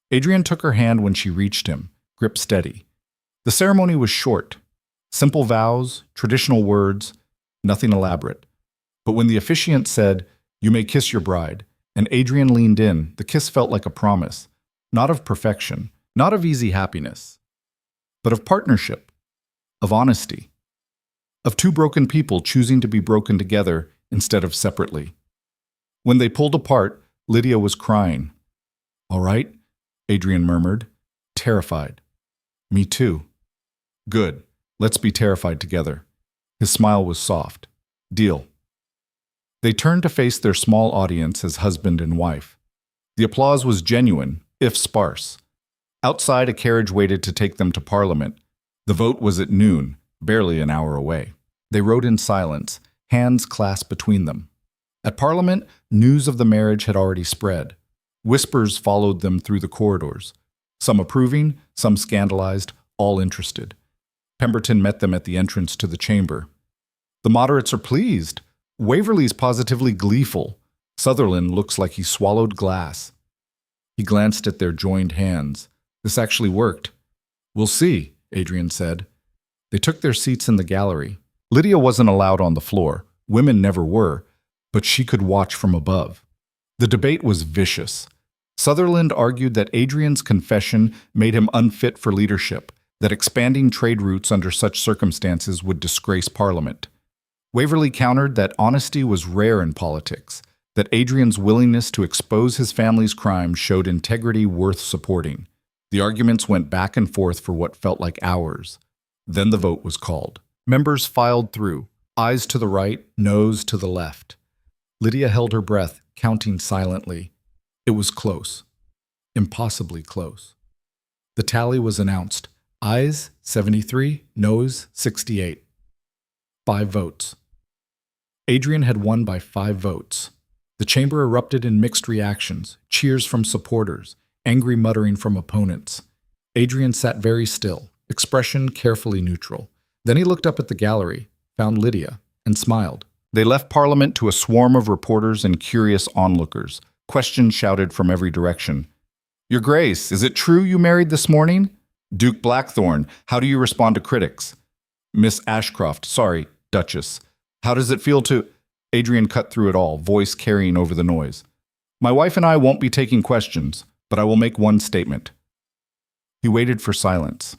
Adrian took her hand when she reached him, grip steady. The ceremony was short. Simple vows, traditional words, nothing elaborate. But when the officiant said, "You may kiss your bride," and Adrian leaned in, the kiss felt like a promise, not of perfection, not of easy happiness, but of partnership, of honesty, of two broken people choosing to be broken together instead of separately. When they pulled apart, Lydia was crying. "All right," Adrian murmured, terrified. "Me too." "Good. Let's be terrified together." His smile was soft. "Deal." They turned to face their small audience as husband and wife. The applause was genuine, if sparse. Outside, a carriage waited to take them to Parliament. The vote was at noon, barely an hour away. They rode in silence, hands clasped between them. At Parliament, news of the marriage had already spread. Whispers followed them through the corridors. Some approving, some scandalized, all interested. Pemberton met them at the entrance to the chamber. "The moderates are pleased. Waverley's positively gleeful. Sutherland looks like he swallowed glass." He glanced at their joined hands. "This actually worked." "We'll see," Adrian said. They took their seats in the gallery. Lydia wasn't allowed on the floor. Women never were, but she could watch from above. The debate was vicious. Sutherland argued that Adrian's confession made him unfit for leadership, that expanding trade routes under such circumstances would disgrace Parliament. Waverley countered that honesty was rare in politics, that Adrian's willingness to expose his family's crimes showed integrity worth supporting. The arguments went back and forth for what felt like hours. Then the vote was called. Members filed through, eyes to the right, nose to the left. Lydia held her breath, counting silently. It was close. Impossibly close. The tally was announced. Ayes, 73, noes, 68. 5 votes. Adrian had won by 5 votes. The chamber erupted in mixed reactions, cheers from supporters, angry muttering from opponents. Adrian sat very still, expression carefully neutral. Then he looked up at the gallery, found Lydia, and smiled. They left Parliament to a swarm of reporters and curious onlookers. Questions shouted from every direction. "Your Grace, is it true you married this morning?" "Duke Blackthorne, how do you respond to critics?" "Miss Ashcroft, sorry, Duchess. How does it feel to—" Adrian cut through it all, voice carrying over the noise. "My wife and I won't be taking questions, but I will make one statement." He waited for silence.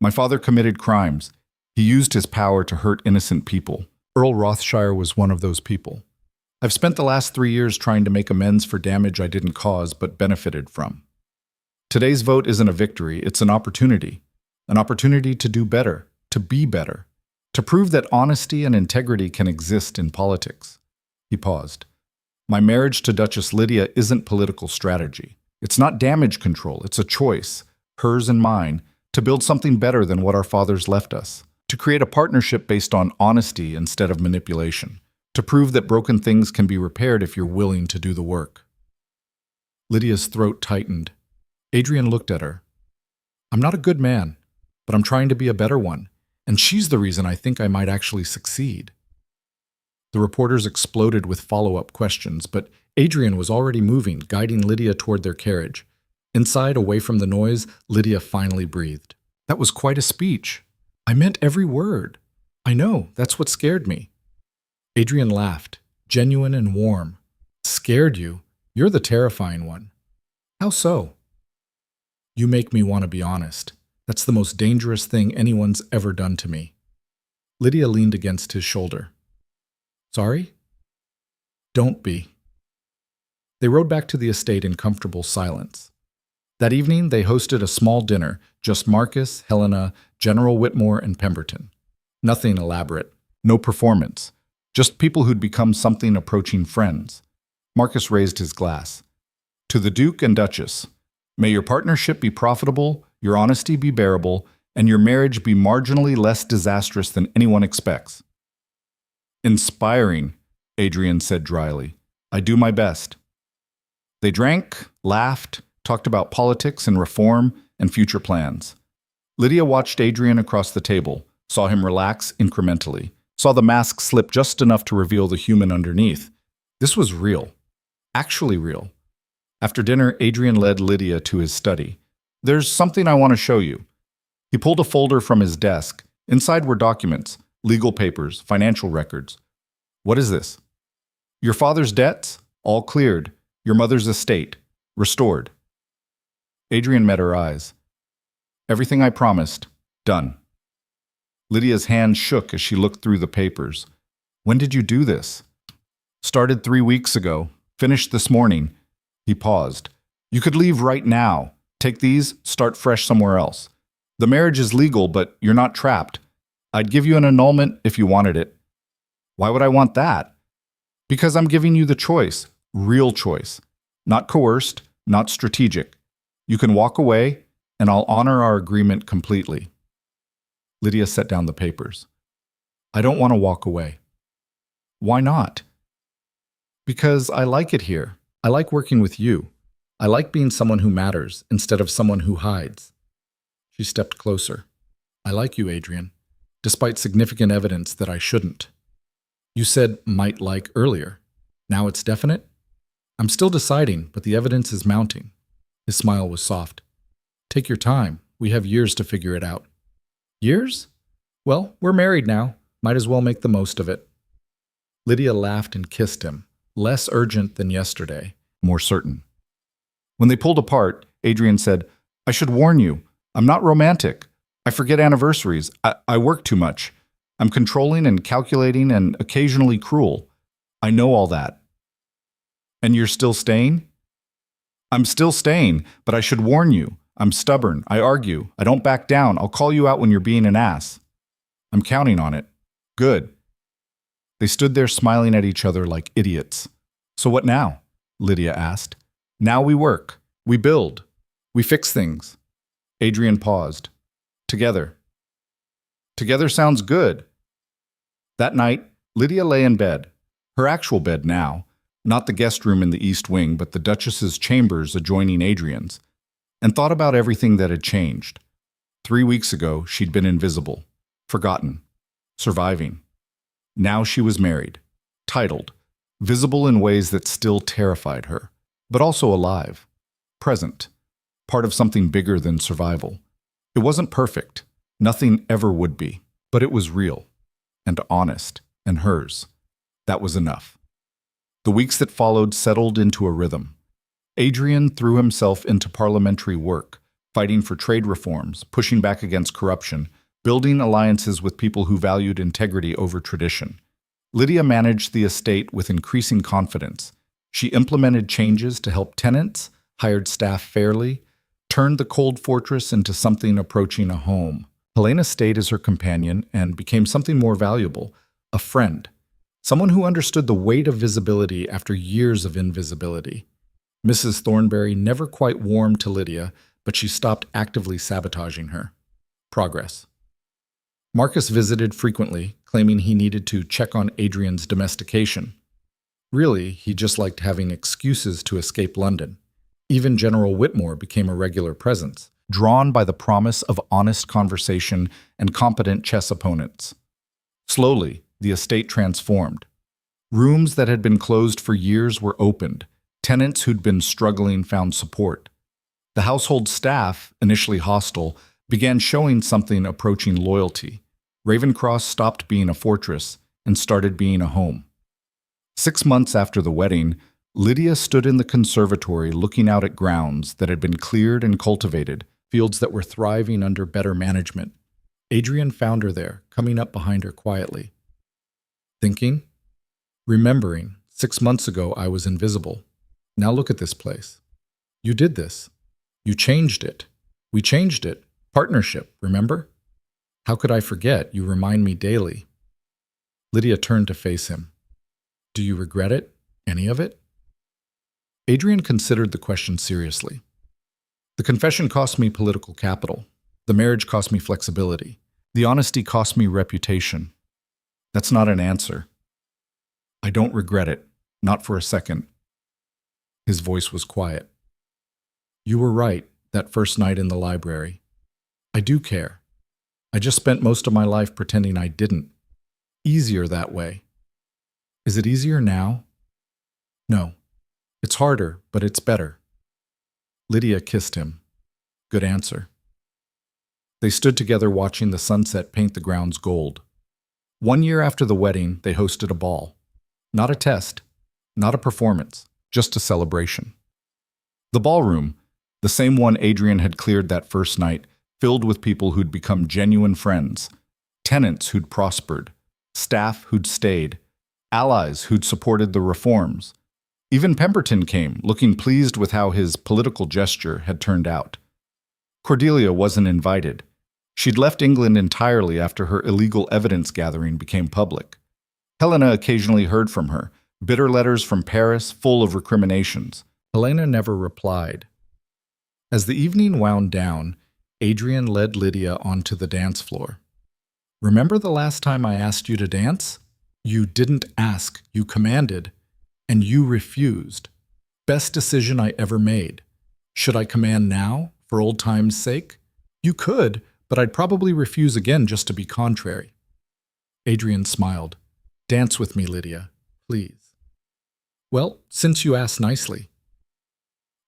"My father committed crimes. He used his power to hurt innocent people. Earl Rothshire was one of those people. I've spent the last 3 years trying to make amends for damage I didn't cause but benefited from. Today's vote isn't a victory, it's an opportunity to do better, to be better, to prove that honesty and integrity can exist in politics." He paused. "My marriage to Duchess Lydia isn't political strategy. It's not damage control, it's a choice, hers and mine, to build something better than what our fathers left us, to create a partnership based on honesty instead of manipulation, to prove that broken things can be repaired if you're willing to do the work." Lydia's throat tightened. Adrian looked at her. "I'm not a good man, but I'm trying to be a better one, and she's the reason I think I might actually succeed." The reporters exploded with follow-up questions, but Adrian was already moving, guiding Lydia toward their carriage. Inside, away from the noise, Lydia finally breathed. "That was quite a speech. I meant every word. I know, that's what scared me." Adrian laughed, genuine and warm. "Scared you? You're the terrifying one." "How so?" "You make me want to be honest. That's the most dangerous thing anyone's ever done to me." Lydia leaned against his shoulder. "Sorry?" "Don't be." They rode back to the estate in comfortable silence. That evening, they hosted a small dinner, just Marcus, Helena, General Whitmore, and Pemberton. Nothing elaborate, no performance, just people who'd become something approaching friends. Marcus raised his glass. To the Duke and Duchess, may your partnership be profitable, your honesty be bearable, and your marriage be marginally less disastrous than anyone expects. Inspiring, Adrian said dryly. I do my best. They drank, laughed, talked about politics and reform and future plans. Lydia watched Adrian across the table, saw him relax incrementally, saw the mask slip just enough to reveal the human underneath. This was real. Actually real. After dinner, Adrian led Lydia to his study. There's something I want to show you. He pulled a folder from his desk. Inside were documents, legal papers, financial records. What is this? Your father's debts? All cleared. Your mother's estate? Restored. Adrian met her eyes. Everything I promised. Done. Lydia's hand shook as she looked through the papers. When did you do this? Started 3 weeks ago. Finished this morning. He paused. You could leave right now. Take these, start fresh somewhere else. The marriage is legal, but you're not trapped. I'd give you an annulment if you wanted it. Why would I want that? Because I'm giving you the choice, real choice. Not coerced, not strategic. You can walk away, and I'll honor our agreement completely. Lydia set down the papers. I don't want to walk away. Why not? Because I like it here. I like working with you. I like being someone who matters instead of someone who hides. She stepped closer. I like you, Adrian, despite significant evidence that I shouldn't. You said might like earlier. Now it's definite? I'm still deciding, but the evidence is mounting. His smile was soft. Take your time. We have years to figure it out. Years? Well, we're married now. Might as well make the most of it. Lydia laughed and kissed him, less urgent than yesterday, more certain. When they pulled apart, Adrian said, I should warn you, I'm not romantic. I forget anniversaries. I work too much. I'm controlling and calculating and occasionally cruel. I know all that. And you're still staying? I'm still staying, but I should warn you. I'm stubborn. I argue. I don't back down. I'll call you out when you're being an ass. I'm counting on it. Good. They stood there smiling at each other like idiots. So what now? Lydia asked. Now we work. We build. We fix things. Adrian paused. Together. Together sounds good. That night, Lydia lay in bed. Her actual bed now. Not the guest room in the East Wing, but the Duchess's chambers adjoining Adrian's, and thought about everything that had changed. 3 weeks ago, she'd been invisible, forgotten, surviving. Now she was married, titled, visible in ways that still terrified her, but also alive, present, part of something bigger than survival. It wasn't perfect, nothing ever would be, but it was real, and honest, and hers. That was enough. The weeks that followed settled into a rhythm. Adrian threw himself into parliamentary work, fighting for trade reforms, pushing back against corruption, building alliances with people who valued integrity over tradition. Lydia managed the estate with increasing confidence. She implemented changes to help tenants, hired staff fairly, turned the cold fortress into something approaching a home. Helena stayed as her companion and became something more valuable, a friend. Someone who understood the weight of visibility after years of invisibility. Mrs. Thornberry never quite warmed to Lydia, but she stopped actively sabotaging her. Progress. Marcus visited frequently, claiming he needed to check on Adrian's domestication. Really, he just liked having excuses to escape London. Even General Whitmore became a regular presence, drawn by the promise of honest conversation and competent chess opponents. Slowly, the estate transformed. Rooms that had been closed for years were opened. Tenants who'd been struggling found support. The household staff, initially hostile, began showing something approaching loyalty. Ravencross stopped being a fortress and started being a home. 6 months after the wedding, Lydia stood in the conservatory looking out at grounds that had been cleared and cultivated, fields that were thriving under better management. Adrian found her there, coming up behind her quietly. Thinking? Remembering, 6 months ago I was invisible. Now look at this place. You did this. You changed it. We changed it. Partnership, remember? How could I forget? You remind me daily. Lydia turned to face him. Do you regret it? Any of it? Adrian considered the question seriously. The confession cost me political capital. The marriage cost me flexibility. The honesty cost me reputation. That's not an answer. I don't regret it, not for a second. His voice was quiet. You were right that first night in the library. I do care. I just spent most of my life pretending I didn't. Easier that way. Is it easier now? No. It's harder, but it's better. Lydia kissed him. Good answer. They stood together watching the sunset paint the grounds gold. 1 year after the wedding, they hosted a ball. Not a test, not a performance, just a celebration. The ballroom, the same one Adrian had cleared that first night, filled with people who'd become genuine friends, tenants who'd prospered, staff who'd stayed, allies who'd supported the reforms. Even Pemberton came, looking pleased with how his political gesture had turned out. Cordelia wasn't invited. She'd left England entirely after her illegal evidence gathering became public. Helena occasionally heard from her, bitter letters from Paris full of recriminations. Helena never replied. As the evening wound down, Adrian led Lydia onto the dance floor. Remember the last time I asked you to dance? You didn't ask, you commanded, and you refused. Best decision I ever made. Should I command now, for old time's sake? You could, but I'd probably refuse again just to be contrary. Adrian smiled. Dance with me, Lydia, please. Well, since you asked nicely.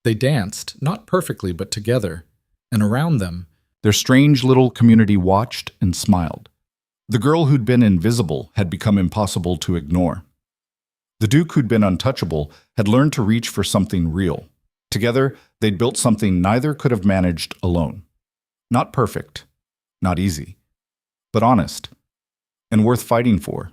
They danced, not perfectly, but together, and around them, their strange little community watched and smiled. The girl who'd been invisible had become impossible to ignore. The Duke who'd been untouchable had learned to reach for something real. Together, they'd built something neither could have managed alone. Not perfect, not easy, but honest, and worth fighting for.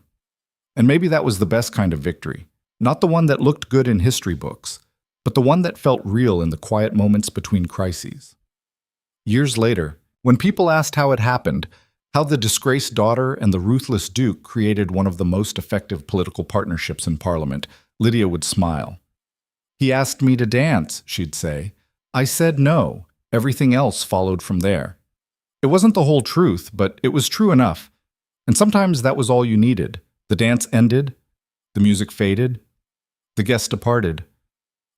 And maybe that was the best kind of victory, not the one that looked good in history books, but the one that felt real in the quiet moments between crises. Years later, when people asked how it happened, how the disgraced daughter and the ruthless Duke created one of the most effective political partnerships in Parliament, Lydia would smile. He asked me to dance, she'd say. I said no. Everything else followed from there. It wasn't the whole truth, but it was true enough. And sometimes that was all you needed. The dance ended, the music faded, the guests departed.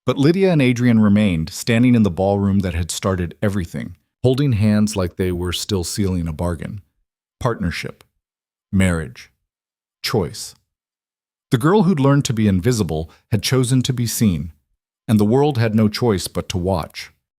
But Lydia and Adrian remained, standing in the ballroom that had started everything, holding hands like they were still sealing a bargain. Partnership, marriage, choice. The girl who'd learned to be invisible had chosen to be seen, and the world had no choice but to watch.